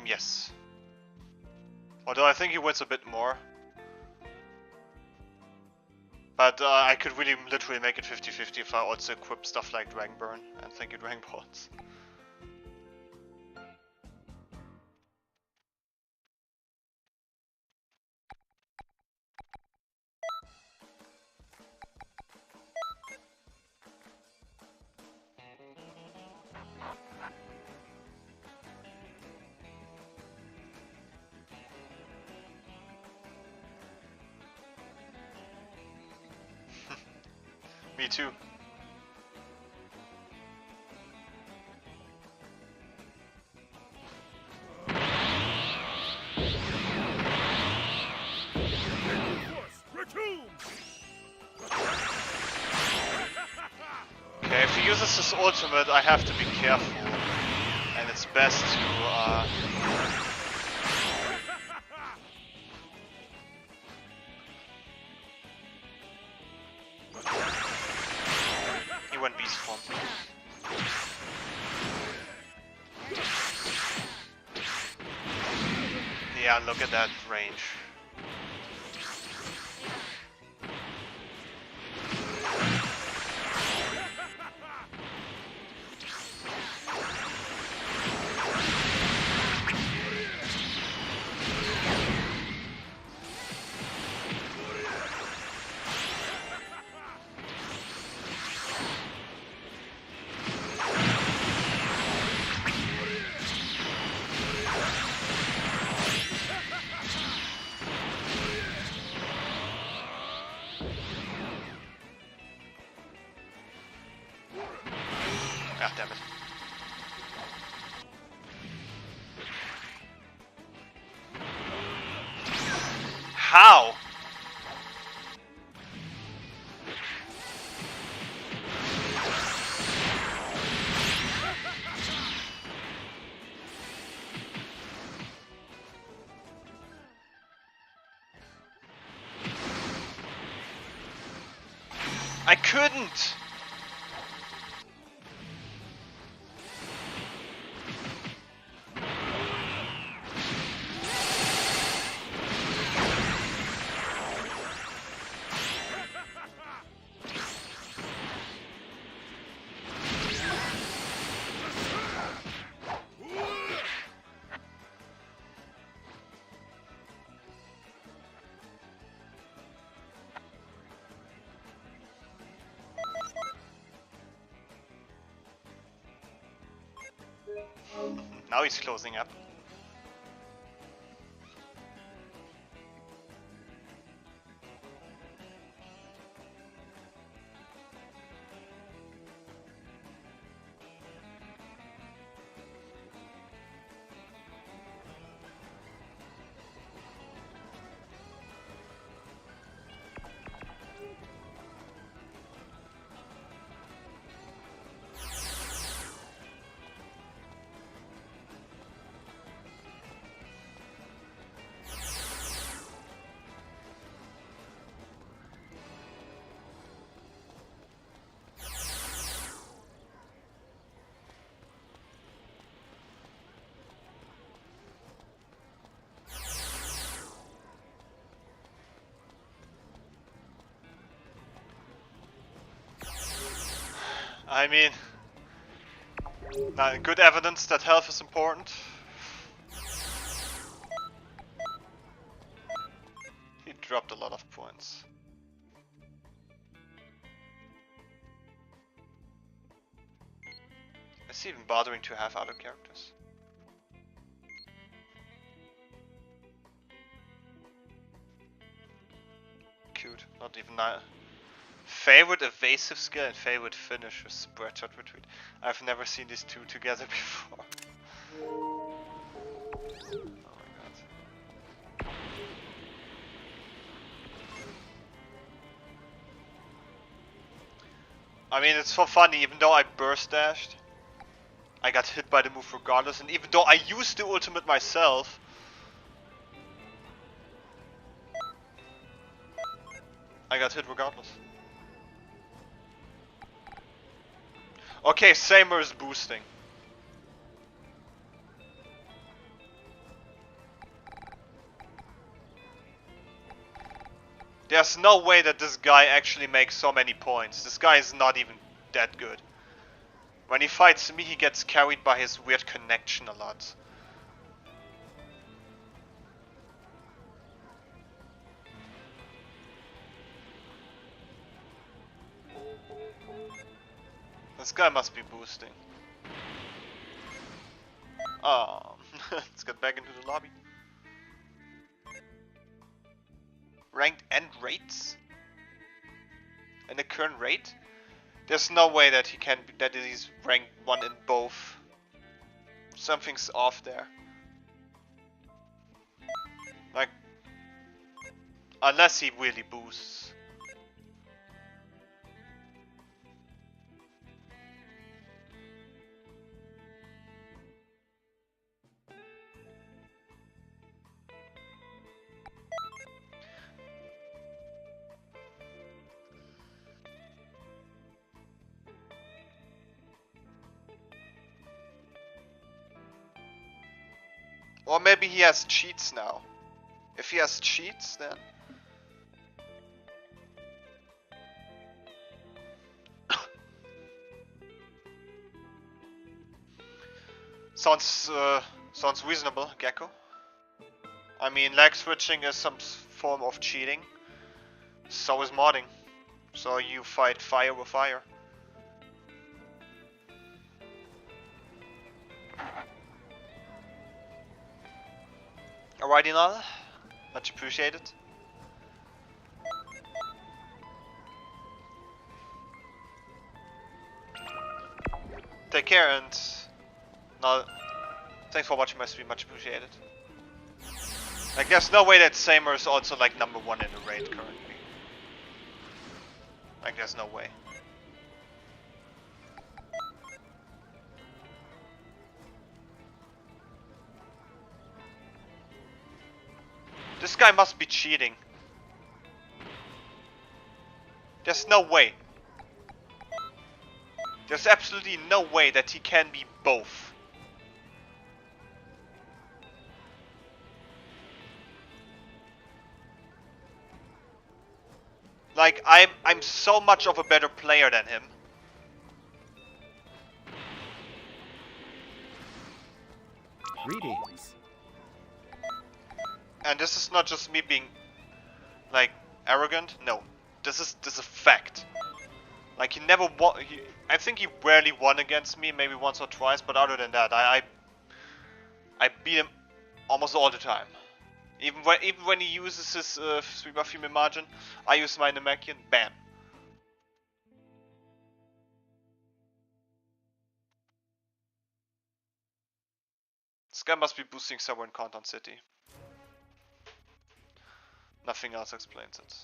A: Yes. Although I think he wins a bit more. But I could really literally make it 50-50 if I also equip stuff like Dragon Burn and Thank You Dragon Balls. Me too. Okay, if he uses his ultimate, I have to be careful. And it's best to, he went beast form. Yeah, look at that range. Ah, damn it. How? I couldn't! Now he's closing up. I mean, good evidence that health is important. He dropped a lot of points. Is he even bothering to have other characters? Cute, not even that. Favorite evasive skill and favorite finish is spread shot retreat. I've never seen these two together before. Oh my god. I mean, it's so funny, even though I burst dashed, I got hit by the move regardless, and even though I used the ultimate myself, I got hit regardless. Okay, Samer is boosting. There's no way that this guy actually makes so many points. This guy is not even that good. When he fights me, he gets carried by his weird connection a lot. This guy must be boosting. Let's get back into the lobby. Ranked and rates? And the current rate? There's no way that he can be, that he's ranked 1 in both. Something's off there. Like, unless he really boosts. Or maybe he has cheats now. If he has cheats, then... sounds reasonable, Gecko. I mean, lag switching is some form of cheating. So is modding. So you fight fire with fire. Alrighty, Nal. Much appreciated. Take care and... Nal, thanks for watching my stream, much appreciated. Like, there's no way that Samer is also like number 1 in the raid currently. Like, there's no way. This guy must be cheating. There's no way. There's absolutely no way that he can be both. Like, I'm so much of a better player than him.
B: Greetings.
A: And this is not just me being, like, arrogant. No, this is a fact. Like, he never won. I think he rarely won against me, maybe once or twice. But other than that, I beat him almost all the time. Even when he uses his 3x female margin, I use my Namekian. Bam. This guy must be boosting somewhere in Content City. Nothing else explains it.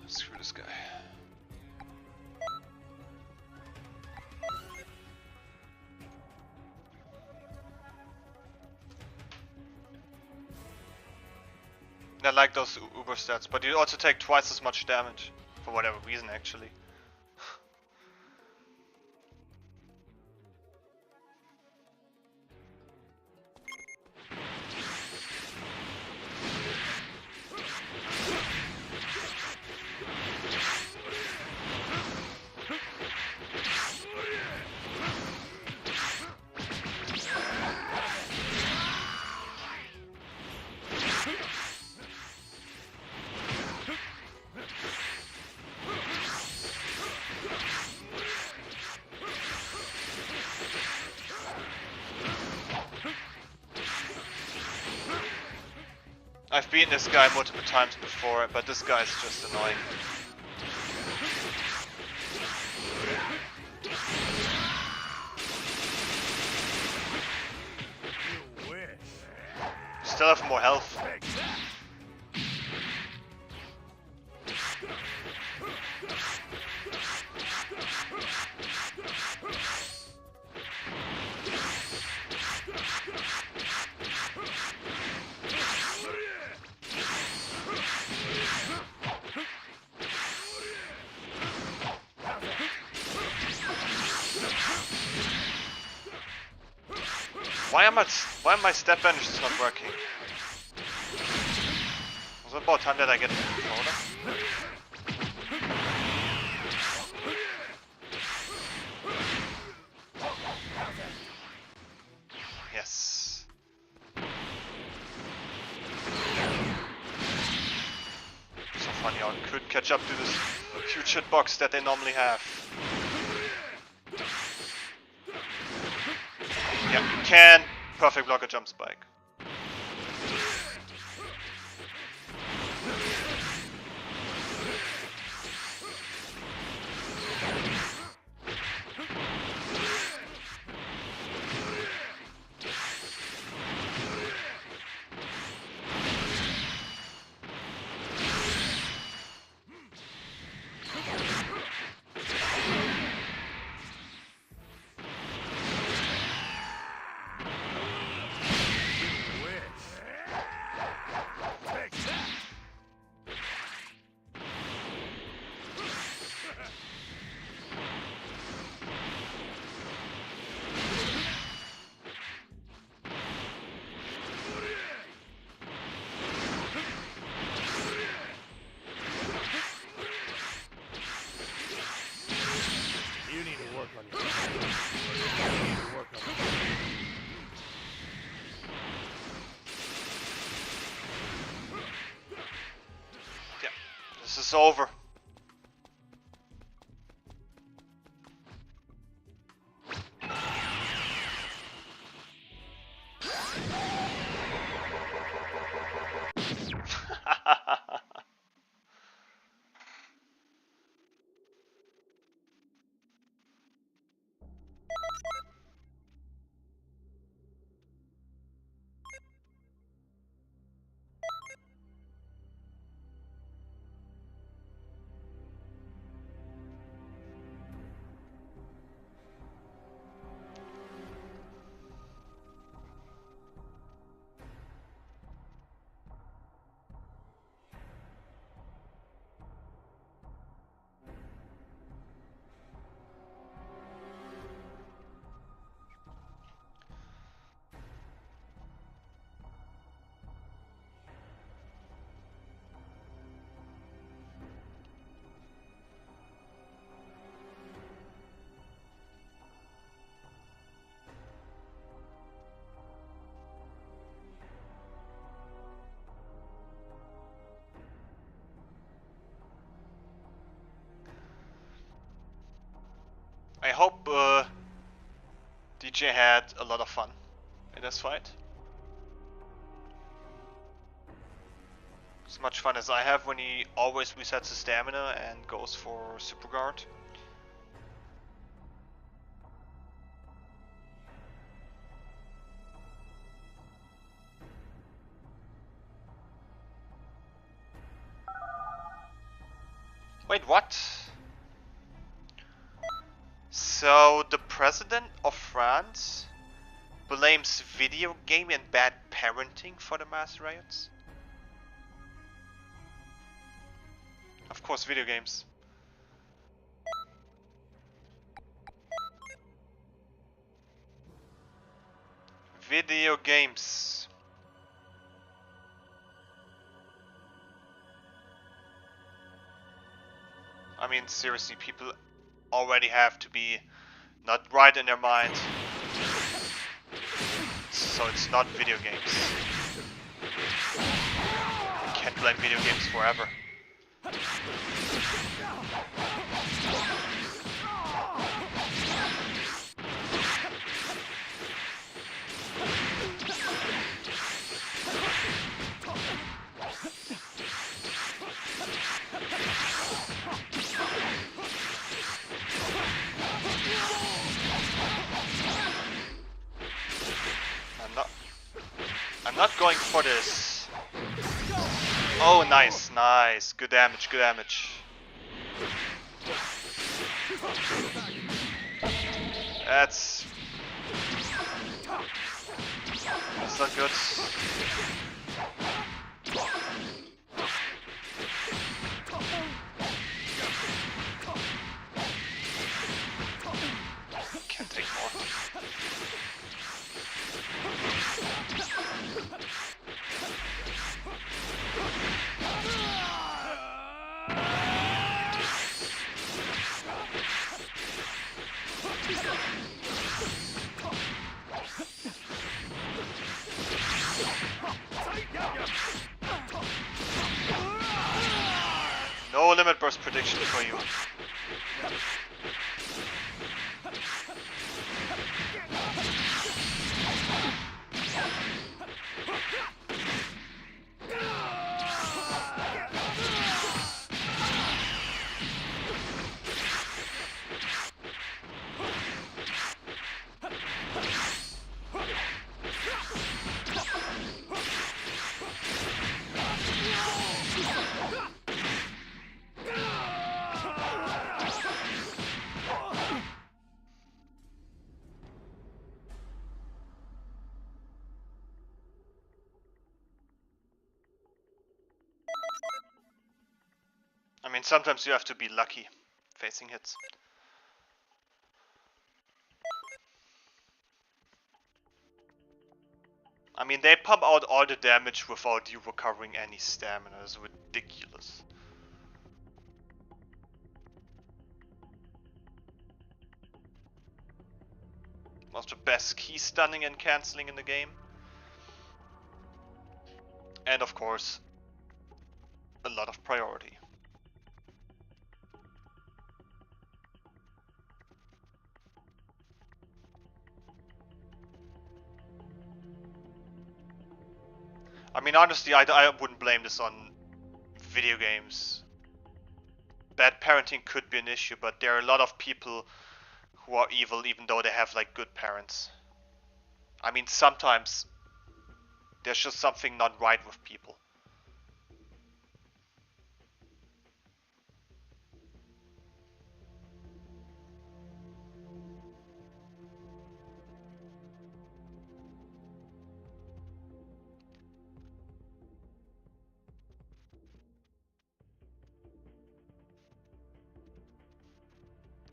A: Screw this guy. I like those Uber stats, but you also take twice as much damage. For whatever reason, actually. I've beaten this guy multiple times before, but this guy is just annoying. still have more health. Why am my step bench is not working? Was it about time that I get a controller? Yes. So funny how I could catch up to this huge hitbox that they normally have. Yeah, you can perfect block a jump spike. Yeah, this is over. I hope DJ had a lot of fun in this fight. As much fun as I have when he always resets his stamina and goes for super guard. Wait, what? So the president of France blames video game and bad parenting for the mass riots? Of course, video games. Video games. I mean, seriously, people already have to be not right in their mind. So it's not video games. You can't blame video games forever. Not going for this. Oh, nice, nice. Good damage, good damage. That's not good. Can't take more. No limit burst prediction for you. I mean, sometimes you have to be lucky facing hits. I mean, they pump out all the damage without you recovering any stamina. It's ridiculous. One of the best key stunning and cancelling in the game. And of course, a lot of priority. I mean, honestly, I wouldn't blame this on video games. Bad parenting could be an issue, but there are a lot of people who are evil even though they have like good parents. I mean, sometimes there's just something not right with people.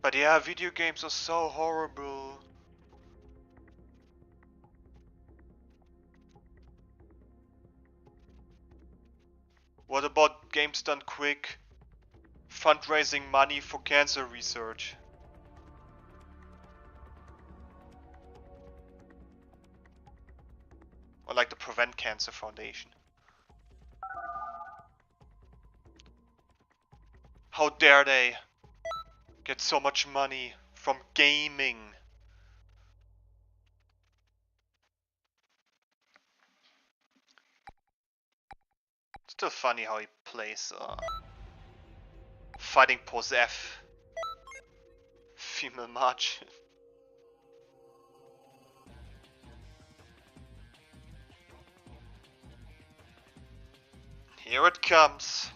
A: But yeah, video games are so horrible. What about games done quick? Fundraising money for cancer research. Or like the Prevent Cancer Foundation. How dare they get so much money from gaming? Still funny how he plays fighting pose F. Female march. Here it comes.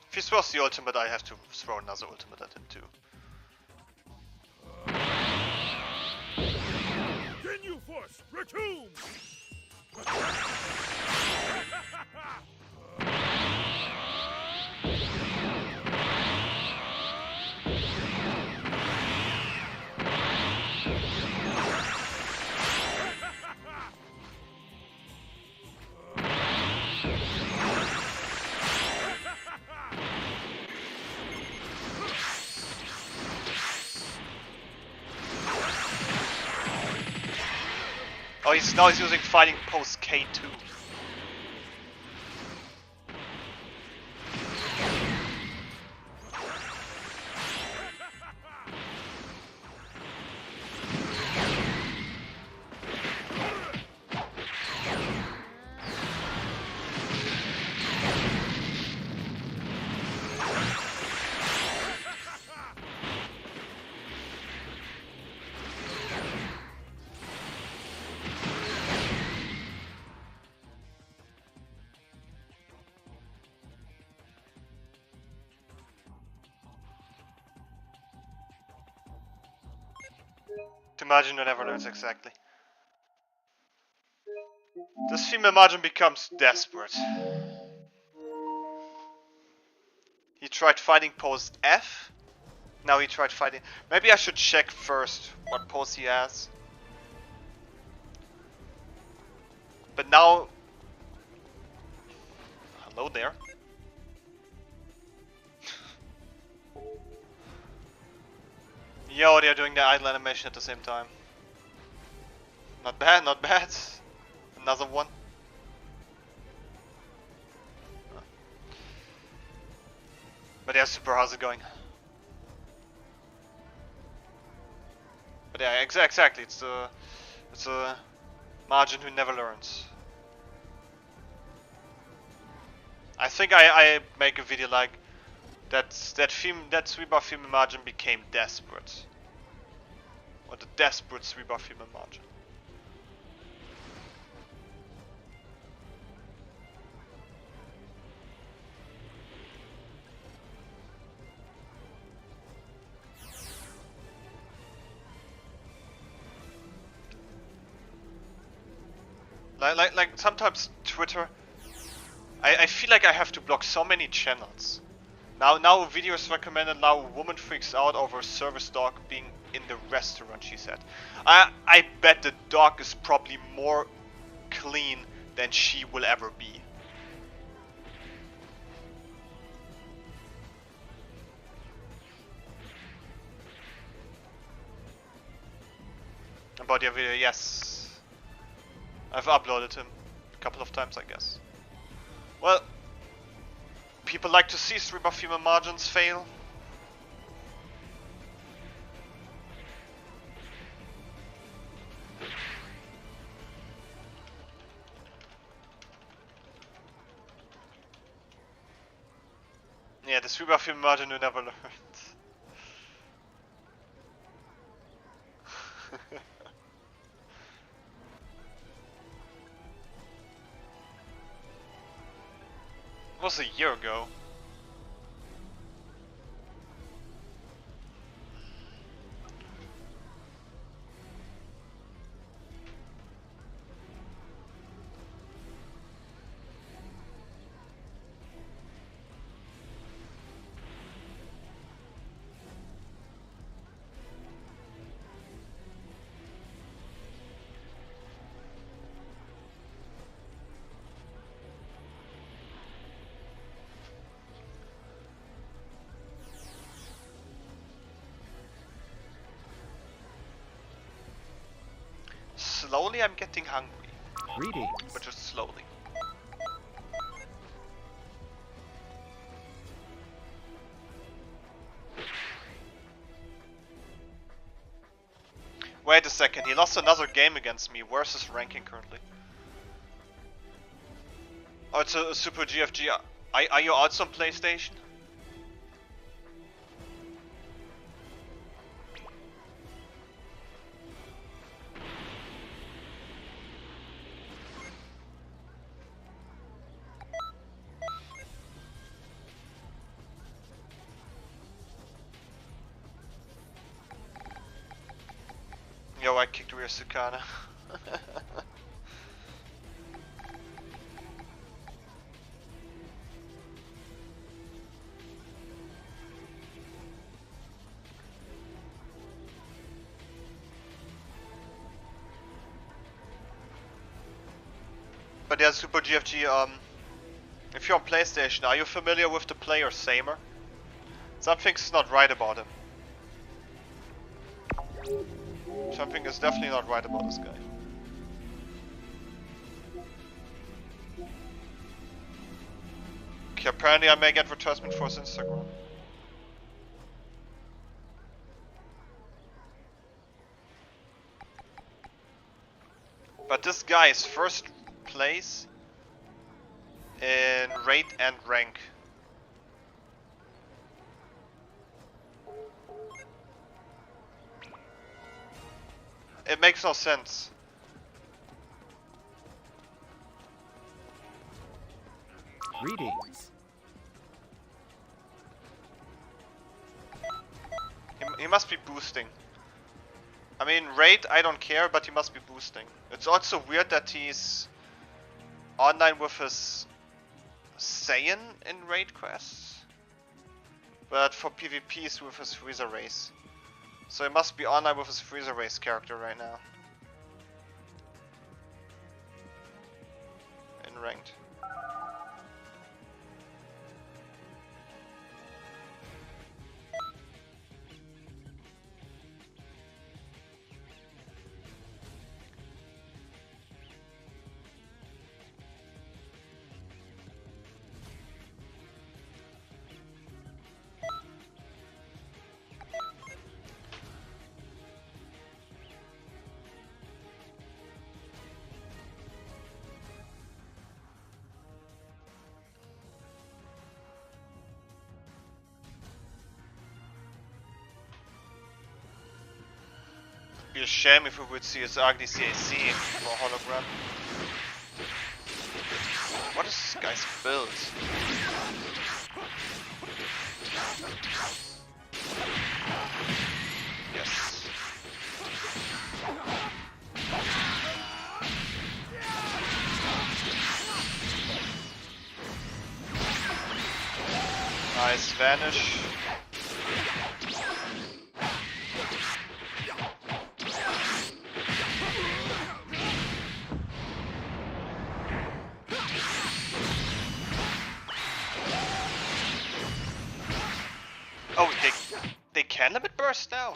A: If he throws the ultimate, I have to throw another ultimate at him too.
E: Ginyu Force, resume!
A: Oh, now he's using fighting pose K2. The margin who never learns exactly. This female margin becomes desperate. He tried fighting post F. Now he tried fighting. Maybe I should check first what pose he has. But now. Hello there. Yo, they're doing the idle animation at the same time. Not bad, not bad. Another one. But yeah, super, how's it going? But yeah, exactly. It's a margin who never learns. I think I make a video like that Sweeper female margin became desperate. Or the desperate Sweeper female margin. Like sometimes Twitter, I feel like I have to block so many channels. Now a video is recommended, now a woman freaks out over a service dog being in the restaurant, she said. I bet the dog is probably more clean than she will ever be. About your video, yes. I've uploaded him a couple of times, I guess. Well, people like to see streamer female margins fail. Yeah, the streamer female margin who never learned. It was a year ago. Slowly I'm getting hungry.
B: Greetings.
A: But just slowly. Wait a second, he lost another game against me. Where's his ranking currently? Oh, it's a Super GFG. Are you also on PlayStation? Yo, I kicked Rhea Sukana. But yeah, Super GFG, if you're on PlayStation, are you familiar with the player Samer? Something's not right about him. Something is definitely not right about this guy. Okay, apparently I may get advertisement for his Instagram. But this guy is first place in rate and rank. It makes no sense.
B: Greetings.
A: He must be boosting. I mean, raid, I don't care, but he must be boosting. It's also weird that he's online with his Saiyan in raid quests, but for PvP he's with his Freezer race. So he must be online with his Freezer race character right now. In ranked. Be a shame if we would see his ugly CAC for hologram. What is this guy's build? Yes. Nice vanish. Oh, they can limit burst now.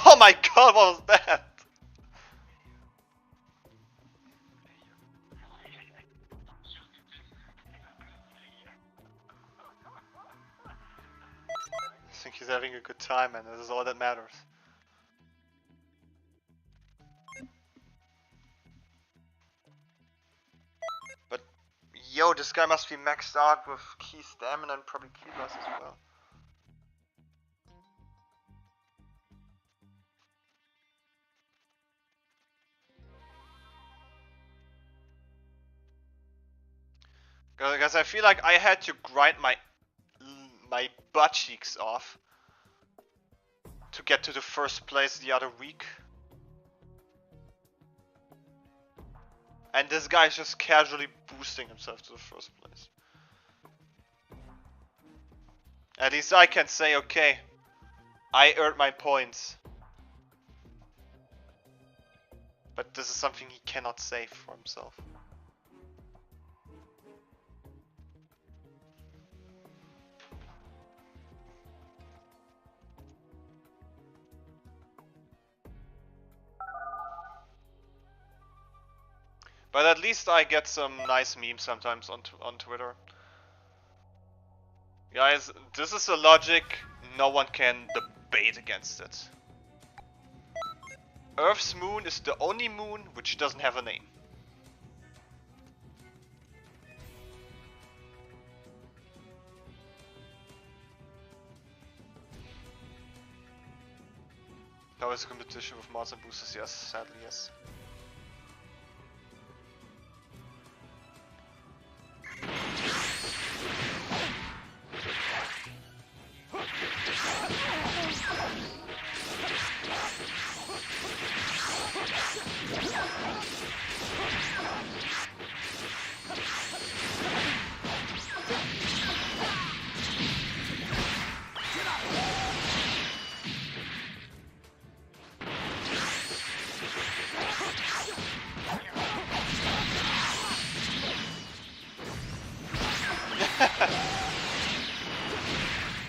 A: Oh my god, what was that? I think he's having a good time, and this is all that matters. But yo, this guy must be maxed out with key stamina and probably key loss as well. Because I feel like I had to grind my butt cheeks off to get to the first place the other week. And this guy's just casually boosting himself to the first place. At least I can say, okay, I earned my points. But this is something he cannot say for himself. But at least I get some nice memes sometimes on Twitter. Guys, this is a logic, no one can debate against it. Earth's moon is the only moon which doesn't have a name. Now it's a competition with mods and boosters, yes, sadly yes.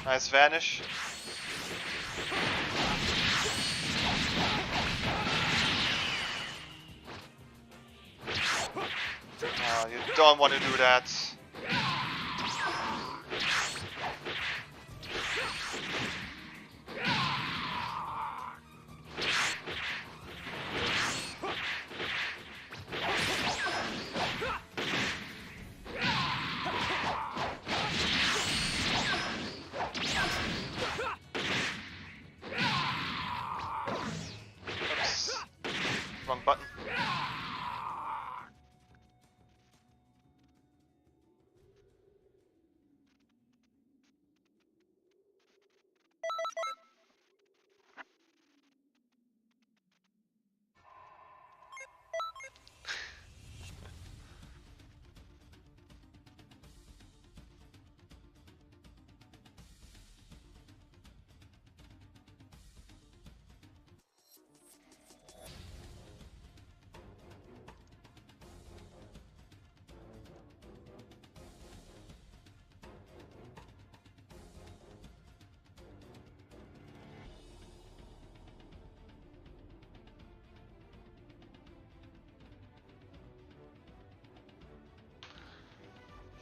A: Nice vanish. Oh, you don't want to do that.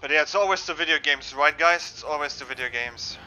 A: But yeah, it's always the video games, right guys? It's always the video games.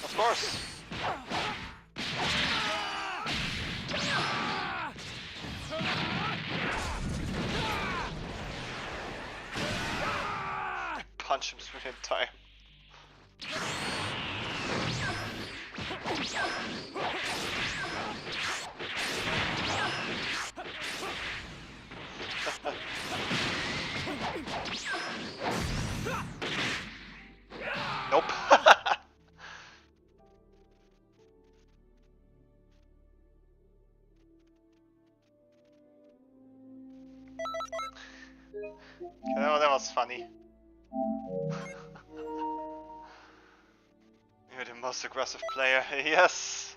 A: Of course. Punch him through in time. Nope. Oh, that was funny. You're the most aggressive player. Yes.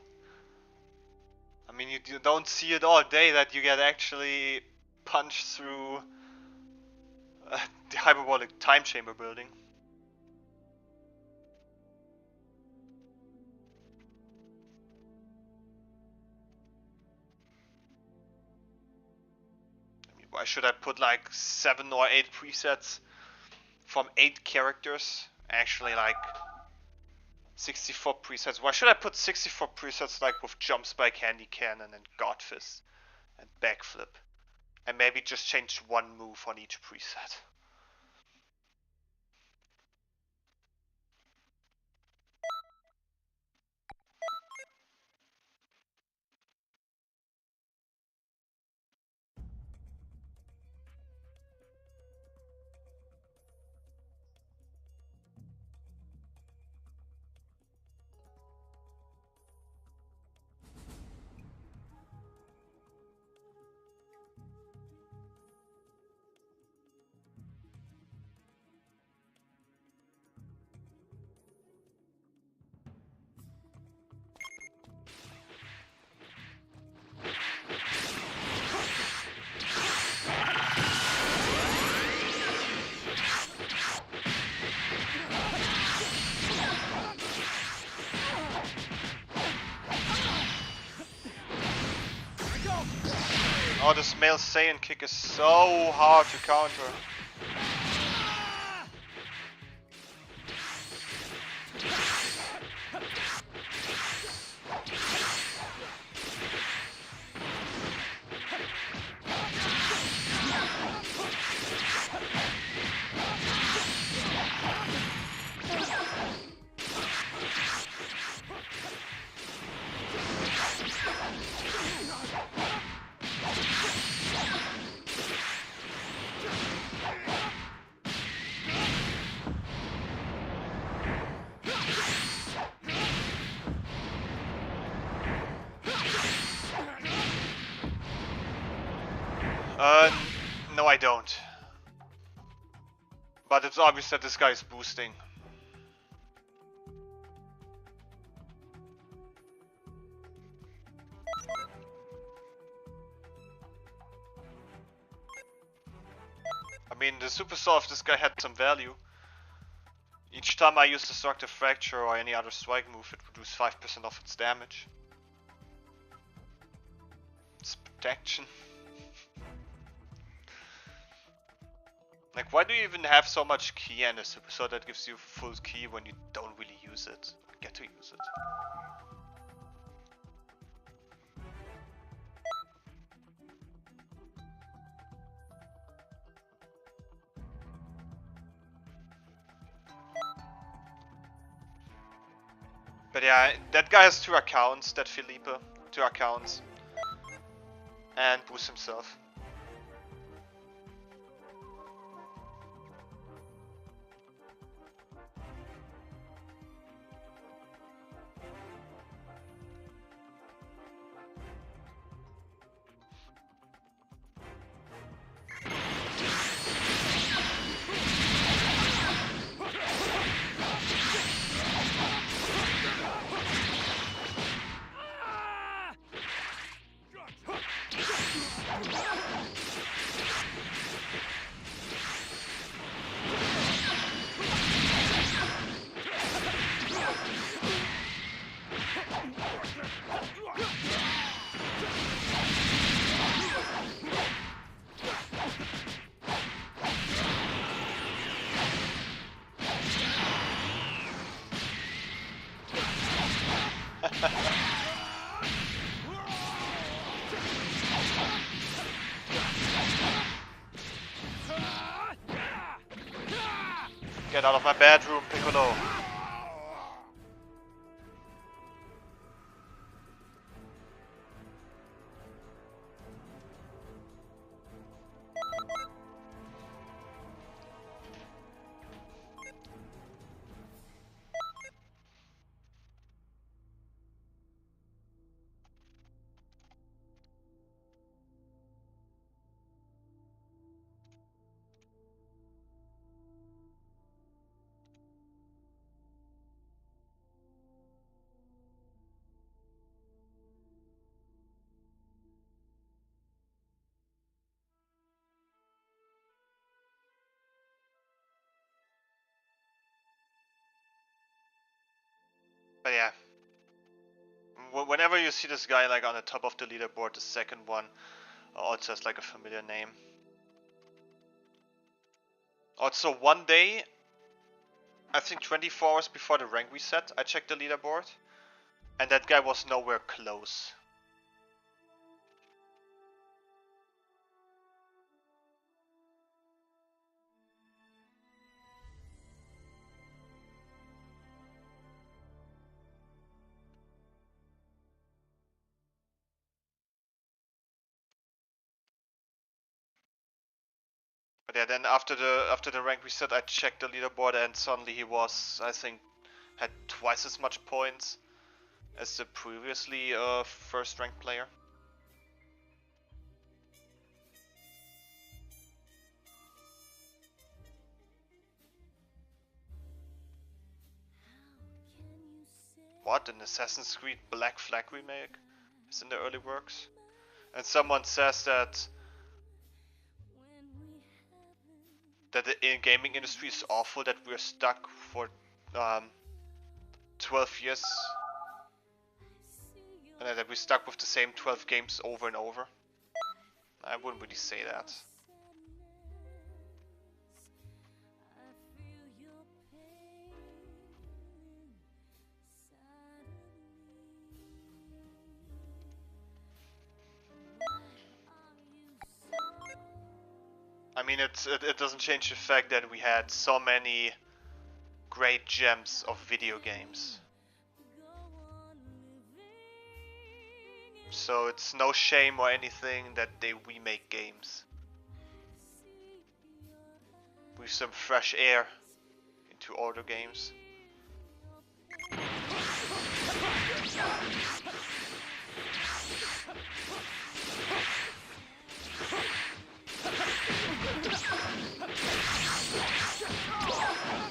A: I mean, you don't see it all day that you get actually punched through the hyperbolic time chamber building. I mean, why should I put like 7 or 8 presets from 8 characters? Actually, like 64 presets. Why should I put 64 presets like with Jump Spike, Handy Cannon, and God Fist, and Backflip? And maybe just change one move on each preset. Oh, this male Saiyan kick is so hard to counter. No I don't. But it's obvious that this guy is boosting. I mean, the superstar of this guy had some value. Each time I use Destructive Fracture or any other strike move, it reduces 5% of its damage. It's protection. Like, why do you even have so much ki in a super sword that gives you full ki when you don't really use it? Get to use it. But yeah, that guy has 2 accounts, that Felipe. 2 accounts. And boosts himself. Get out of my bedroom, Piccolo. But yeah, whenever you see this guy like on the top of the leaderboard, the second one also has like a familiar name. Also, one day, I think 24 hours before the rank reset, I checked the leaderboard, and that guy was nowhere close. But yeah, then after the rank reset, I checked the leaderboard, and suddenly he was, I think, had twice as much points as the previously first ranked player. What? An Assassin's Creed Black Flag remake is in the early works, and someone says that the gaming industry is awful, that we're stuck for 12 years, and that we're stuck with the same 12 games over and over. I wouldn't really say that. I mean, it doesn't change the fact that we had so many great gems of video games. So it's no shame or anything that they remake games. With some fresh air into older games.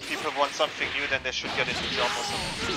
A: People want something new, then they should get into job or something.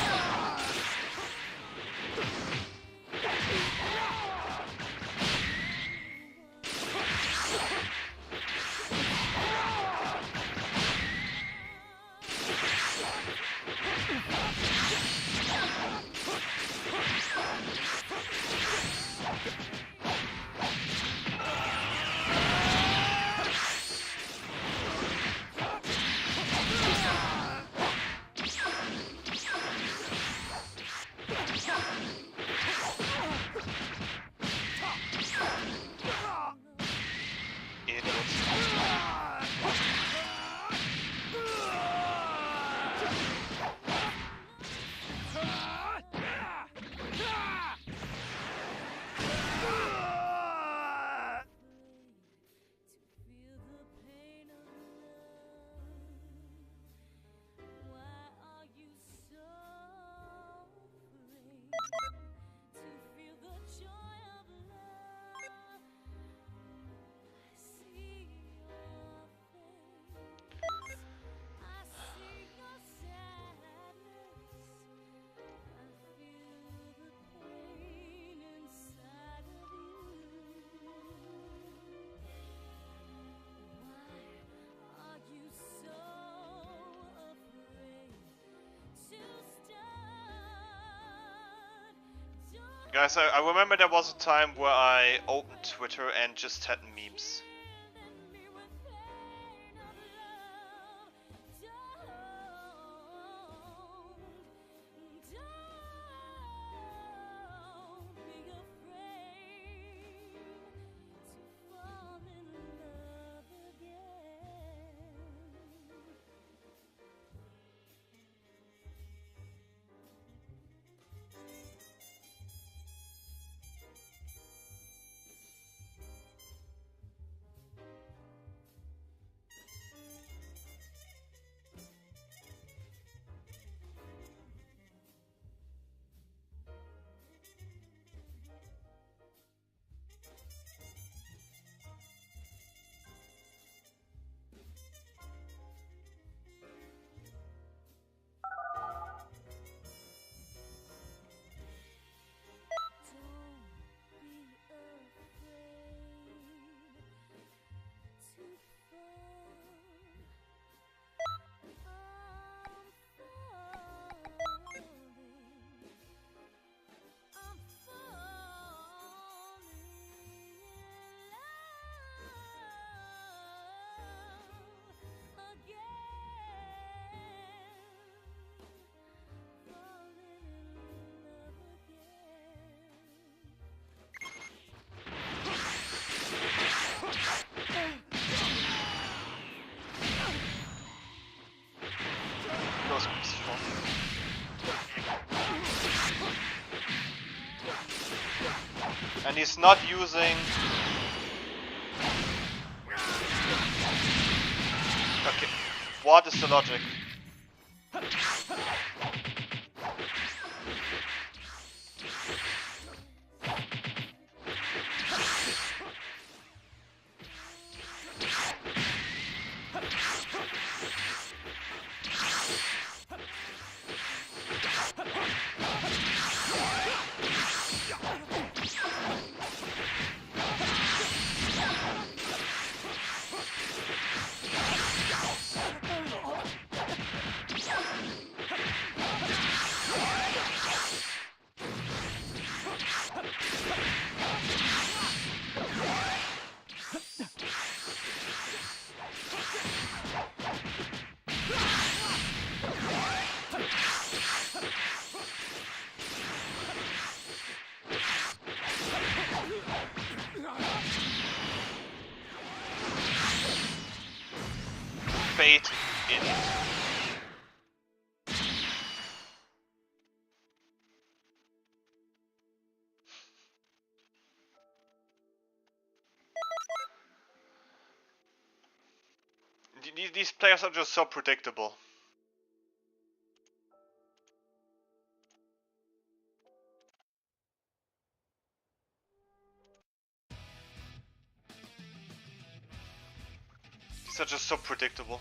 A: Guys, I remember there was a time where I opened Twitter and just had memes. And he's not using... Okay, what is the logic? Fate in. These players are just so predictable. These are just so predictable.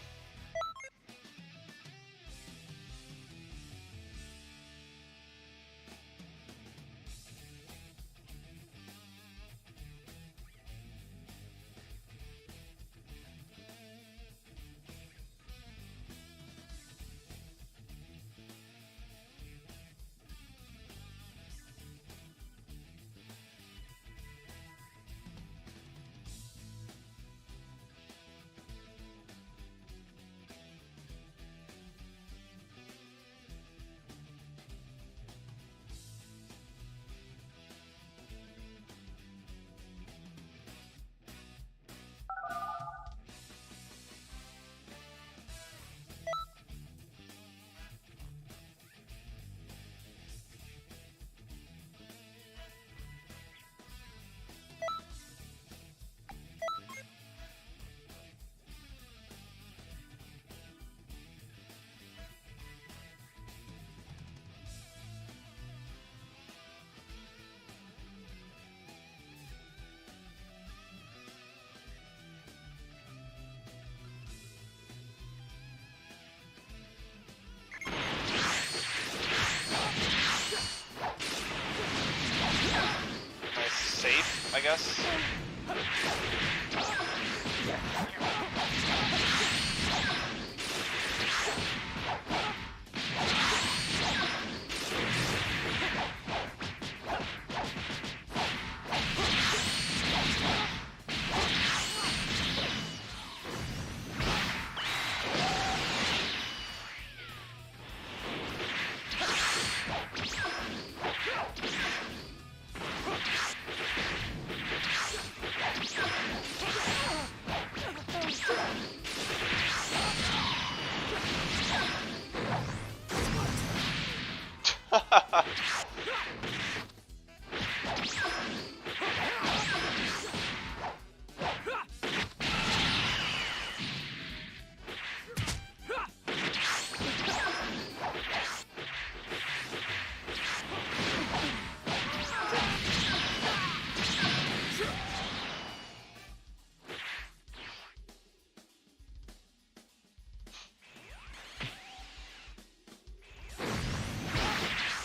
A: I guess.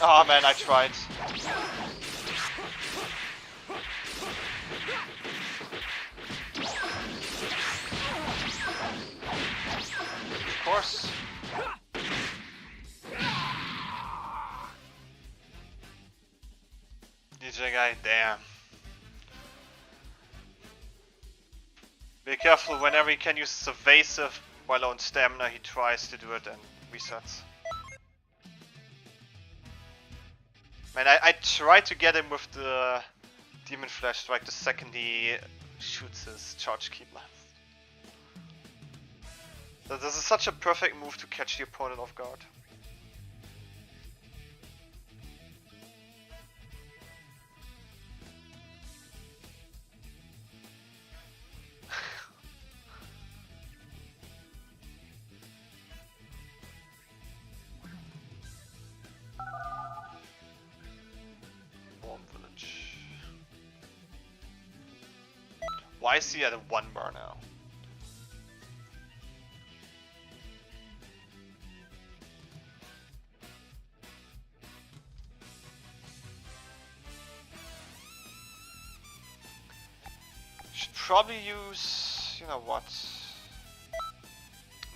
A: Oh man, I tried. Of course. DJ guy, damn. Be careful whenever he can use his evasive while on stamina, he tries to do it and resets. Man, I tried to get him with the Demon Flash Strike the second he shoots his charge key blast. This is such a perfect move to catch the opponent off guard. Why is he at a 1 bar now? Should probably use, you know what?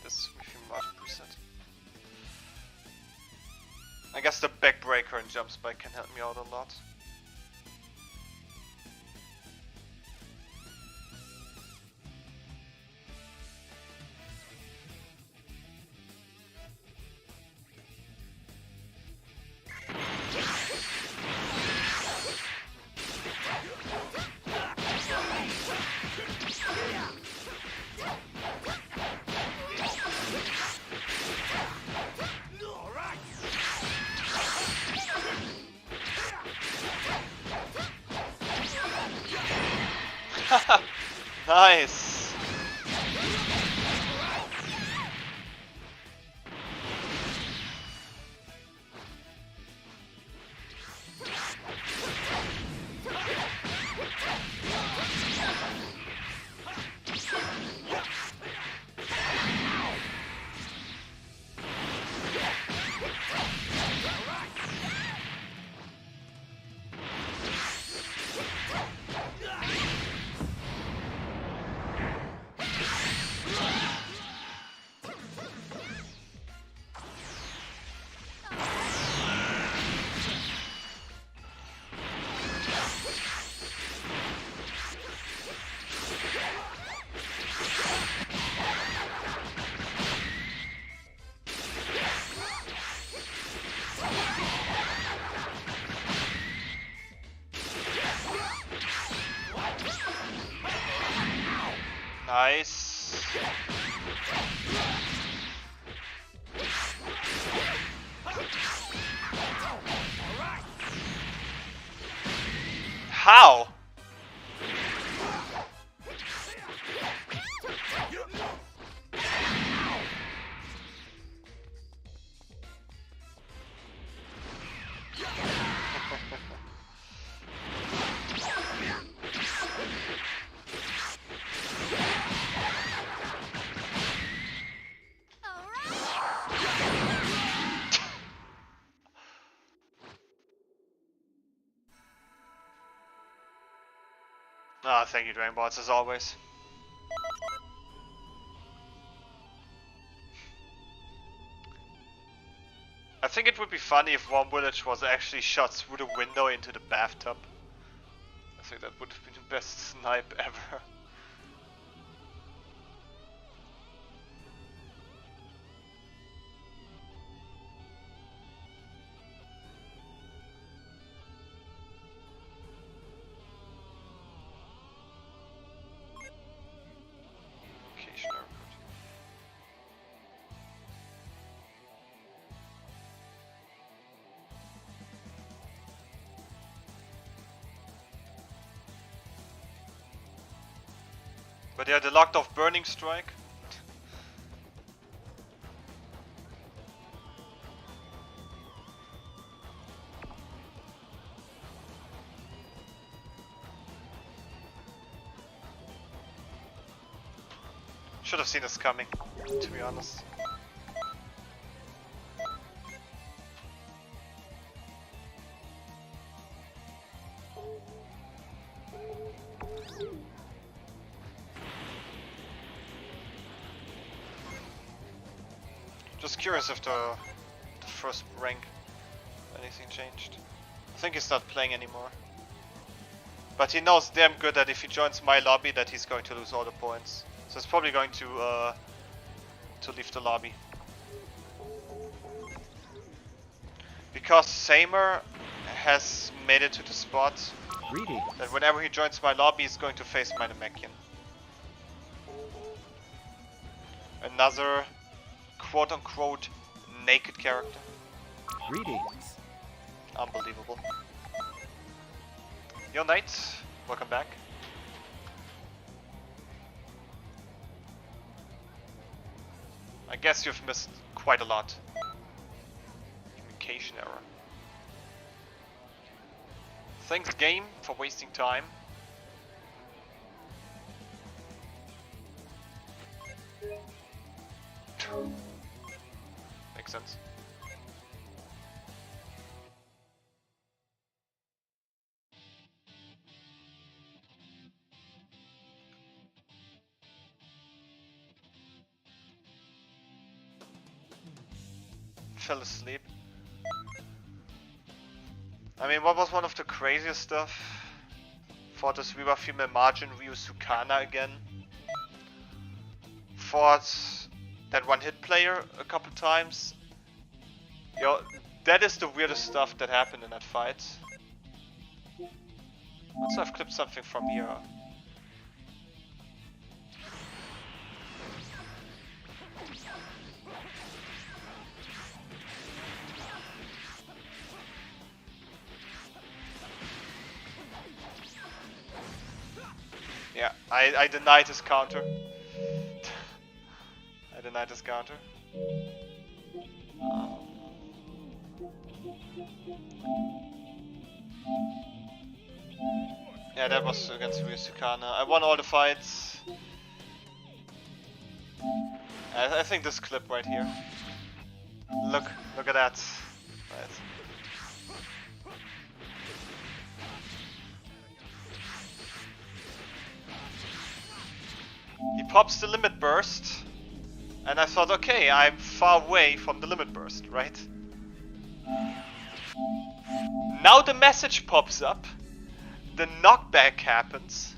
A: This Magic preset. I guess the backbreaker and jump spike can help me out a lot. Nice! Nice. How? Ah, thank you, Dragonbots, as always. I think it would be funny if one village was actually shot through the window into the bathtub. I think that would have been the best snipe ever. But yeah, the locked off Burning Strike. Should have seen this coming, to be honest. Just curious if the first rank, anything changed. I think he's not playing anymore. But he knows damn good that if he joins my lobby that he's going to lose all the points. So he's probably going to leave the lobby. Because Samer has made it to the spot that whenever he joins my lobby he's going to face my Namekian. Another quote-unquote naked character.
B: Greetings.
A: Unbelievable. Yo Knight, welcome back. I guess you've missed quite a lot. Communication error. Thanks game for wasting time. Makes sense. Fell asleep. I mean, what was one of the craziest stuff? Fought this Viva female margin Ryu Sukana again. Fought that one hit player a couple times. Yo, that is the weirdest stuff that happened in that fight. Also, I've clipped something from here. Yeah, I denied his counter. I denied his counter. Yeah, that was against Ryu Sukana. I won all the fights. I think this clip right here. Look at that. Right. He pops the limit burst, and I thought, okay, I'm far away from the limit burst, right? Now the message pops up, the knockback happens,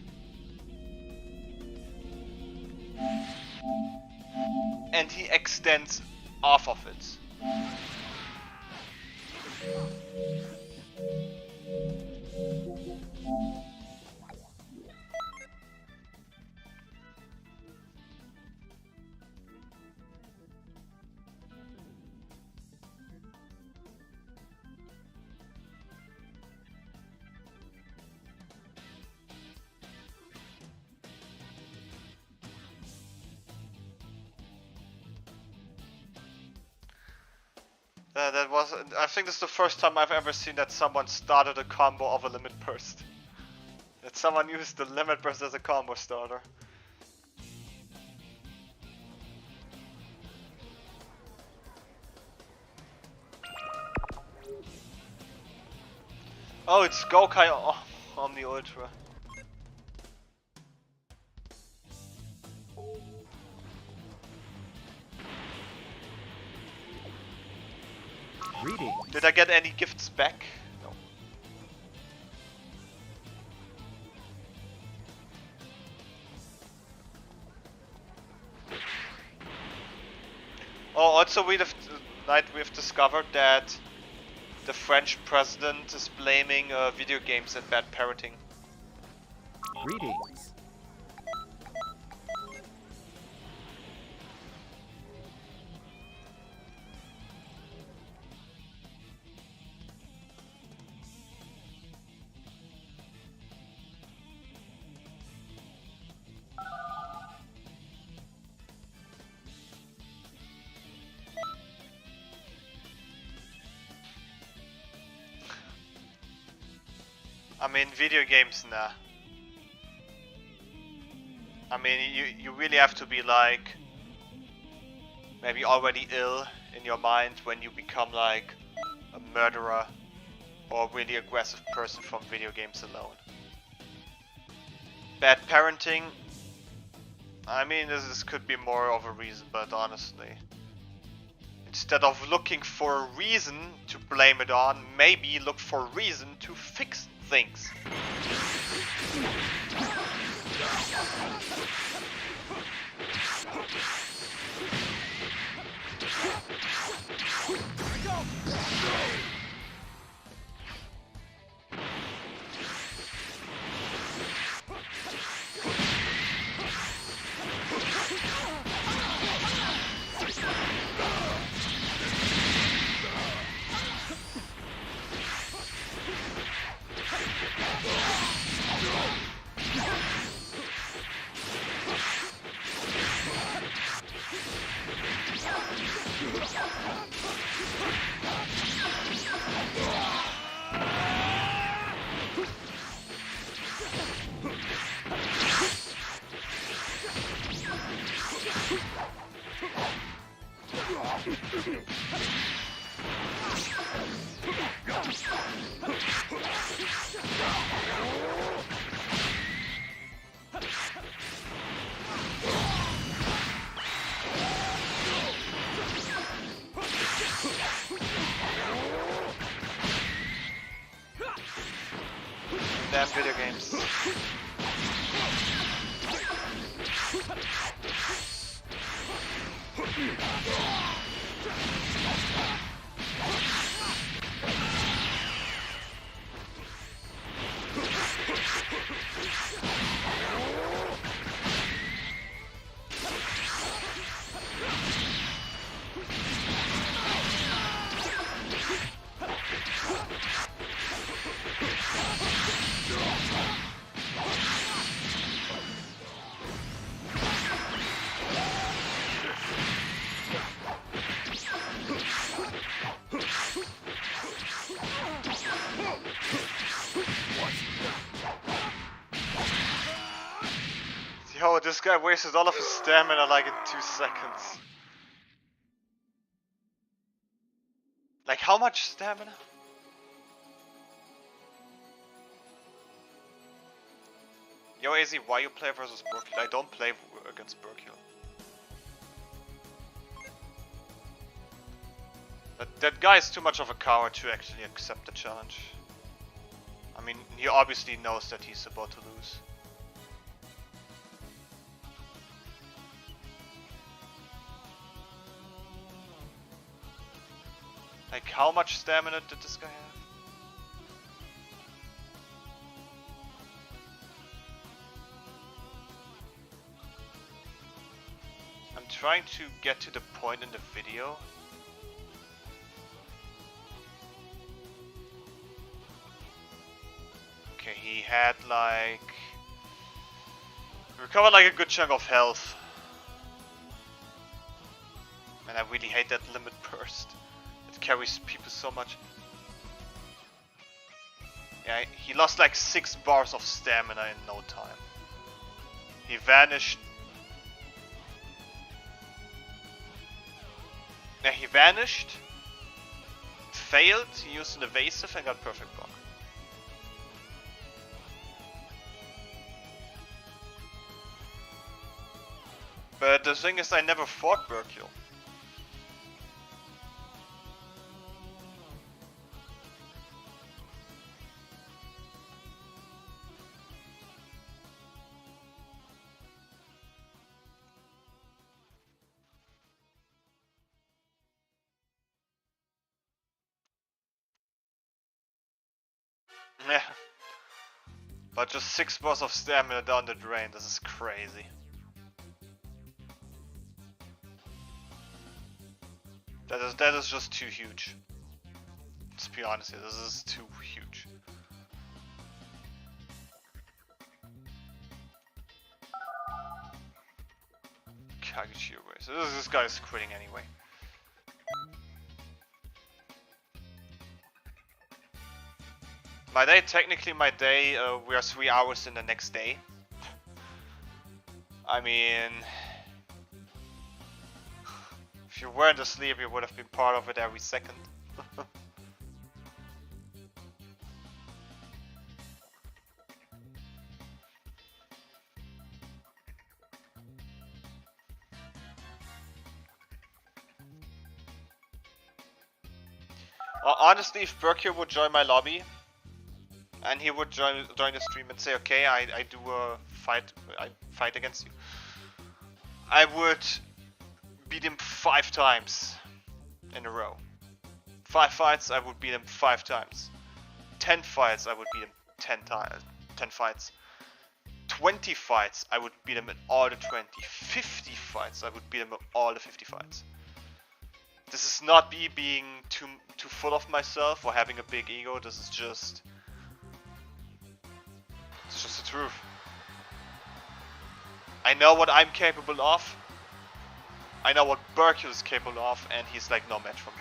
A: and he extends off of it. That was, I think this is the first time I've ever seen that someone started a combo of a limit burst. That someone used the limit burst as a combo starter. Oh, it's Gokai Omni Ultra.
B: Greetings.
A: Did I get any gifts back? No. Oh, also we've discovered that the French president is blaming video games and bad parenting.
B: Greetings.
A: I mean, video games, nah. I mean, you really have to be like, maybe already ill in your mind when you become like a murderer or a really aggressive person from video games alone. Bad parenting, I mean, this could be more of a reason, but honestly, instead of looking for a reason to blame it on, maybe look for a reason to fix things. Damn video games. Yo, this guy wasted all of his stamina like in 2 seconds. Like how much stamina? Yo AZ, why you play versus Burkle? I don't play against Burkle. That guy is too much of a coward to actually accept the challenge. I mean, he obviously knows that he's about to lose. Like, how much stamina did this guy have? I'm trying to get to the point in the video. Okay, he had like... recovered like a good chunk of health. And I really hate that limit burst. It carries people so much. Yeah, he lost like 6 bars of stamina in no time. He vanished. Yeah, he vanished. Failed, he used an evasive and got perfect block. But the thing is, I never fought Burkle. Yeah. But just 6 bars of stamina down the drain, this is crazy. That is just too huge. Let's be honest here, this is too huge. Kagechi away. So this guy is quitting anyway. My day, technically my day, we are 3 hours in the next day. I mean... if you weren't asleep, you would have been part of it every second. Honestly, if Berkio would join my lobby, and he would join the stream and say, okay, I do a fight, I fight against you, I would beat him 5 times in a row. 5 fights, I would beat him 5 times. 10 fights, I would beat him 10 times. 10 fights. 20 fights, I would beat him in all the 20. 50 fights, I would beat him in all the 50 fights. This is not me being too full of myself or having a big ego. This is just... It's just the truth. I know what I'm capable of. I know what Berkio is capable of, and he's like no match for me.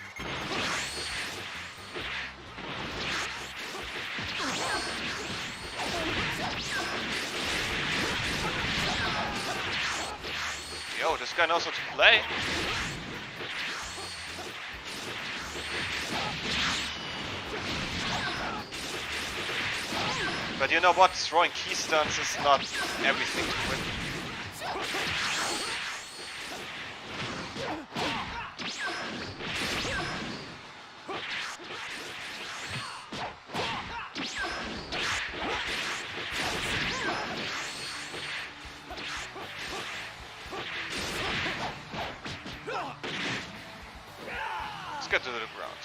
A: Yo, this guy knows how to play. But you know what? Throwing key stuns is not everything to win. Let's get to the ground.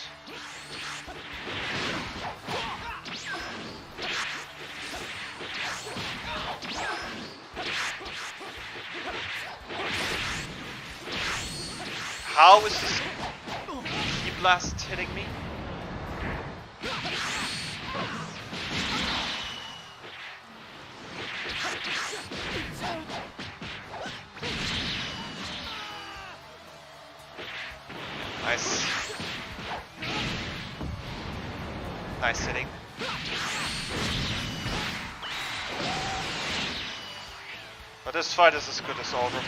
A: How is this key blast hitting me? Nice. Nice hitting. But this fight is as good as over.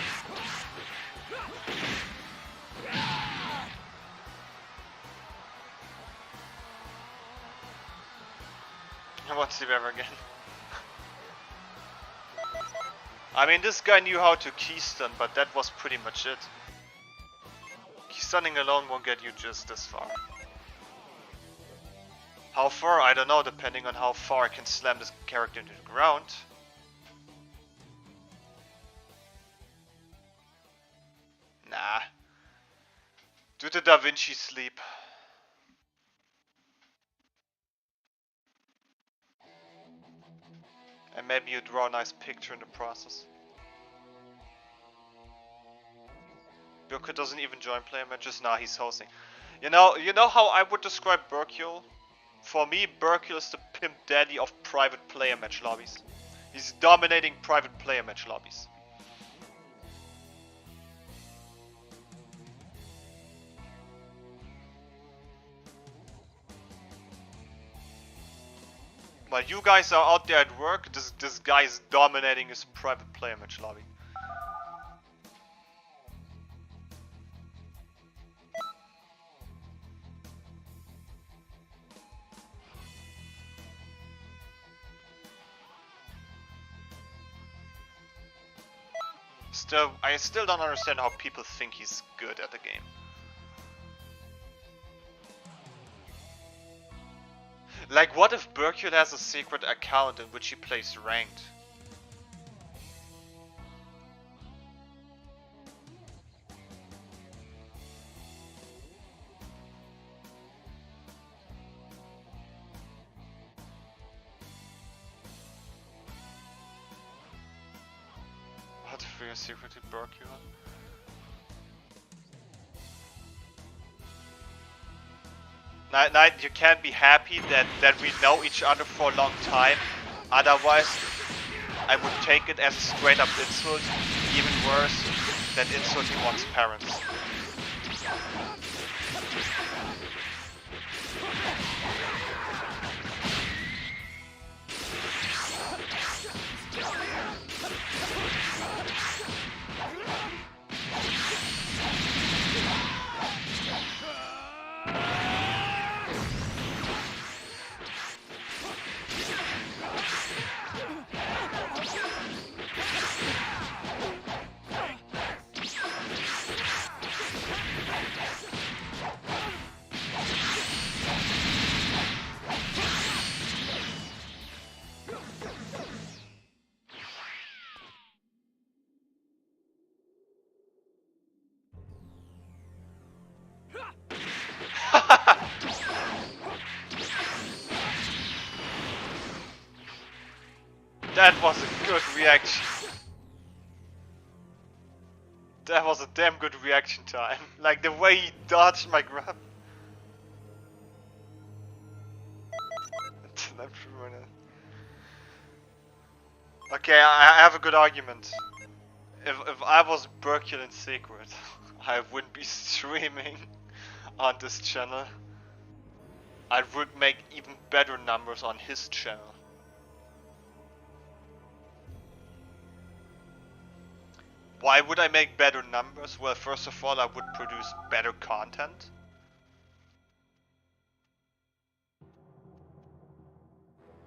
A: I want to see ever again. I mean, this guy knew how to key stun, but that was pretty much it. Key stunning alone won't get you just this far. How far? I don't know, depending on how far I can slam this character into the ground. Nah. Do the Da Vinci sleep. And maybe you draw a nice picture in the process. Berkio doesn't even join player matches. Nah, he's hosting. You know how I would describe Berkio? For me, Berkio is the pimp daddy of private player match lobbies. He's dominating private player match lobbies. While you guys are out there at work, this guy is dominating his private player match lobby. I still don't understand how people think he's good at the game. Like, what if Berkio has a secret account in which he plays ranked? What if we are secretly Berkio? Night, you can't be happy that we know each other for a long time. Otherwise, I would take it as a straight up insult, even worse than insulting one's parents. That was a good reaction. That was a damn good reaction time. Like the way he dodged my grab. Okay, I have a good argument. If I was Berkulin Secret, I wouldn't be streaming on this channel. I would make even better numbers on his channel. Why would I make better numbers? Well, first of all, I would produce better content.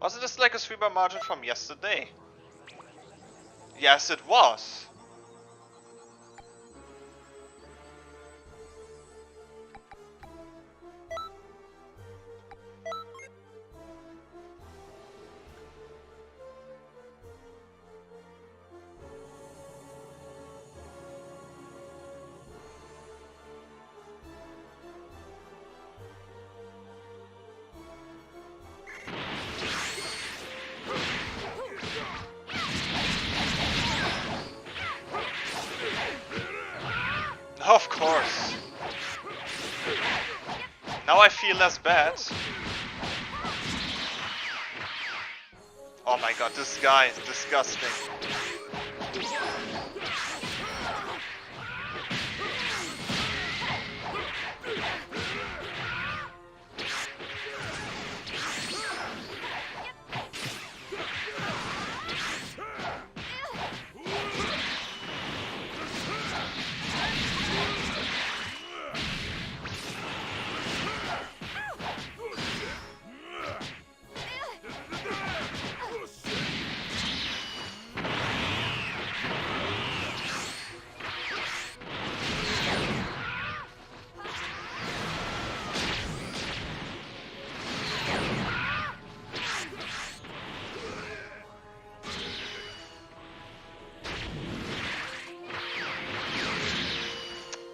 A: Wasn't this like a 3-bar margin from yesterday? Yes, it was. Of course. Now I feel less bad. Oh my god, this guy is disgusting.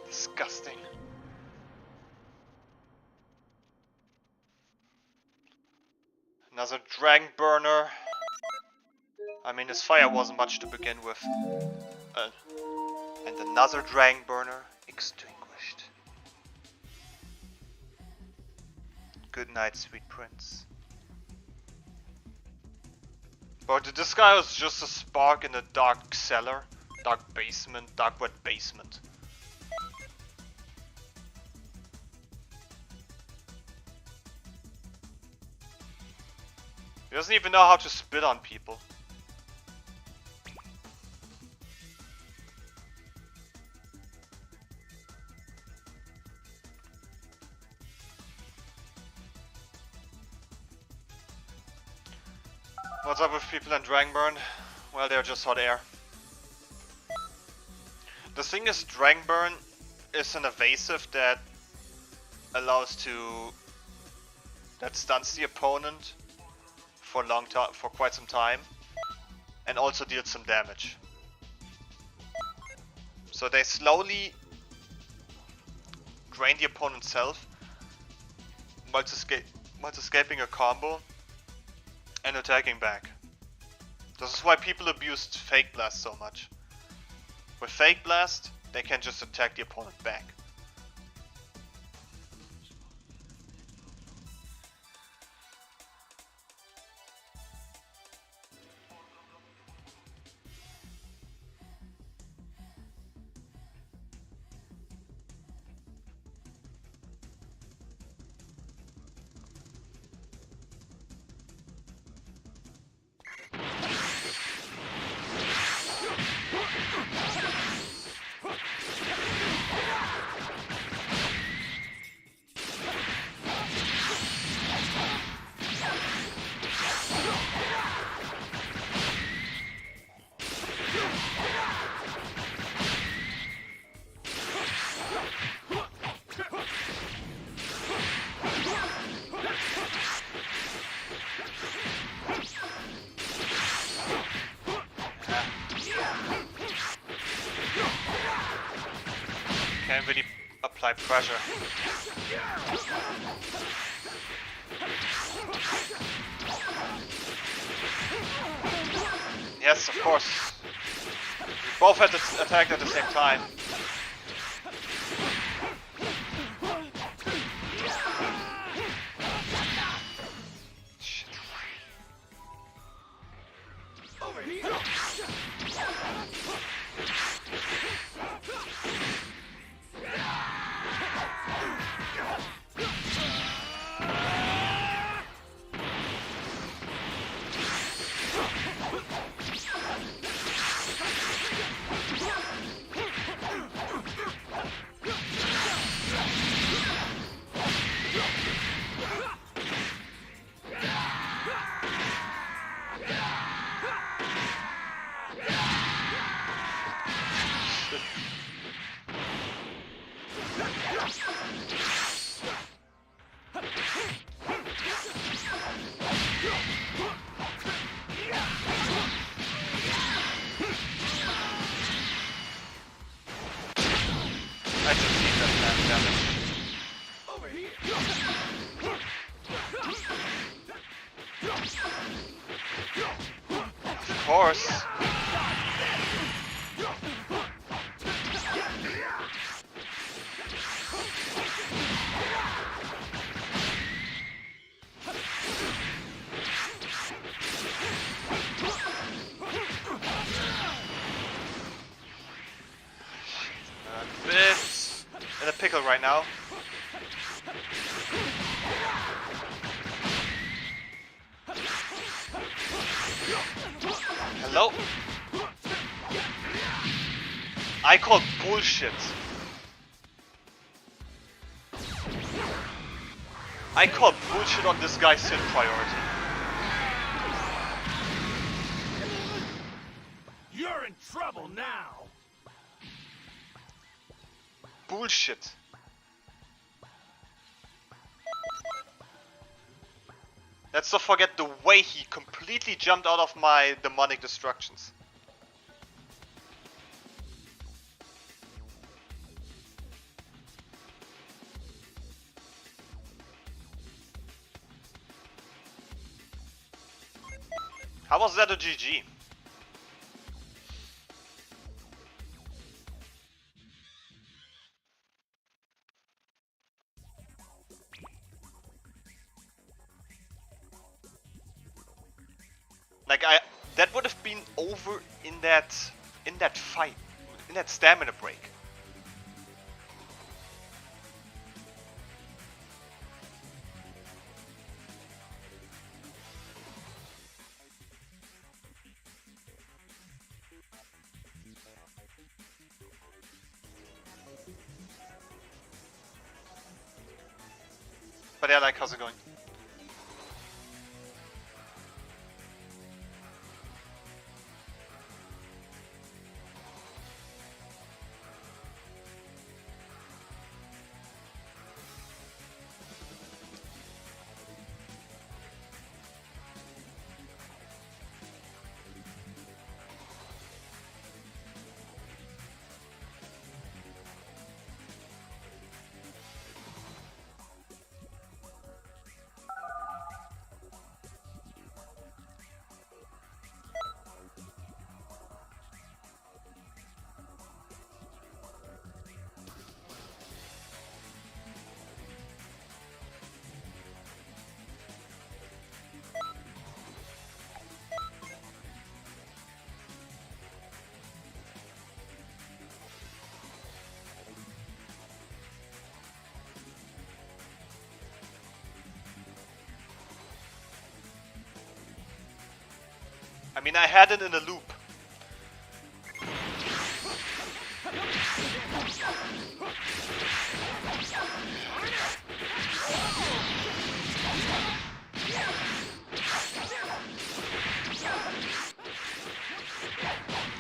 A: Disgusting. Another Dragon Burner. I mean, his fire wasn't much to begin with. And another Dragon Burner extinguished. Good night, sweet prince. But this guy was just a spark in a dark cellar, dark basement, dark wet basement. He doesn't even know how to spit on people. What's up with people in Dragonburn? Well, they're just hot air. The thing is, Dragonburn is an evasive that allows that stuns the opponent for quite some time, and also deals some damage. So they slowly drain the opponent's health while escaping a combo and attacking back. This is why people abused Fake Blast so much. With Fake Blast, they can just attack the opponent back. Can't really apply pressure. Yes, of course. We both had attacked at the same time. Shit.
E: Over here.
A: I just need that man damage.
E: Over here.
A: Of course. A bit in a pickle right now. Hello? I call bullshit. I call bullshit on this guy's hit priority.
E: You're in trouble now.
A: Bullshit. Let's not forget the way he completely jumped out of my demonic destructions. How was that a GG? Like that would have been over in that fight, in that stamina break. But yeah, like, how's it going? I mean, I had it in a loop.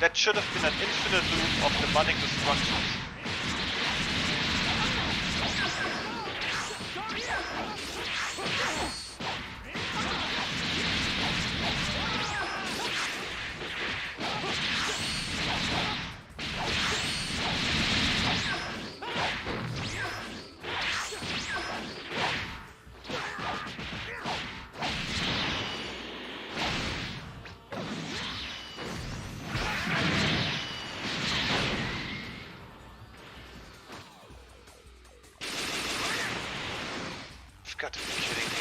A: That should have been an infinite loop of demonic destructions. got to be kidding me.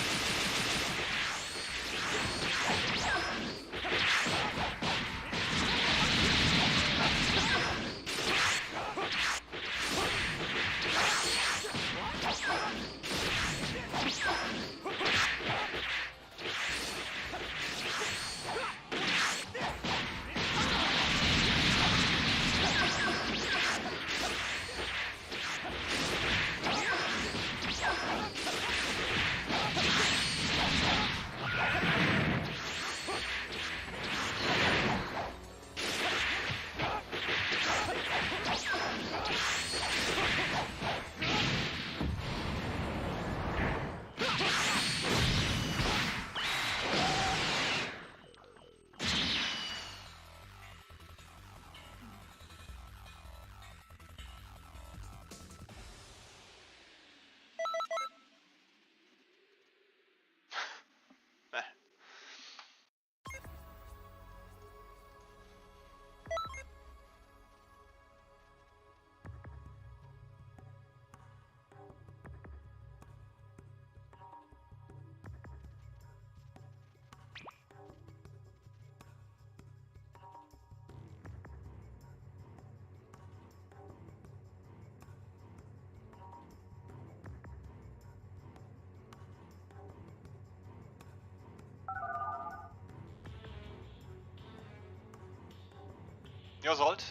A: Ihr sollt.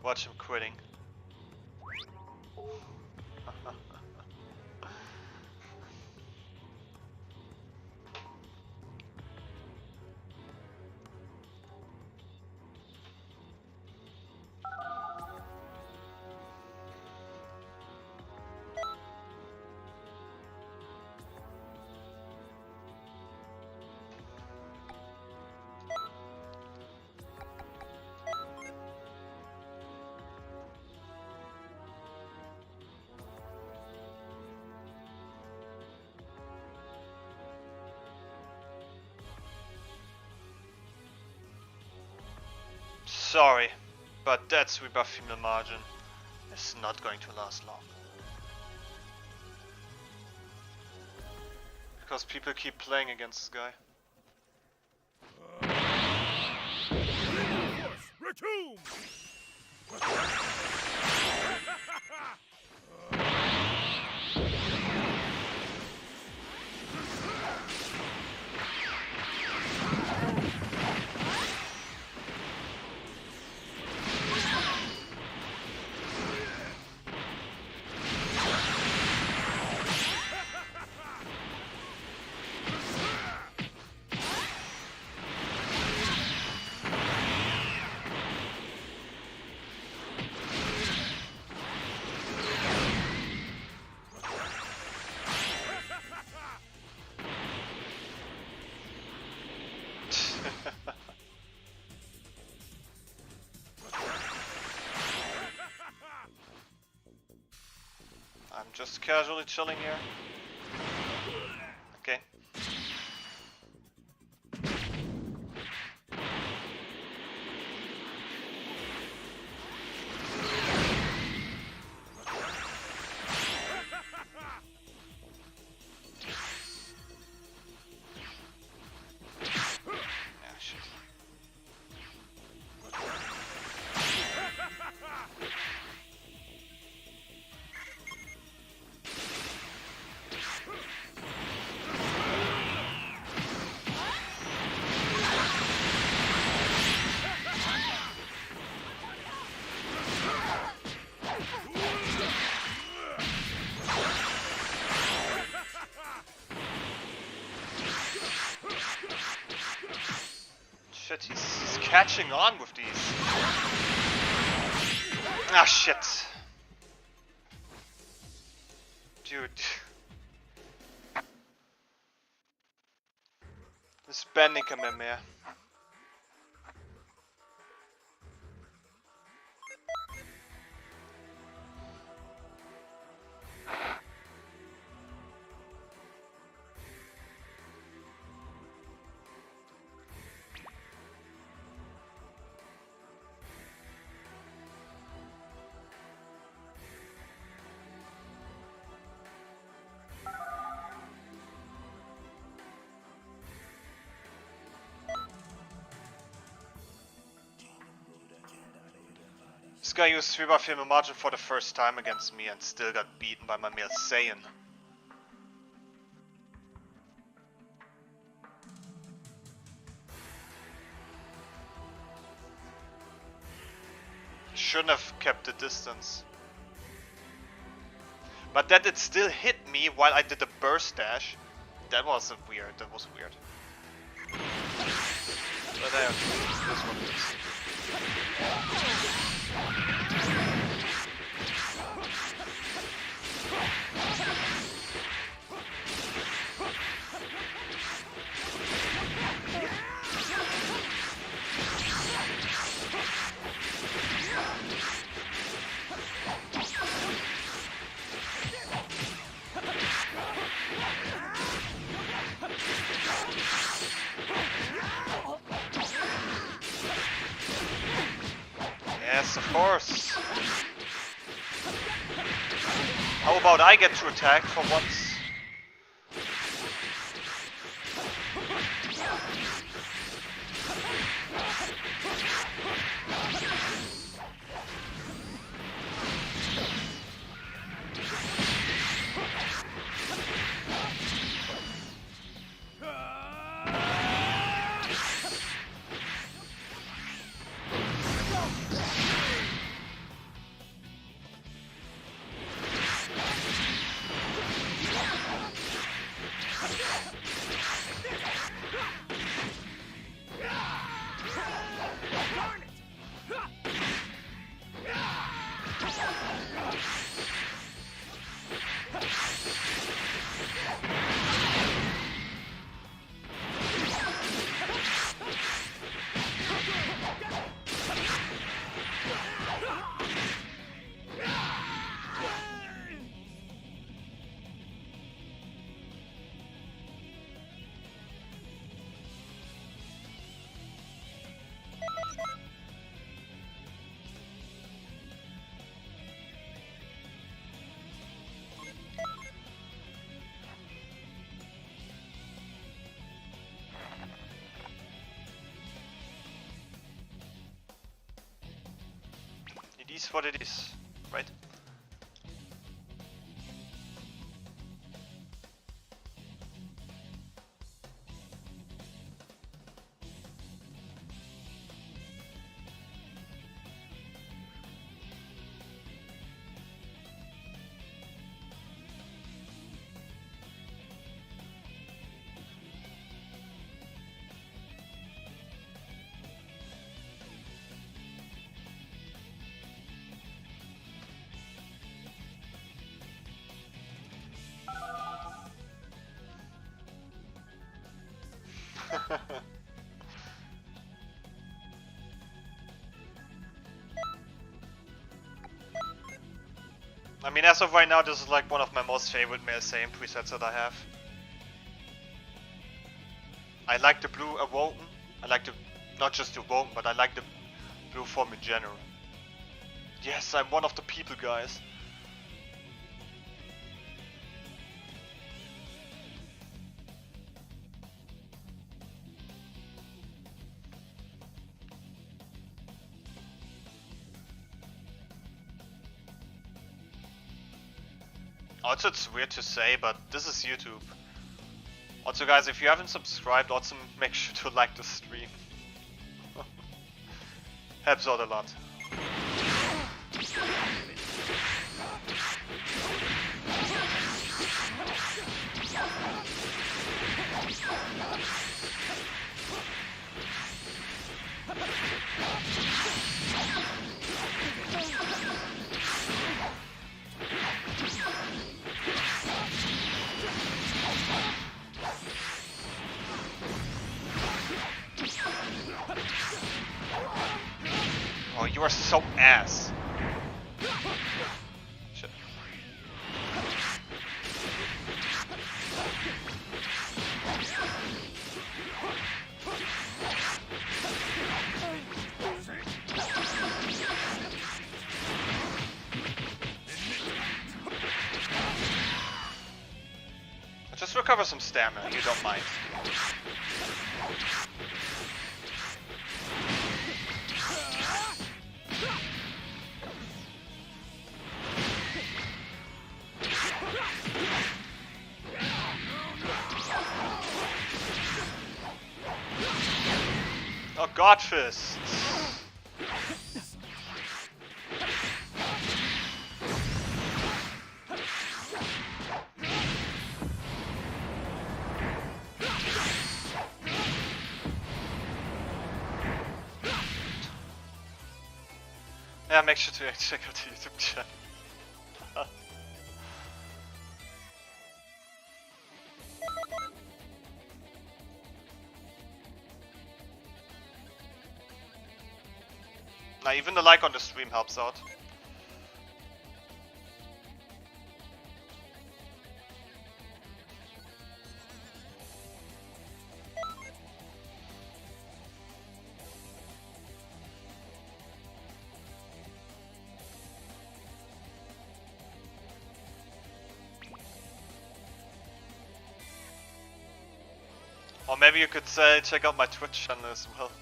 A: Watch him quitting. Sorry, but that rebuff female margin is not going to last long. Because people keep playing against this guy.
E: Retomb!
A: I'm just casually chilling here. Okay. Ah, shit. Shit, he's catching on with these. Ah, shit. Dude. Das Ben nicht mehr. This guy used 3 buff him margin for the first time against me and still got beaten by my male Saiyan. Shouldn't have kept the distance. But that it still hit me while I did the burst dash, that was weird. But there, this one is. Yes, of course. How about I get to attack for once? It is what it is, right? I mean, as of right now, this is like one of my most favorite male Saiyan presets that I have. I like the blue Awoken. I like the, not just the Awoken, but I like the blue form in general. Yes, I'm one of the people, guys. Also, it's weird to say, but this is YouTube. Also, guys, if you haven't subscribed, also make sure to like the stream. Helps out a lot. Oh, you are so ass. Shit. Just recover some stamina, you don't mind. Oh, Godfist! Yeah, make sure to check out the YouTube channel. Now, even the like on the stream helps out. Or maybe you could say check out my Twitch channel as well.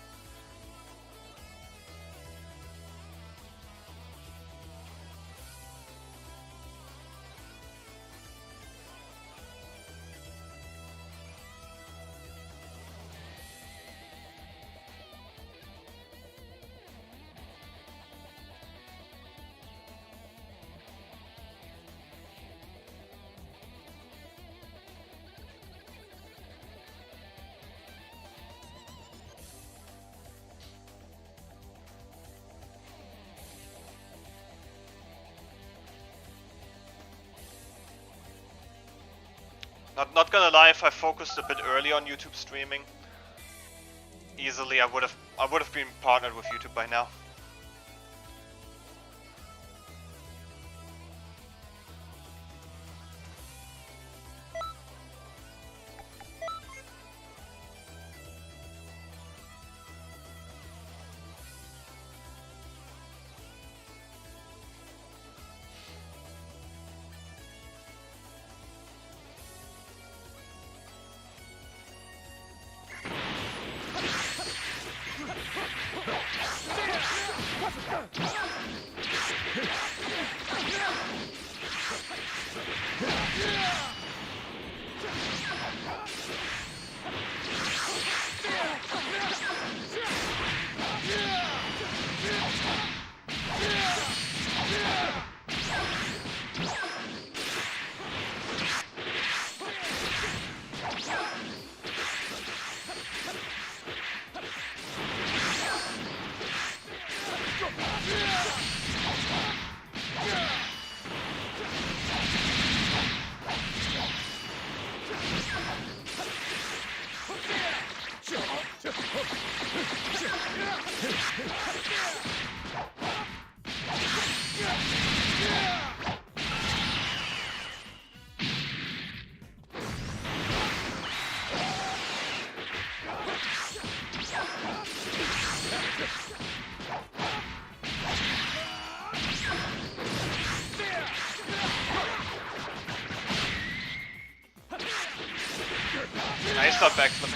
A: Not gonna lie, if I focused a bit early on YouTube streaming, easily I would have been partnered with YouTube by now. Nice start backflipping.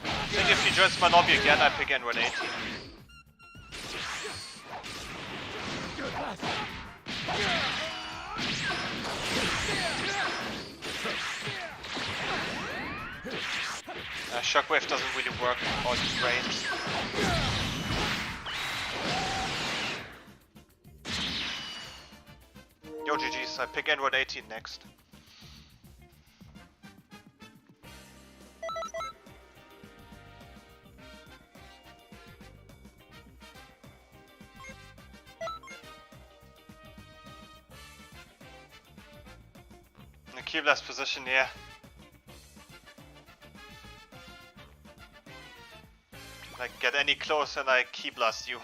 A: I think if he joins my lobby again, I pick N 180. Shockwave doesn't really work on these range. Yo GG's, I pick N 180 next. In the key blast position, yeah. Like, get any closer and I key blast you.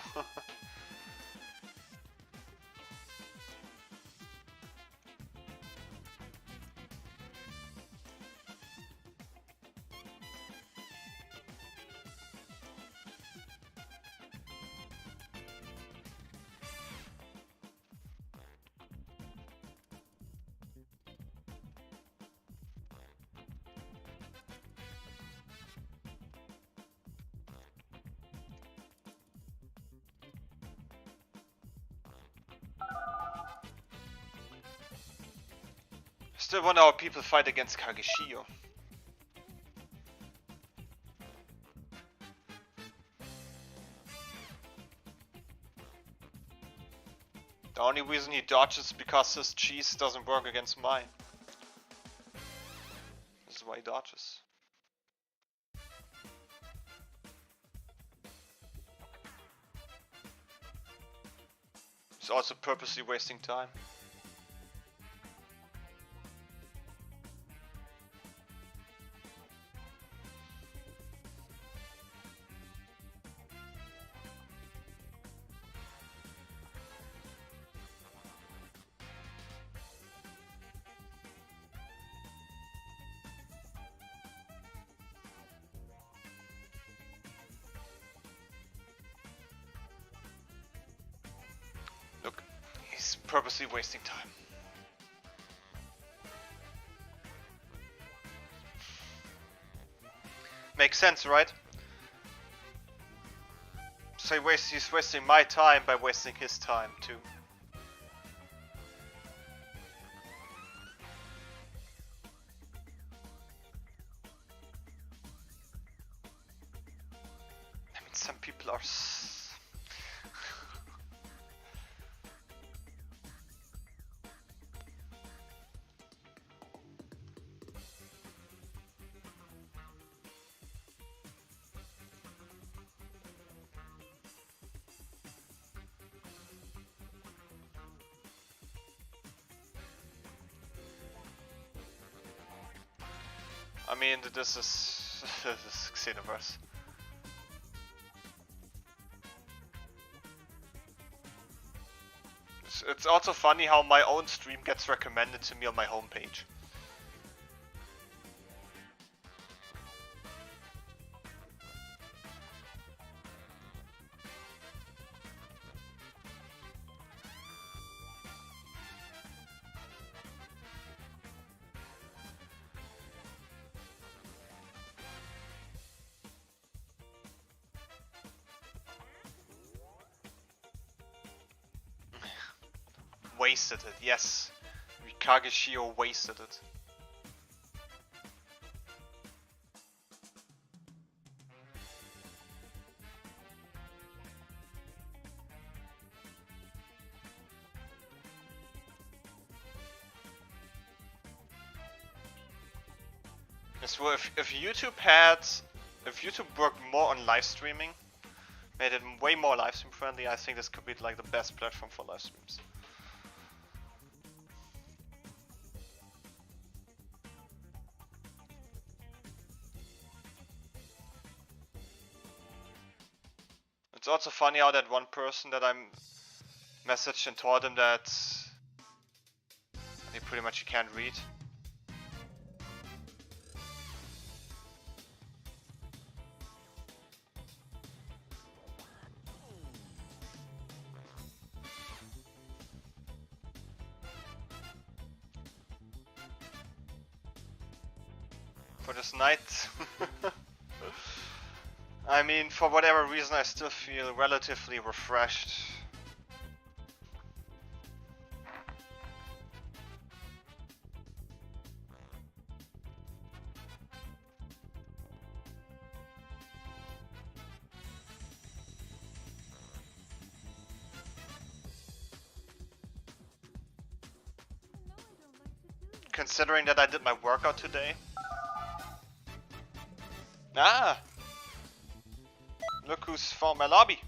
A: Still wonder how people fight against Kageshio. The only reason he dodges is because his cheese doesn't work against mine. This is why he dodges. He's also purposely wasting time. Look, he's purposely wasting time. Makes sense, right? So he's wasting my time by wasting his time too. I mean, some people are I mean, this is Xenoverse. It's also funny how my own stream gets recommended to me on my homepage. Wasted it, yes. Kageshio wasted it. Yes, well, if YouTube worked more on live streaming, made it way more live stream friendly, I think this could be like the best platform for live streams. It's also funny how that one person that I messaged and told him that he pretty much can't read. For this night. I mean, for whatever reason, I still feel relatively refreshed. Considering that I did my workout today. Ah! Look who's found my lobby.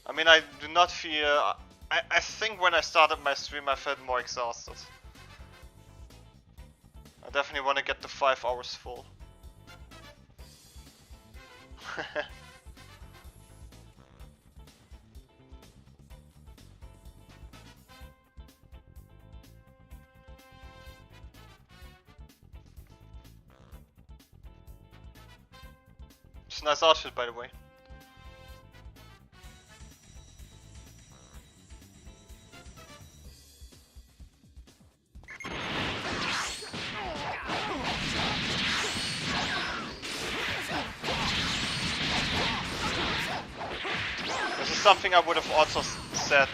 A: I mean, I do not feel... I think when I started my stream I felt more exhausted. I definitely want to get the 5 hours full. It's a nice outfit, by the way. This is something I would have also said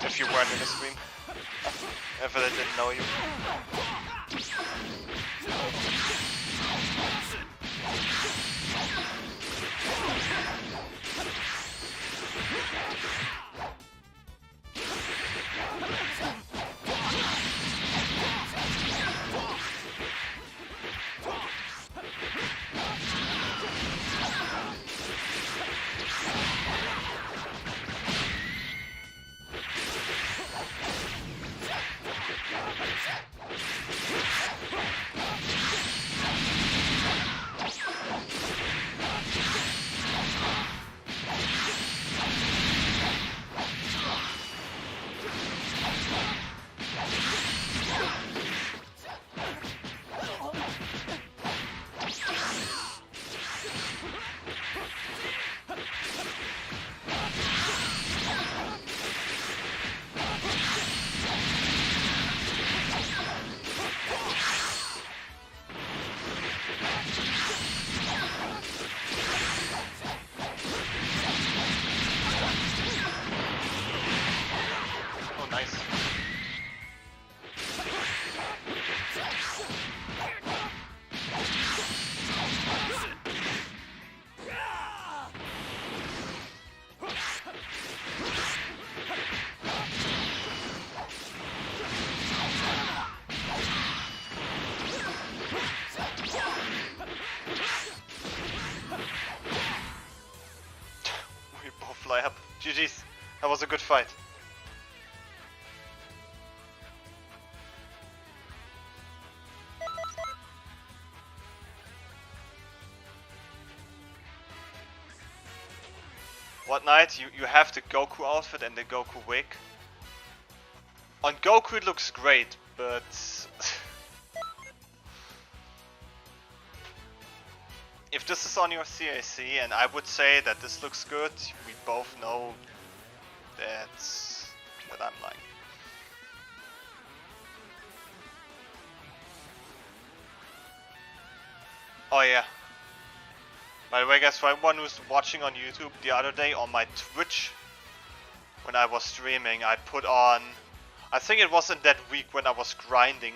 A: if you weren't in the stream. If I didn't know you. Fly up. GG's. That was a good fight. What night? You have the Goku outfit and the Goku wig. On Goku it looks great, but if this is on your CAC and I would say that this looks good, we both know that I'm lying. Oh yeah. By the way guys, for everyone who's watching on YouTube, the other day on my Twitch, when I was streaming, I put on, I think it was in that week when I was grinding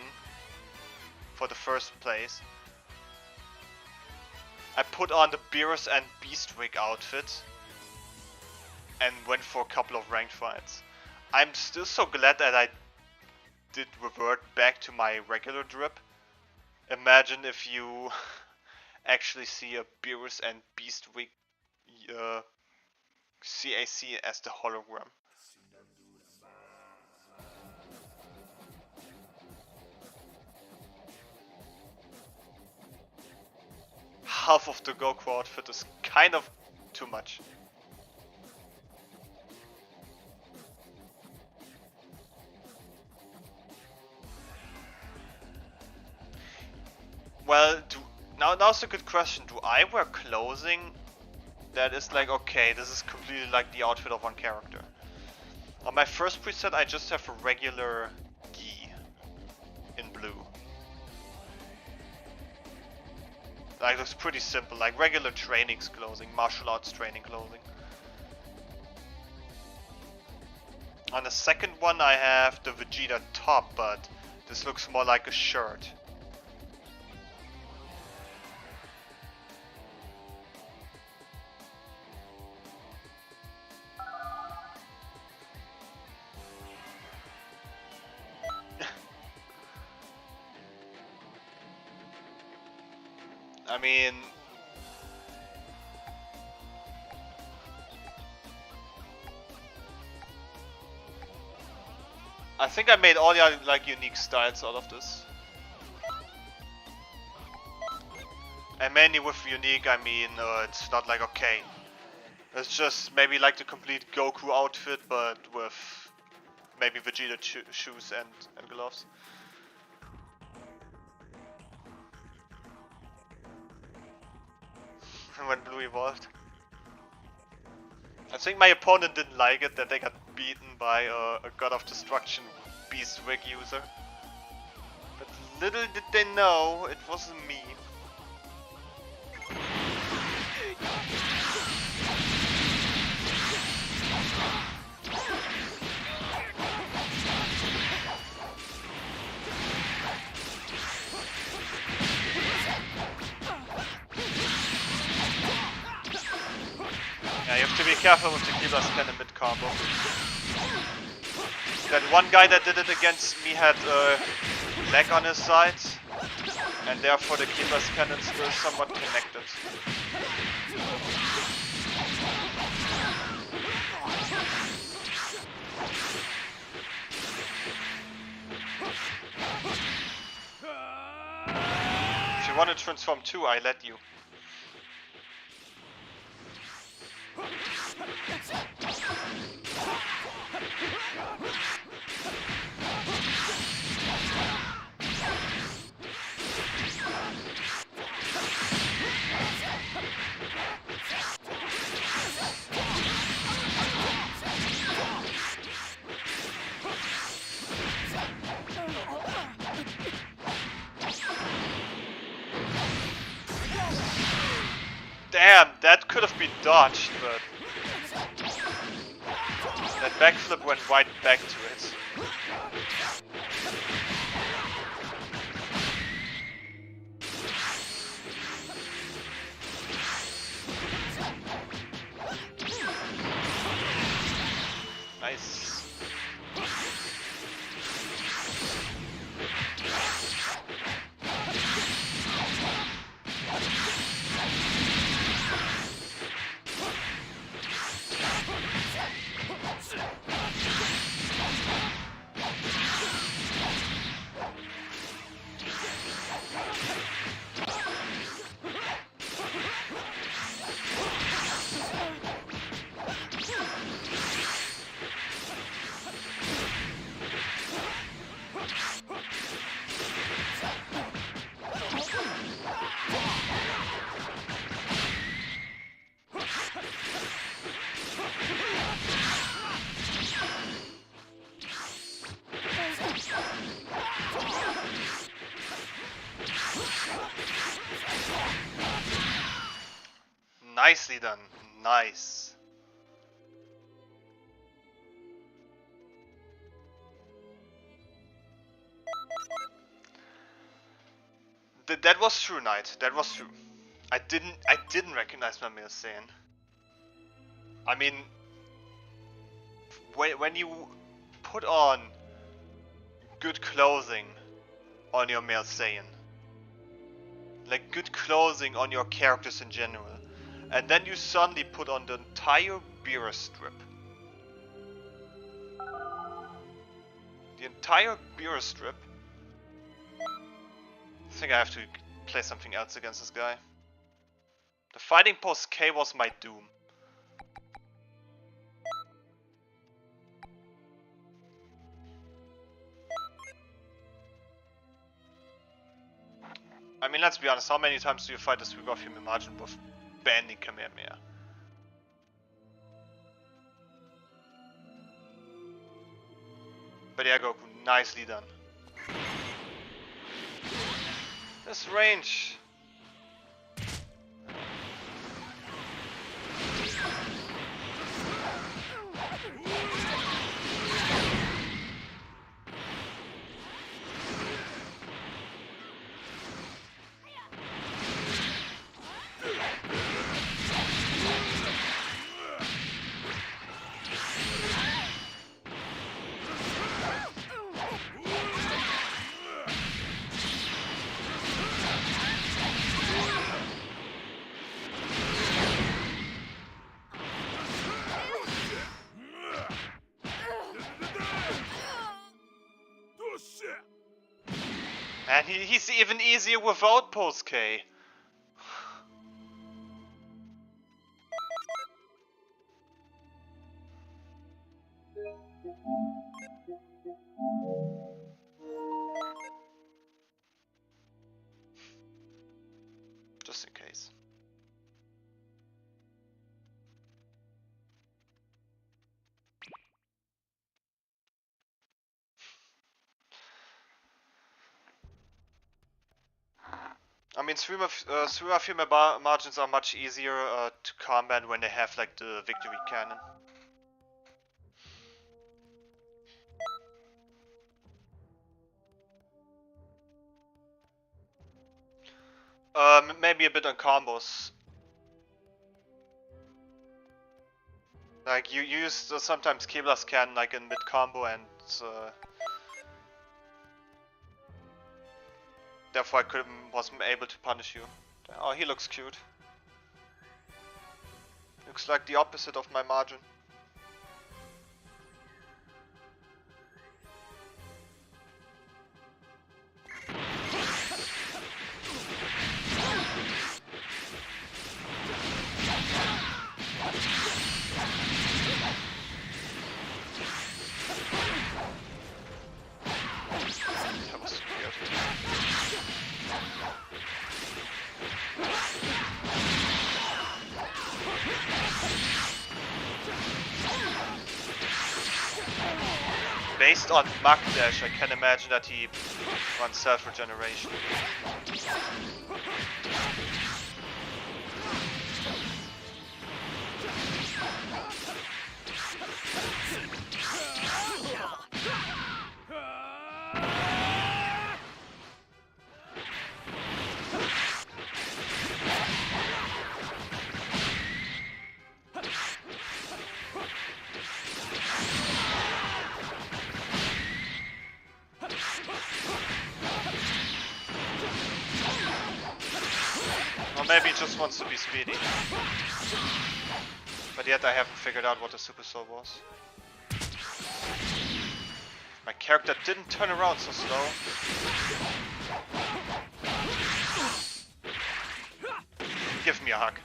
A: for the first place. I put on the Beerus and Beastwig outfit and went for a couple of ranked fights. I'm still so glad that I did revert back to my regular drip. Imagine if you actually see a Beerus and Beastwig CAC as the hologram. Half of the Goku outfit is kind of too much. Well, now's a good question. Do I wear clothing that is like, okay, this is completely like the outfit of one character? On my first preset I just have a regular gi in blue. Like, looks pretty simple, like regular training clothing, martial arts training clothing. On the second one I have the Vegeta top, but this looks more like a shirt. I mean, I think I made all the like unique styles out of this. And mainly with unique, I mean it's not like, okay, it's just maybe like the complete Goku outfit, but with maybe Vegeta shoes and gloves. When Blue evolved. I think my opponent didn't like it that they got beaten by a God of Destruction Beastwig user. But little did they know it wasn't me. be careful with the Keeper's Cannon mid combo. That one guy that did it against me had lag on his side, and therefore the Keeper's Cannon still somewhat connected. If you want to transform too, I let you. Damn, that could have been dodged, but that backflip went right back to it. Nice. Nicely done. Nice. That was true, Knight. That was true. I didn't recognize my male Saiyan. I mean, when you put on good clothing on your male Saiyan, like good clothing on your characters in general, and then you suddenly put on the entire Beerus strip. The entire Beerus strip. I think I have to play something else against this guy. The fighting pose K was my doom. I mean, let's be honest, how many times do you fight this Sweep of Human Margin with banding Kamehameha? But yeah, Goku, nicely done. This range. And he's even easier without post K. Just in case. I mean, stream of human margins are much easier to combat when they have like the victory cannon. Maybe a bit on combos. Like, you use sometimes Kebla's can like in mid combo, and therefore I wasn't able to punish you. Oh, he looks cute. Looks like the opposite of my margin. That was weird. Based on Mach Dash, I can imagine that he runs self-regeneration. Or maybe he just wants to be speedy. But yet I haven't figured out what the Super Soul was. My character didn't turn around so slow. Give me a hug.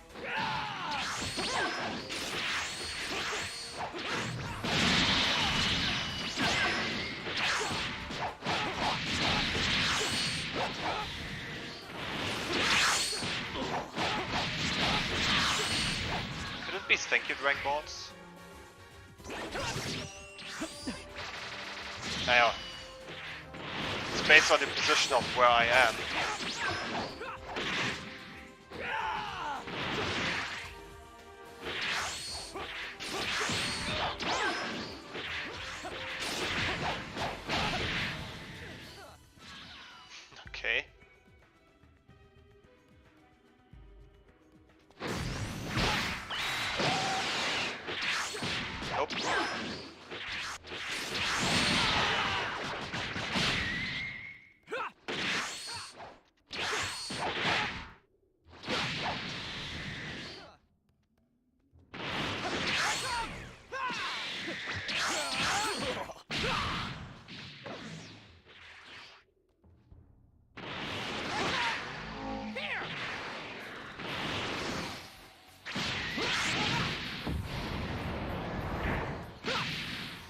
A: Could it be thank you, Dragon Balls? Naja. It's based on the position of where I am. Okay. Nope.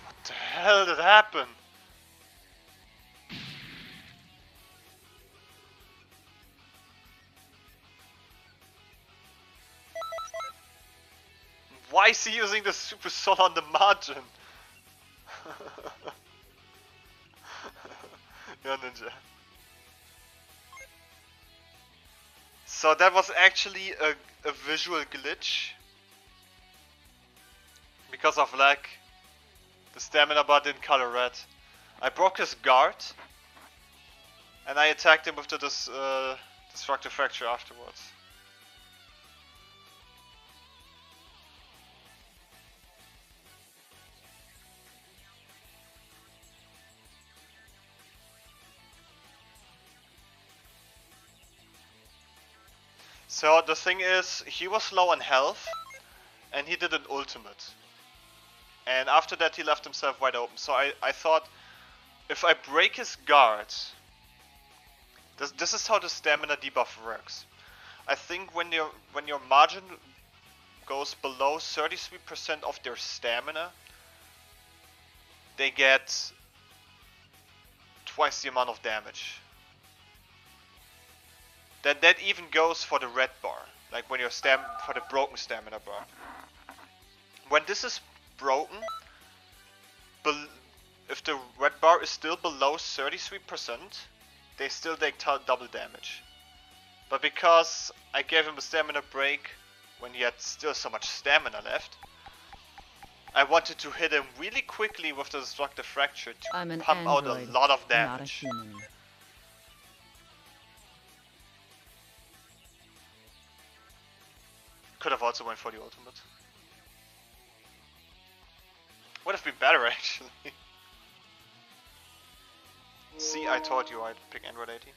A: What the hell did happen? Why is he using the Super Soul on the margin? Yeah, Ninja. So that was actually a visual glitch. Because of lag. The stamina bar didn't color red. I broke his guard. And I attacked him with the destructive fracture afterwards. So the thing is, he was low on health, and he did an ultimate. And after that he left himself wide open. So I thought, if I break his guard, this is how the stamina debuff works. I think when your margin goes below 33% of their stamina, they get twice the amount of damage. That even goes for the red bar, like when you're for the broken stamina bar. When this is broken, if the red bar is still below 33%, they still take double damage. But because I gave him a stamina break when he had still so much stamina left, I wanted to hit him really quickly with the destructive fracture to pump out a lot of damage.
F: Not a human.
A: Could have also went for the ultimate. Would have been better actually. See, I told you I'd pick Android 18.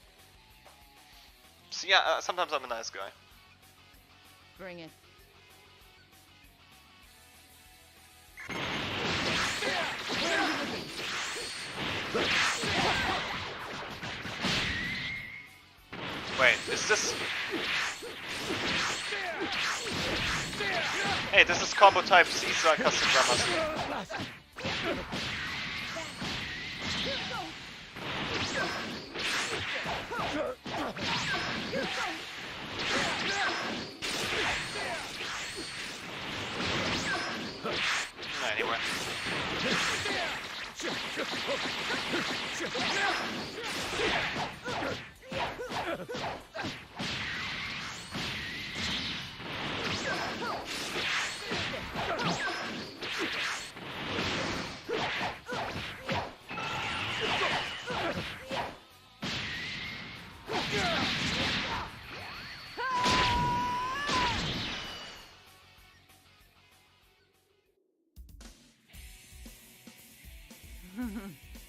A: See, sometimes I'm a nice guy.
B: Bring it.
A: Wait, is this... Hey, this is combo type C, so I custom grammar. Anyway.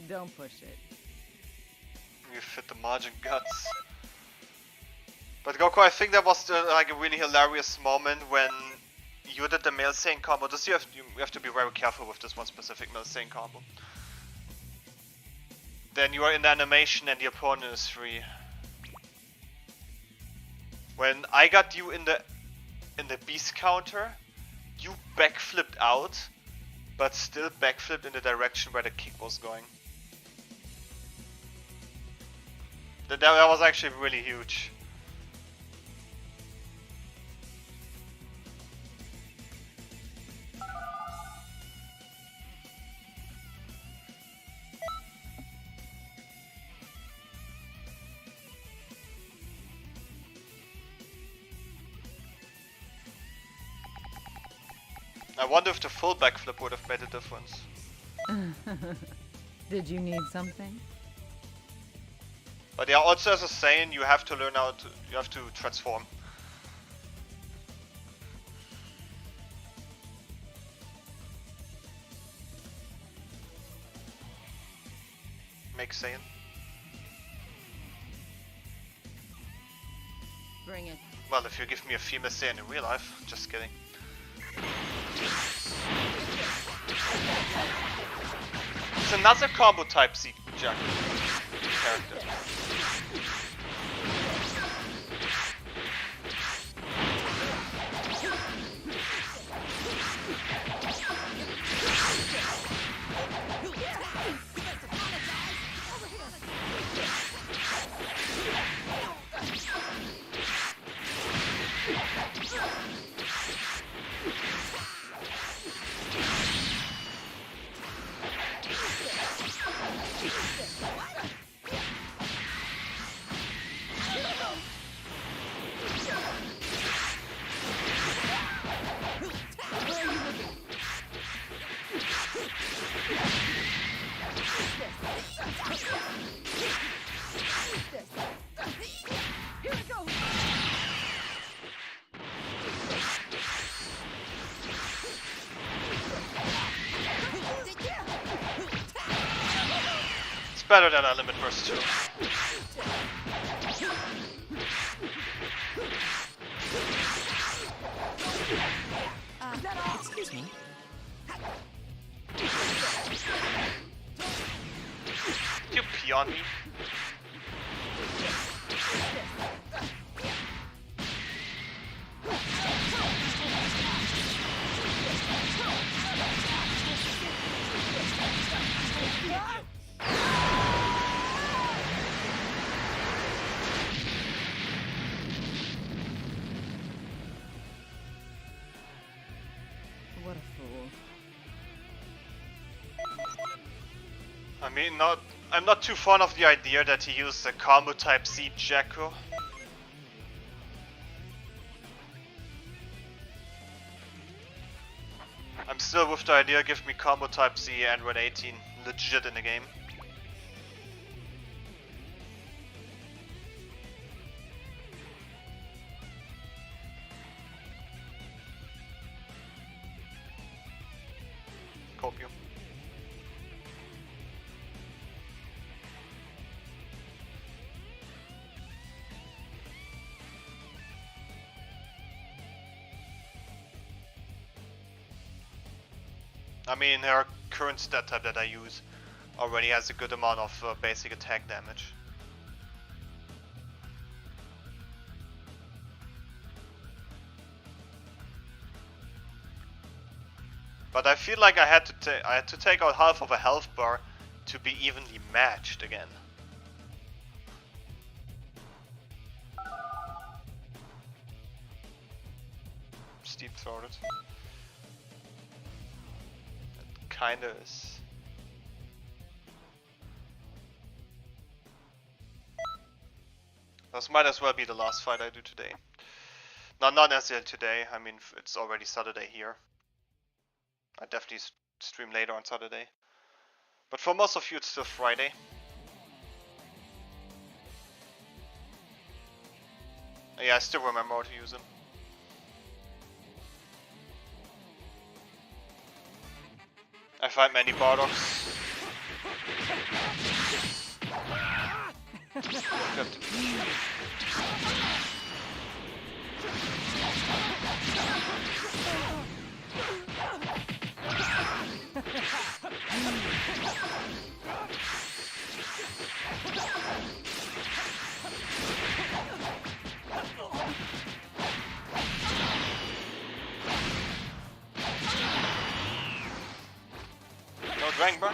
B: Don't push it.
A: You fit the margin guts. But Goku, I think that was like a really hilarious moment when you did the male Saiyan combo. This you have to be very careful with this one specific male Saiyan combo. Then you are in the animation and the opponent is free. When I got you in the beast counter, you backflipped out, but still backflipped in the direction where the kick was going. That was actually really huge. I wonder if the full backflip would have made a difference.
B: Did you need something?
A: But yeah, also as a Saiyan, you have to learn how to, you have to transform. Make Saiyan.
B: Bring it.
A: Well, if you give me a female Saiyan in real life, just kidding. It's another combo type C Jack character. It's better than a limit versus 2.
B: Excuse me.
A: You pee on me.
B: What a fool.
A: I mean, I'm not too fond of the idea that he used the combo type C Jacko. I'm still with the idea, give me combo type C Android 18 legit in the game. Copium. I mean, her current stat type that I use already has a good amount of basic attack damage. But I feel like I had to take out half of a health bar to be evenly matched again. Steep throated. It kinda is. This might as well be the last fight I do today. No, not necessarily today. I mean, it's already Saturday here. I definitely stream later on Saturday. But for most of you, it's still Friday. Yeah, I still remember how to use them. I fight many Bardogs. Good. No drang, bro.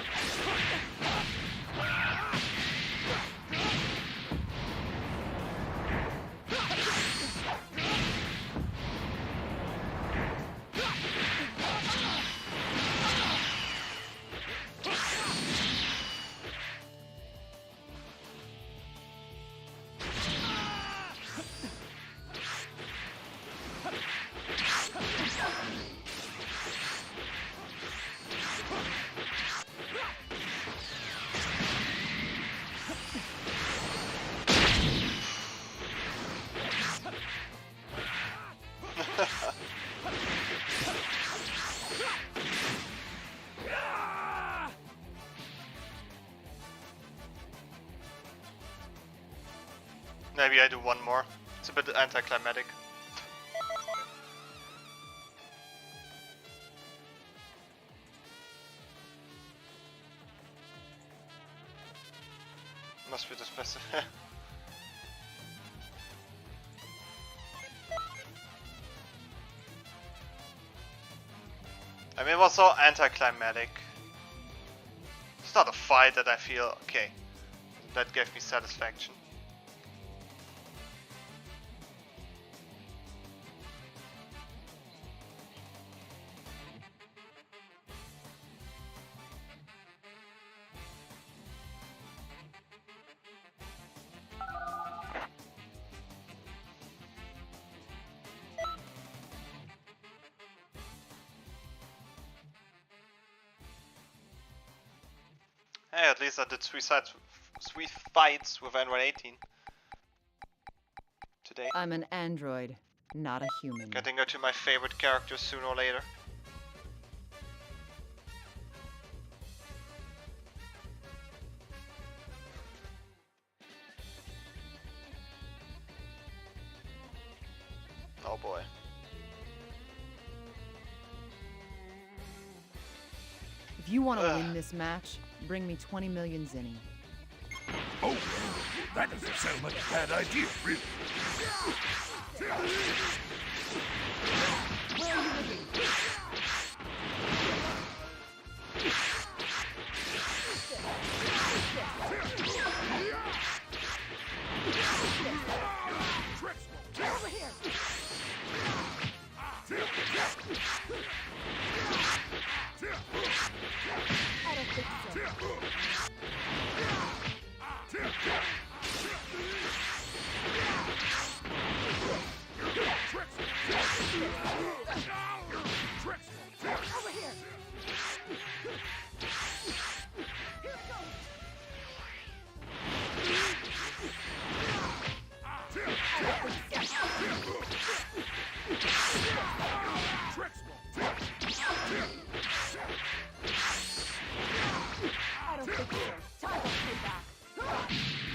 A: Maybe I do one more. It's a bit anticlimactic. Must be the specific. I mean, it was so anticlimactic. It's not a fight that I feel, okay, that gave me satisfaction. Hey, at least I did three fights with Android 18 today.
F: I'm an android, not a human.
A: Getting her to my favorite characters sooner or later. Oh boy.
F: If you want to win this match, bring me 20 million zinni.
E: Oh, that doesn't sound like a bad idea, really.
F: Where are you looking? Over here! I don't think so. Over here! I don't think so. Time to pay back. I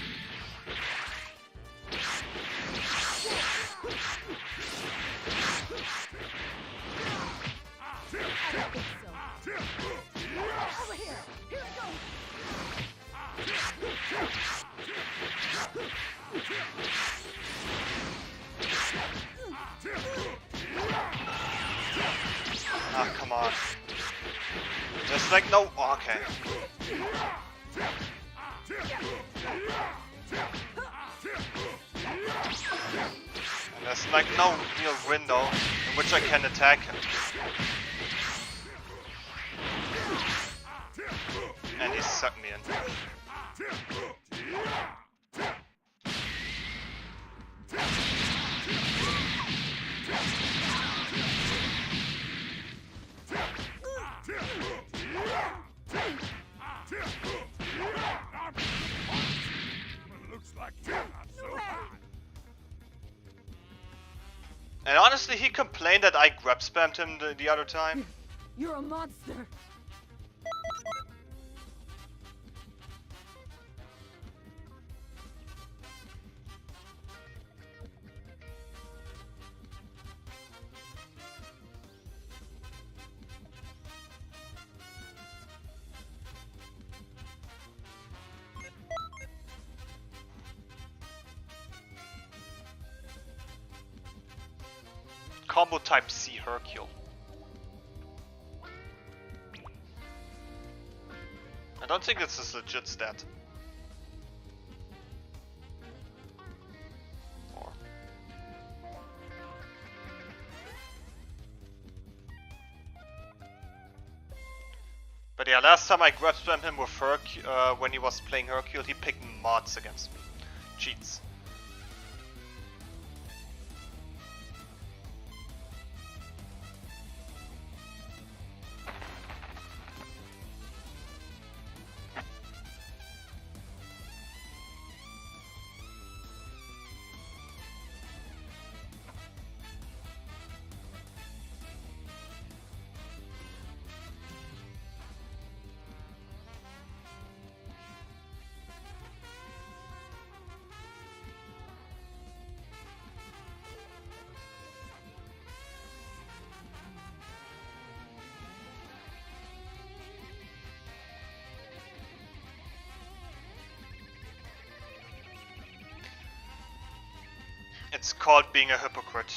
F: don't think so.
A: Ah, come on. There's like no... Oh, okay. And there's like no real window in which I can attack him. And he sucked me in.
E: Looks like you're not so hot.
A: And honestly, he complained that I grab spammed him the other time.
F: You're a monster.
A: Combo type C Hercule. I don't think it's his legit stat. Or... But yeah, last time I grab spammed him with Hercule, when he was playing Hercule, he picked mods against me. Cheats. It's called being a hypocrite.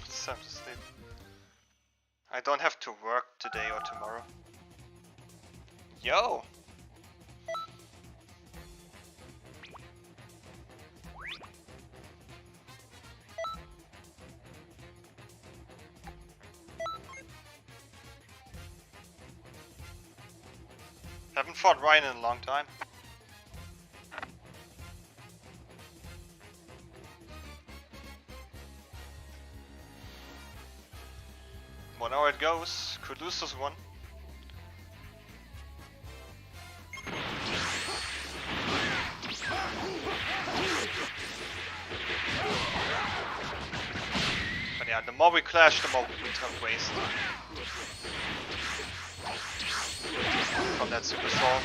A: It's time to sleep. I don't have to work today or tomorrow. Yo! Haven't fought Ryan in a long time. Well, now it goes. Could lose this one. But yeah, the more we clash, the more we took waste from that super soul.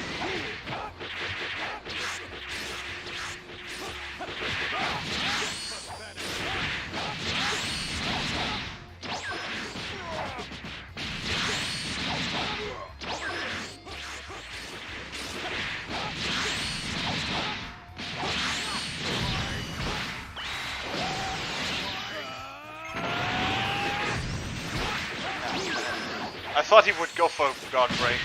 A: I thought he would go for God Break.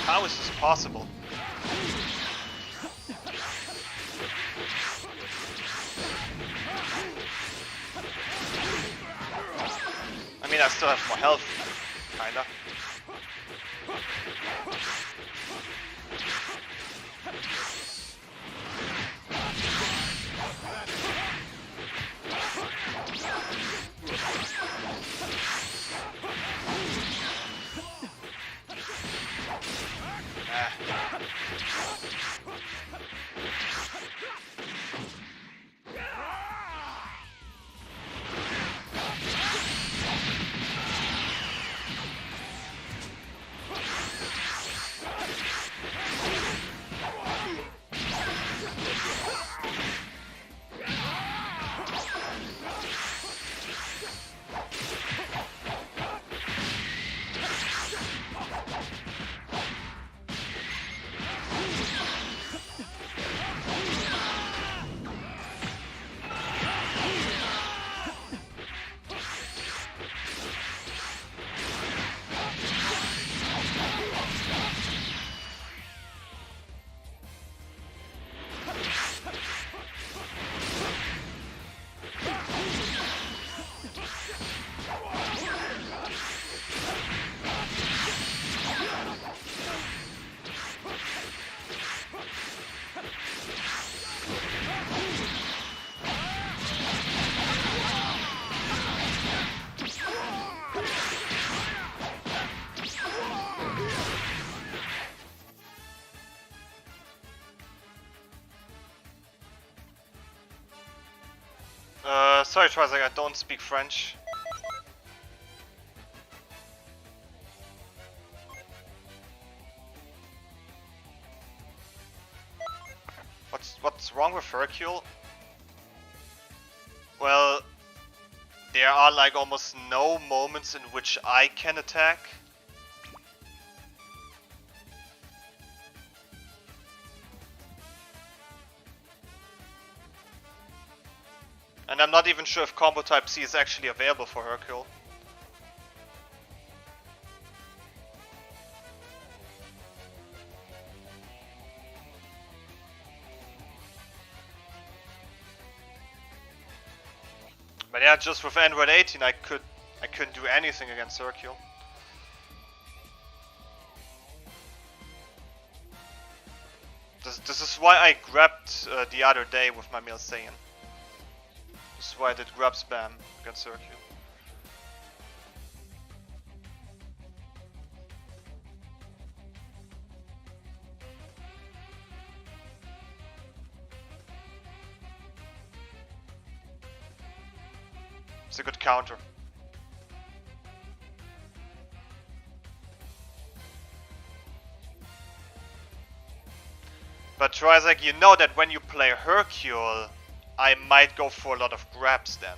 A: How is this possible? I mean, I still have more health, kinda. Sorry, Trizak, I don't speak French. What's wrong with Hercule? Well, there are like almost no moments in which I can attack. And I'm not even sure if Combo Type C is actually available for Hercule. But yeah, just with Android 18 I couldn't do anything against Hercule. This is why I grabbed the other day with my Male Saiyan. This is why I did grab spam against Hercule. It's a good counter. But Trizak, you know that when you play Hercule, I might go for a lot of grabs then.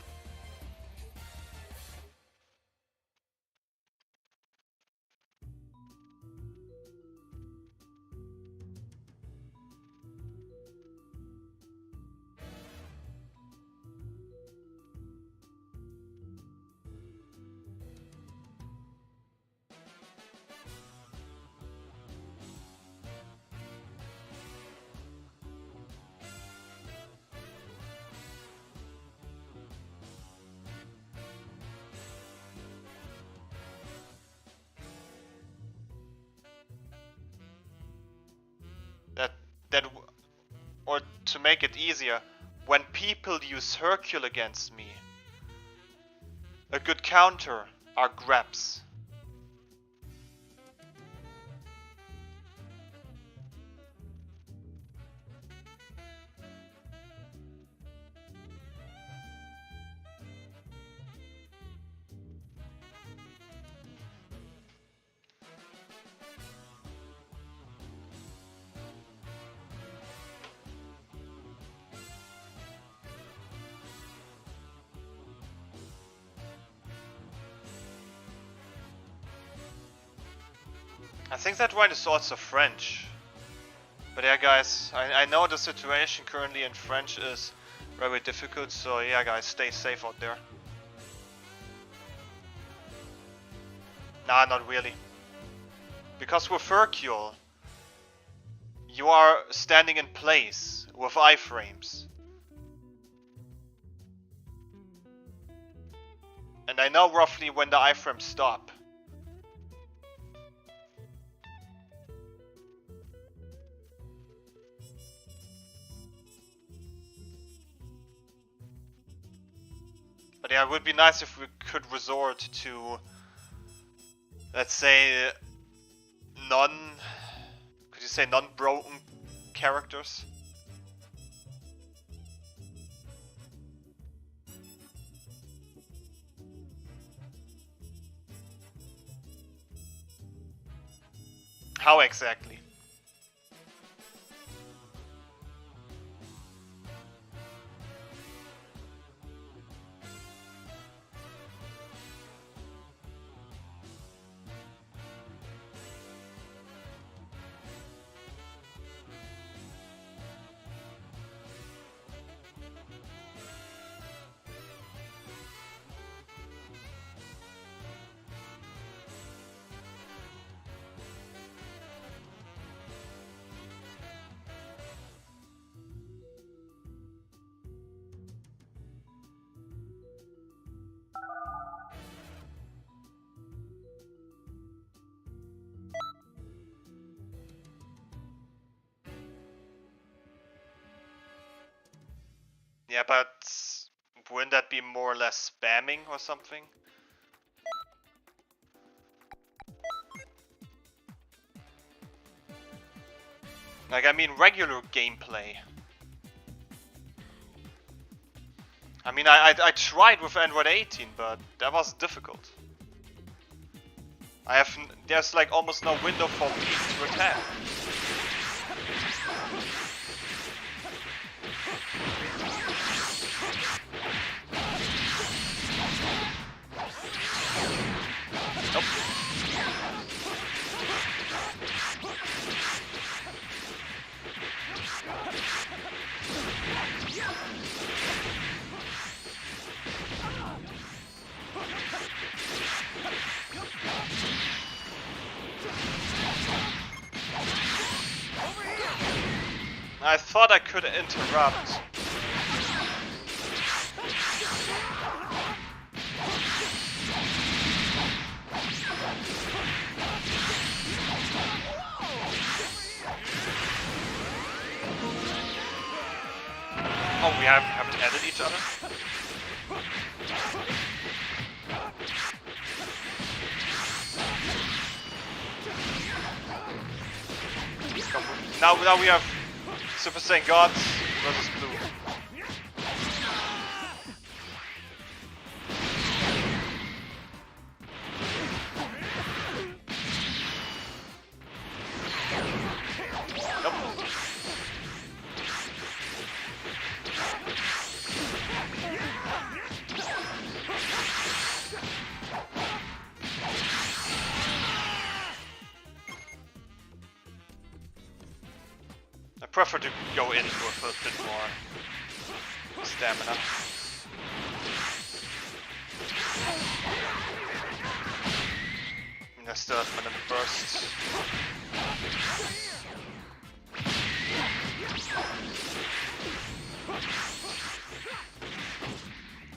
A: Or to make it easier, when people use Hercule against me, a good counter are grabs. I think that one is also French. But yeah guys, I know the situation currently in French is very difficult, so yeah guys, stay safe out there. Nah, not really. Because with Hercule, you are standing in place with iframes. And I know roughly when the iframes stop. But yeah, it would be nice if we could resort to, let's say, could you say non-broken characters? How exactly? Yeah, but wouldn't that be more or less spamming or something? Like, I mean regular gameplay. I mean, I tried with Android 18, but that was difficult. There's like almost no window for me to attack. Nope. I thought I could interrupt. Oh, we haven't added each other? Now we have Super Saiyan Gods versus Blue. Nope. I prefer to go in with a bit more stamina. I still have minute burst.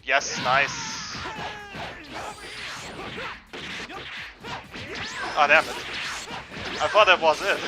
A: Yes, nice. Oh damn it. I thought that was it.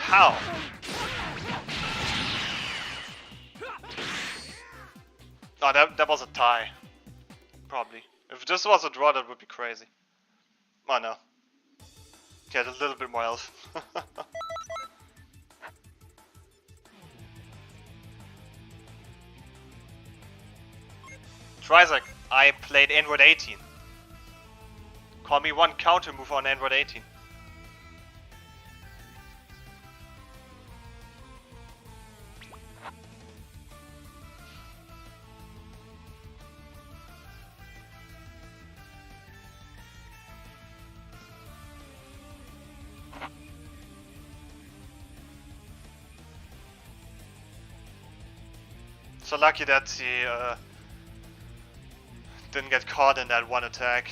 A: How? Oh, that was a tie. Probably. If this was a draw, that would be crazy. Oh no. Get a little bit more health. Trizak, I played Android 18. Call me one counter move on Android 18. So lucky that he didn't get caught in that one attack.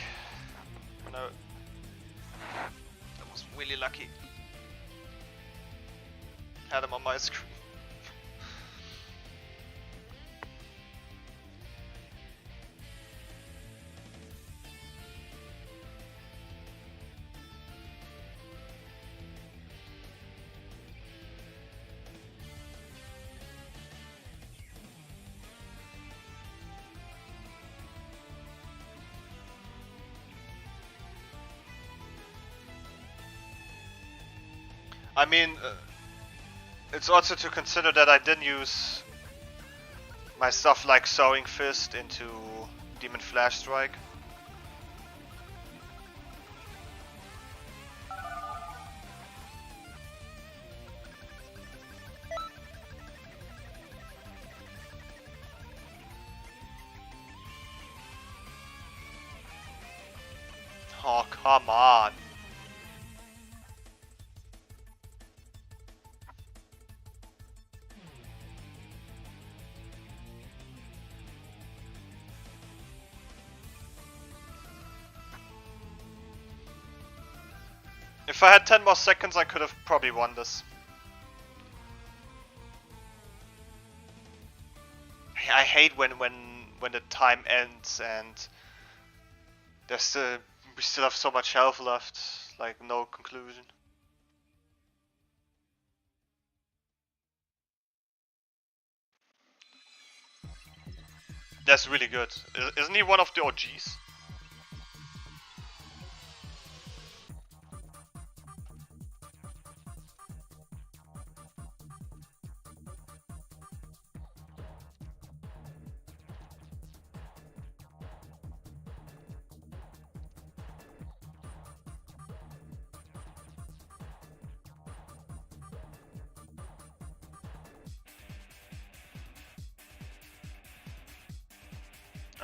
A: No, that was really lucky. Had him on my screen. I mean, it's also to consider that I didn't use my stuff like Soaring Fist into Demon Flash Strike. Oh, come on. If I had 10 more seconds, I could have probably won this. I hate when the time ends and we still have so much health left, like no conclusion. That's really good. Isn't he one of the OGs?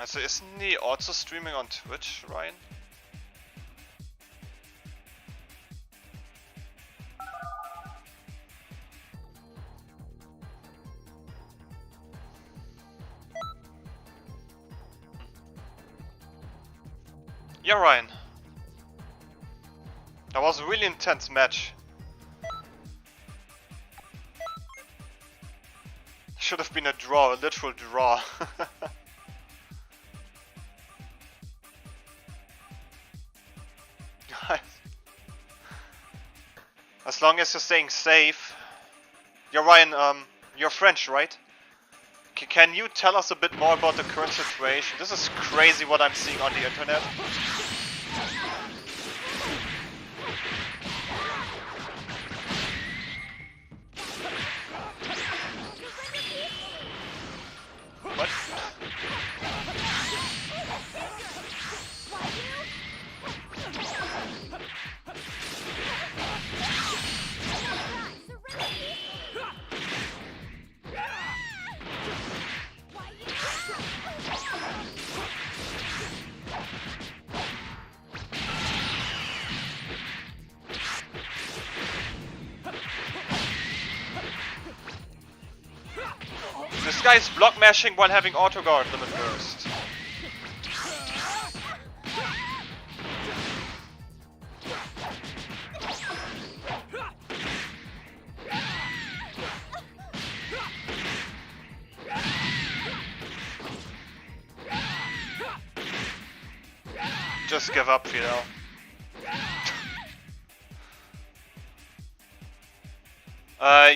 A: So isn't he also streaming on Twitch, Ryan? Yeah, Ryan. That was a really intense match. Should have been a draw, a literal draw. As long as you're staying safe. Yeah, Ryan, you're French, right? Can you tell us a bit more about the current situation? This is crazy what I'm seeing on the internet. What? This guy is block mashing while having auto guard limit burst. Just give up, Fidel.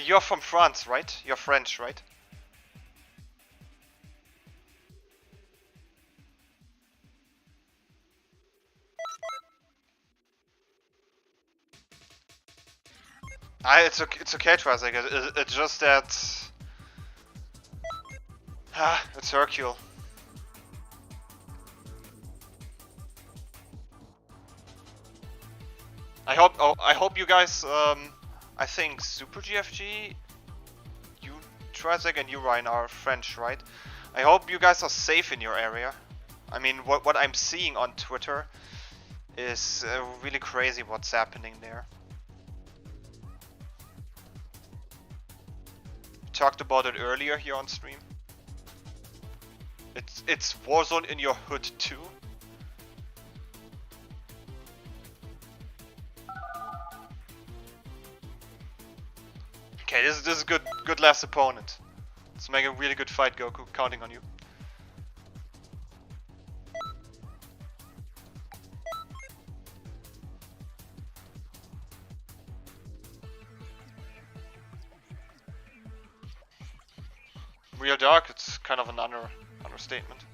A: You're from France, right? You're French, right? It's okay, Trasek. It's just that it's Hercule. I hope you guys. I think Super GFG, you Trasek and you Ryan are French, right? I hope you guys are safe in your area. I mean, what I'm seeing on Twitter is really crazy. What's happening there? Talked about it earlier here on stream. It's Warzone in your hood too. Okay, this is good last opponent. Let's make a really good fight, Goku. Counting on you. Real dark, it's kind of an understatement.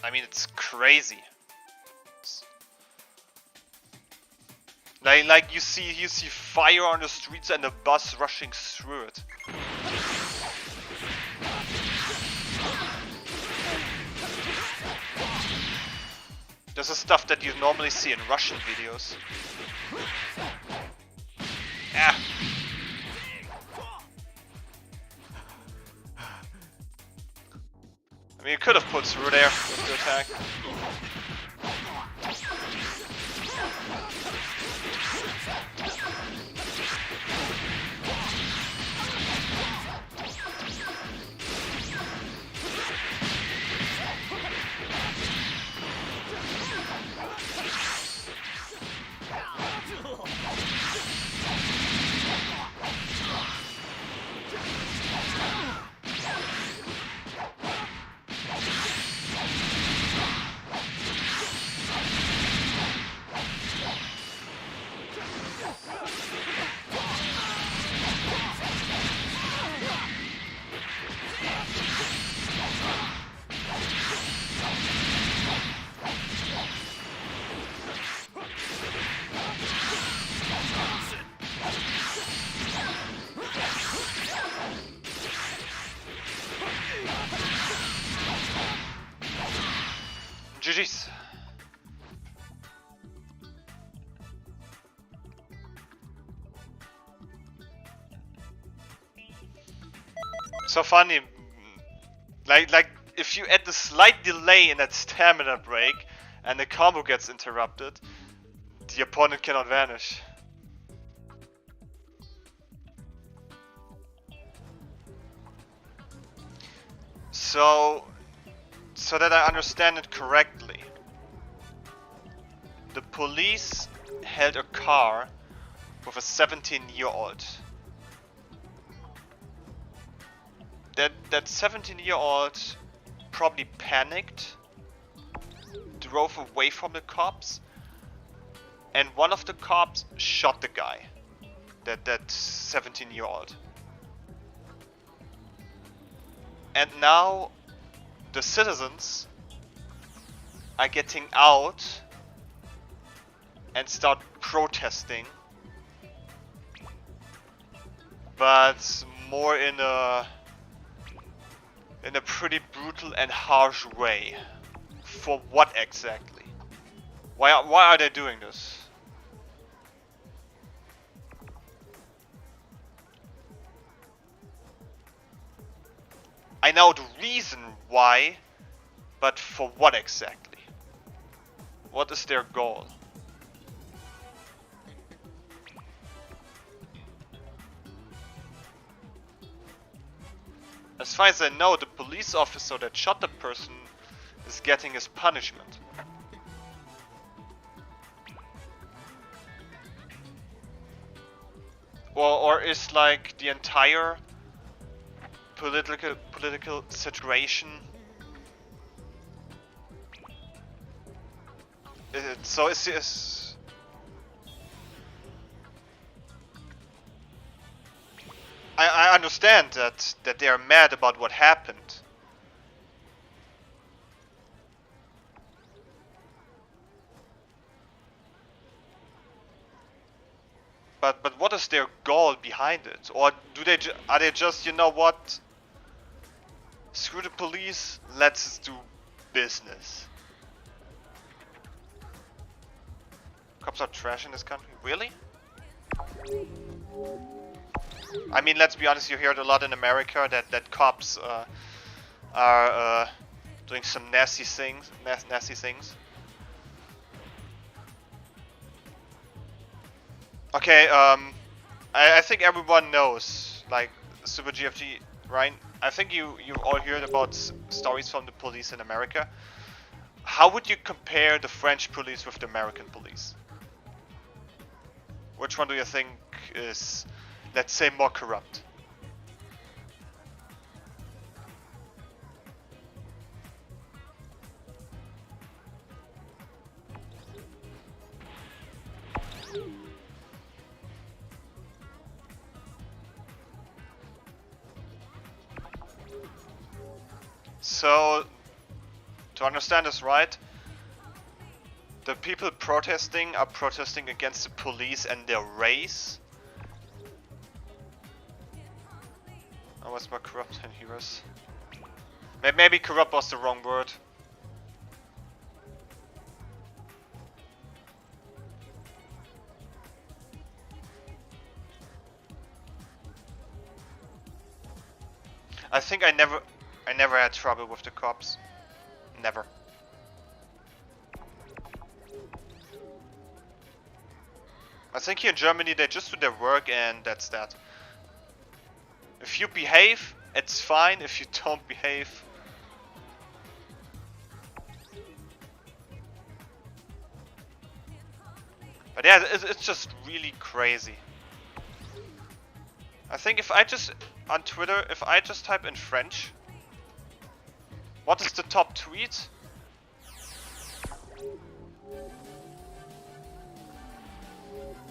A: I mean, it's crazy. Like you see fire on the streets and a bus rushing through it. This is stuff that you normally see in Russian videos. Yeah. I mean, you could have put through there with the attack. So funny, like if you add the slight delay in that stamina break and the combo gets interrupted, the opponent cannot vanish. So that I understand it correctly, the police held a car with a 17-year-old. That 17-year-old probably panicked, drove away from the cops, and one of the cops shot the guy. That 17-year-old. And now the citizens are getting out and start protesting, but more in a pretty brutal and harsh way. For what exactly? Why are they doing this? I know the reason why, but for what exactly? What is their goal? As far as I know, the police officer that shot the person is getting his punishment. Or is like the entire political situation. So is I understand that they are mad about what happened. But what is their goal behind it? Or are they just, you know what? Screw the police, let's do business. Cops are trash in this country? Really? I mean, let's be honest, you hear it a lot in America that cops are doing some nasty things. Okay, I think everyone knows, like, Super GFG, right? I think you all heard about stories from the police in America. How would you compare the French police with the American police? Which one do you think is, let's say, more corrupt? So, to understand this right, the people protesting are protesting against the police and their race. I was more corrupt than heroes. Maybe corrupt was the wrong word. I think I never had trouble with the cops. Never. I think here in Germany they just do their work and that's that. If you behave, it's fine. If you don't behave, but yeah, it's just really crazy. I think if I just, on Twitter, if I just type in French, what is the top tweet?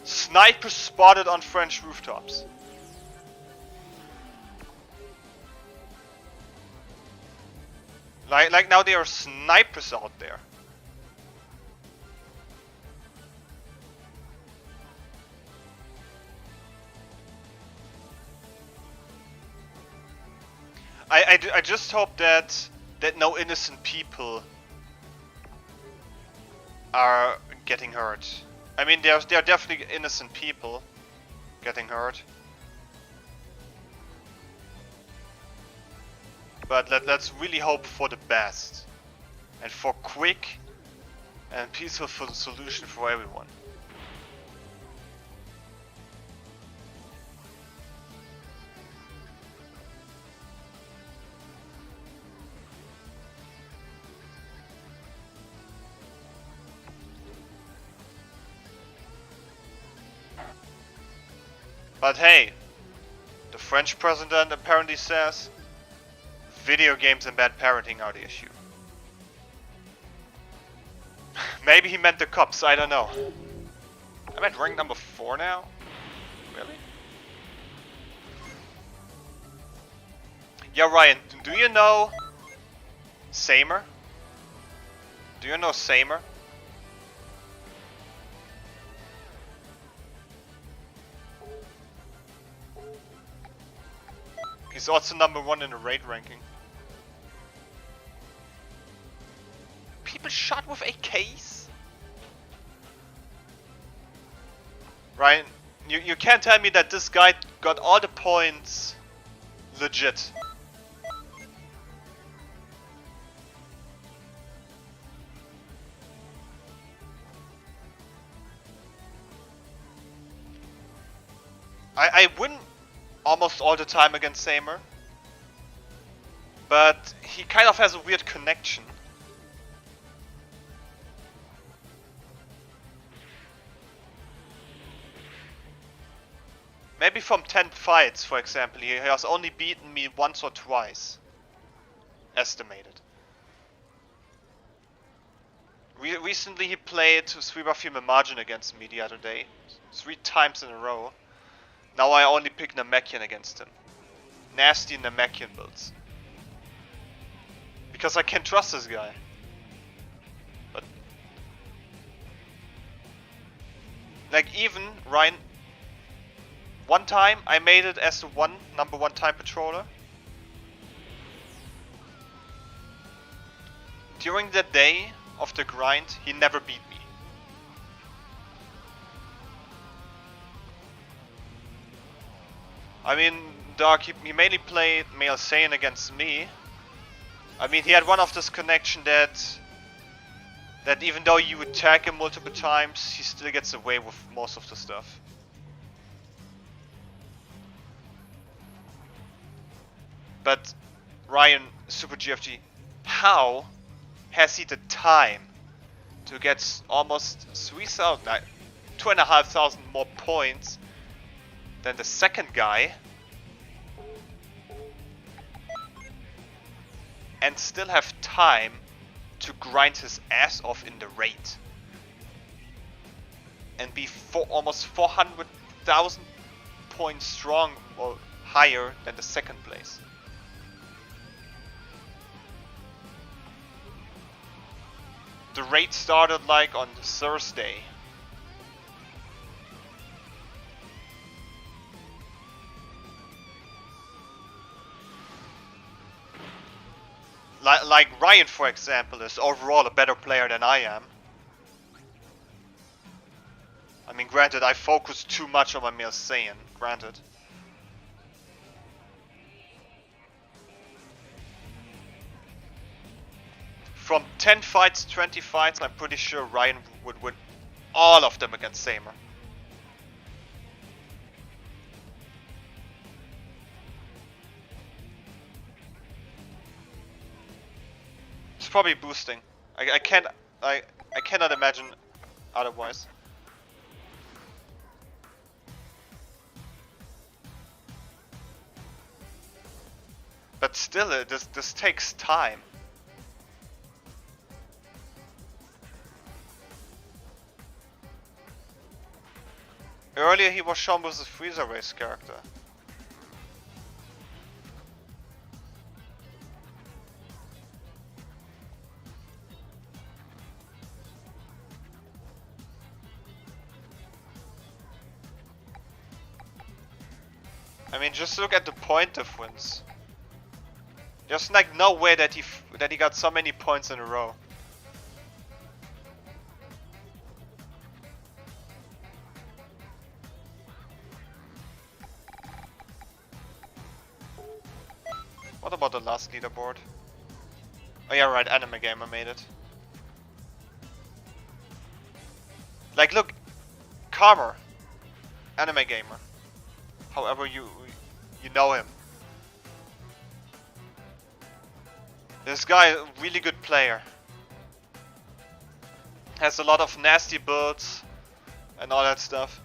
A: Sniper spotted on French rooftops. Like now there are snipers out there. I just hope that no innocent people are getting hurt. I mean, there are definitely innocent people getting hurt. But let's really hope for the best. And for quick and peaceful solution for everyone. But hey, the French president apparently says video games and bad parenting are the issue. Maybe he meant the cops, I don't know. I'm at rank number 4 now? Really? Yeah, Ryan, do you know Samer? Do you know Samer? He's also number 1 in the raid ranking. People shot with AKs? Ryan, you can't tell me that this guy got all the points legit. I win almost all the time against Samer, but he kind of has a weird connection. Maybe from 10 fights, for example, he has only beaten me once or twice. Estimated. Recently he played 3x3 margin against me the other day. 3 times in a row. Now I only pick Namekian against him. Nasty Namekian builds. Because I can't trust this guy. But... like even, Ryan... one time I made it as the number 1 time patroller. During the day of the grind, he never beat me. I mean, Dark, he mainly played Male Saiyan against me. I mean, he had one of this connection that even though you attack him multiple times, he still gets away with most of the stuff. But Ryan, Super GFG, how has he the time to get almost 3,000, 2,500 more points than the second guy and still have time to grind his ass off in the raid and be almost 400,000 points strong or higher than the second place? The raid started like on Thursday. Like Ryan, for example, is overall a better player than I am. I mean, granted, I focus too much on my Male Saiyan, granted. From 10 fights, 20 fights, I'm pretty sure Ryan would win all of them against Samer. It's probably boosting. I cannot imagine otherwise. But still, this takes time. Earlier he was shown with the Freezer Race character. I mean, just look at the point difference. There's like no way that he got so many points in a row. What about the last leaderboard? Oh yeah, right, Anime Gamer made it. Like, look, Karmer, Anime Gamer. However you know him. This guy, really good player. Has a lot of nasty builds and all that stuff.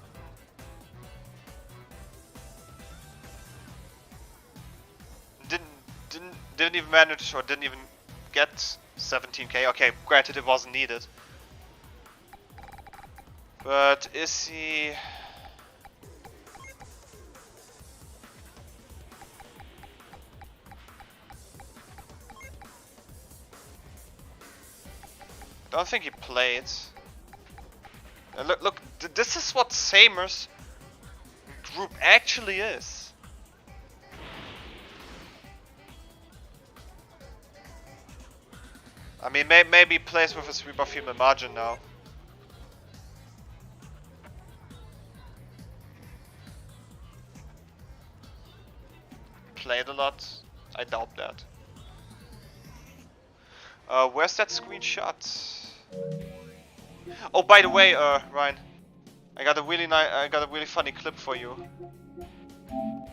A: Didn't even manage, or didn't even get 17k. Okay, granted it wasn't needed. But is he... Don't think he played. Look, this is what Samer's group actually is. I mean, maybe he plays with a sweeper female margin now. Played a lot? I doubt that. Where's that screenshot? Oh, by the way, Ryan, I got a really funny clip for you.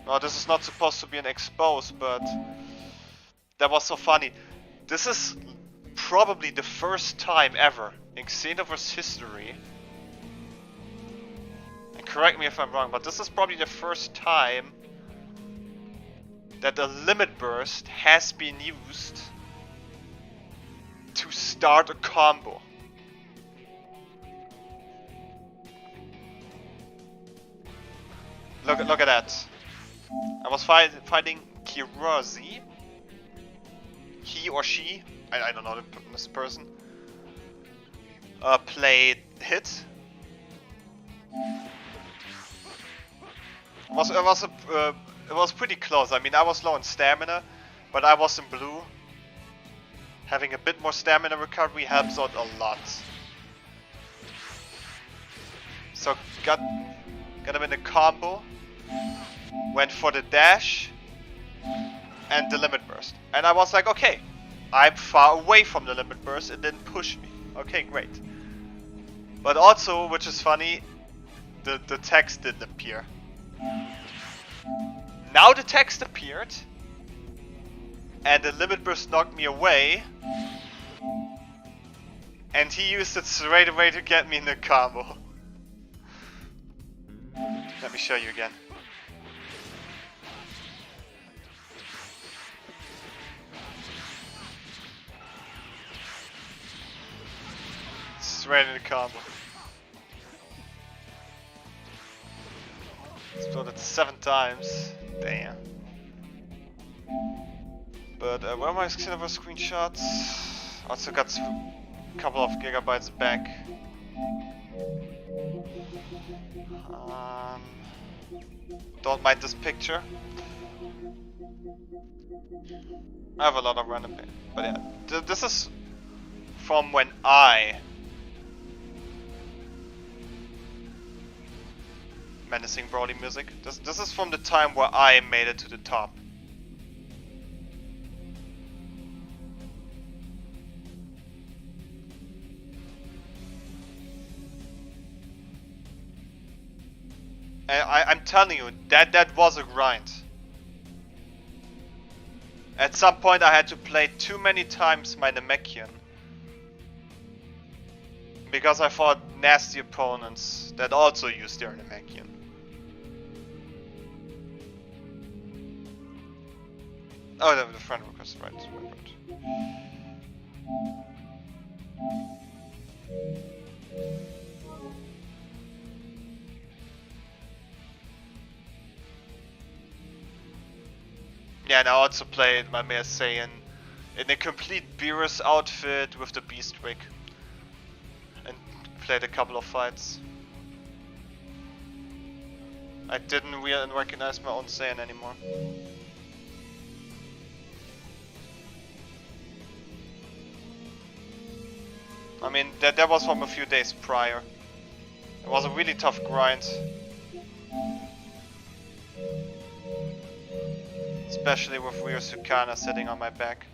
A: No, this is not supposed to be an expose, but that was so funny. This is probably the first time ever in Xenoverse history, and correct me if I'm wrong, but this is probably the first time that a limit burst has been used to start a combo. Look at that. I was fighting Kirazi. He or she, I don't know this person. Played hit. It was pretty close. I mean, I was low on stamina, but I was in blue. Having a bit more stamina recovery helps out a lot. So got him in a combo. Went for the dash and the limit burst. And I was like, okay, I'm far away from the limit burst, it didn't push me. Okay, great. But also, which is funny, the text didn't appear. Now the text appeared, and the limit burst knocked me away, and he used it straight away to get me in the combo. Let me show you again. Straight in the combo. Exploded 7 times. Damn. But where are my Xenoverse screenshots? Also got a couple of gigabytes back. Don't mind this picture. I have a lot of random things. But yeah, this is from when I... Menacing Broly music. This is from the time where I made it to the top. And I'm telling you, that was a grind. At some point I had to play too many times my Namekian. Because I fought nasty opponents that also used their Namekian. Oh, the friend request, right. Yeah, and I also played my Mea Saiyan in a complete Beerus outfit with the Beast Wig. And played a couple of fights. I didn't really recognize my own Saiyan anymore. I mean, that was from a few days prior. It was a really tough grind. Especially with Ryo Sukana sitting on my back.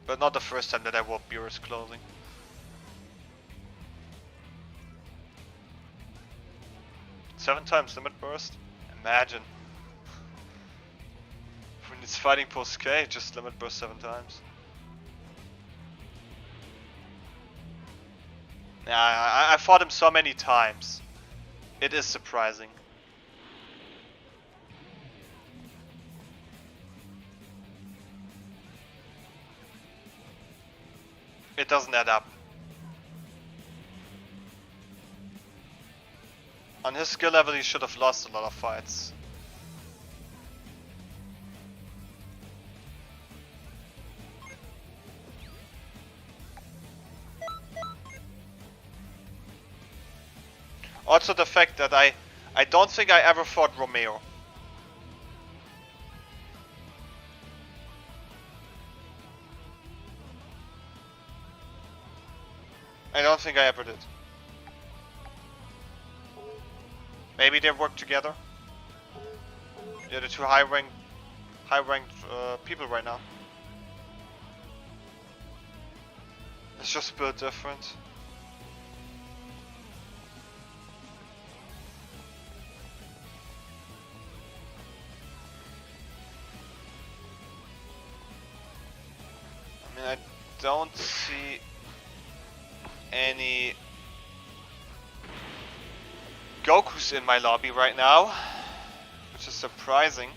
A: But not the first time that I wore Beerus clothing. Seven times limit burst? Imagine. When it's fighting post K, just limit burst 7 times. Yeah, I fought him so many times. It is surprising. It doesn't add up. On his skill level he should have lost a lot of fights. Also the fact that I don't think I ever fought Romeo. I don't think I ever did. Maybe they work together. They're the two high-ranked people right now. It's just built different. I mean, I don't see any Goku's in my lobby right now, which is surprising.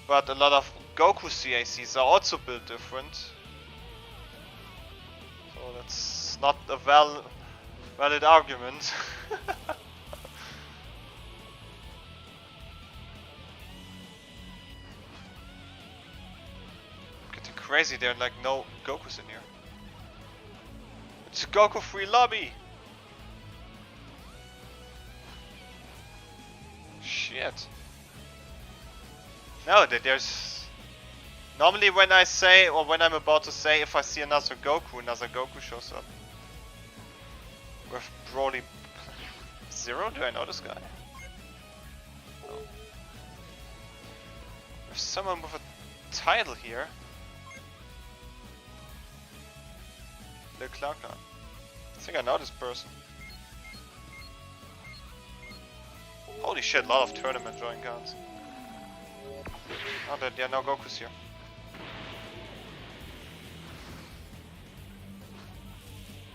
A: But a lot of Goku CACs are also built different. So that's not a valid argument. Getting crazy, there are like no Gokus in here. It's a Goku free lobby! Shit. No, there's... Normally when I say, or when I'm about to say, if I see another Goku shows up. With Broly... Zero? Do I know this guy? No. There's someone with a title here. The Clark. I think I know this person. Holy shit, a lot of tournament join cards. Oh, there are no Gokus here.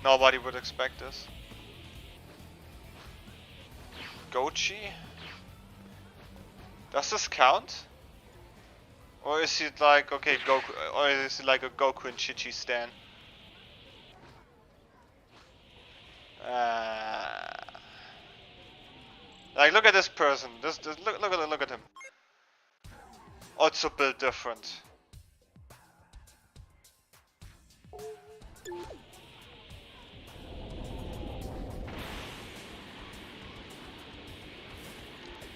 A: Nobody would expect this. Gochi? Does this count? Or is it like, okay, Goku, or is it like a Goku and Chi-Chi stan? Like, look at this person. Look at him. Also built different.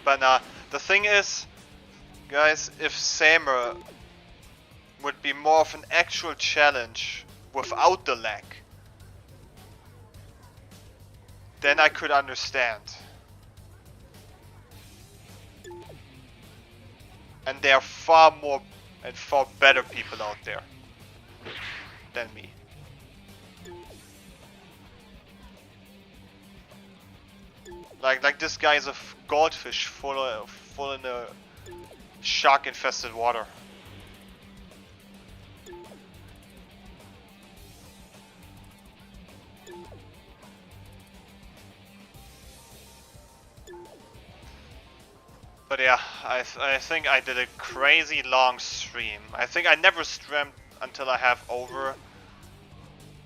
A: But nah, the thing is, guys, if Samer would be more of an actual challenge without the lag, then I could understand. And there are far more and far better people out there than me. Like this guy is a goldfish full in a shark infested water. But yeah, I think I did a crazy long stream. I think I never streamed until I have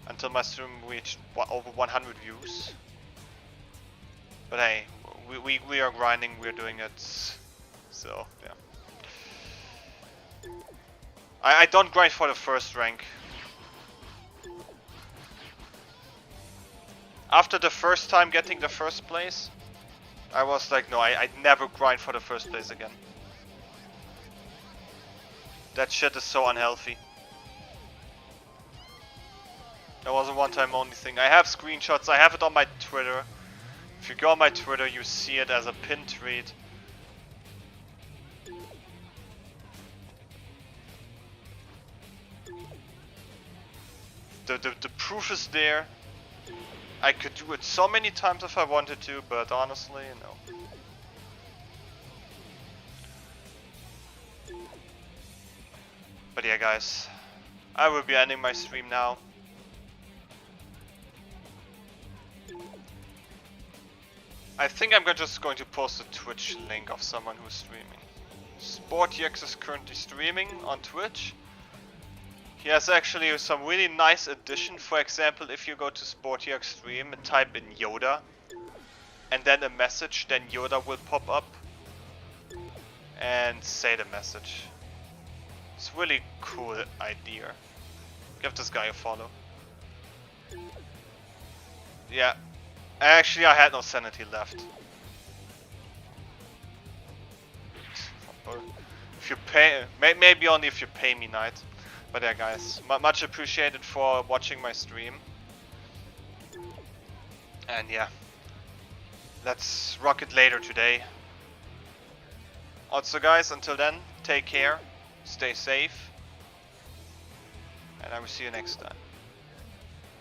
A: until my stream reached over 100 views. But hey, we are grinding, we're doing it, so yeah. I don't grind for the first rank. After the first time getting the first place, I was like, no, I'd never grind for the first place again. That shit is so unhealthy. That was a one-time only thing. I have screenshots, I have it on my Twitter. If you go on my Twitter, you see it as a pinned tweet. The proof is there. I could do it so many times if I wanted to, but honestly, no. But yeah, guys, I will be ending my stream now. I think I'm just going to post a Twitch link of someone who's streaming. SportyX is currently streaming on Twitch. He has actually some really nice addition. For example, if you go to SportyX stream and type in Yoda and then a message, then Yoda will pop up and say the message. It's a really cool idea. Give this guy a follow. Yeah. Actually, I had no sanity left. If you pay, maybe only if you pay me, Knight. But yeah, guys, much appreciated for watching my stream. And yeah, let's rock it later today. Also, guys, until then, take care, stay safe, and I will see you next time.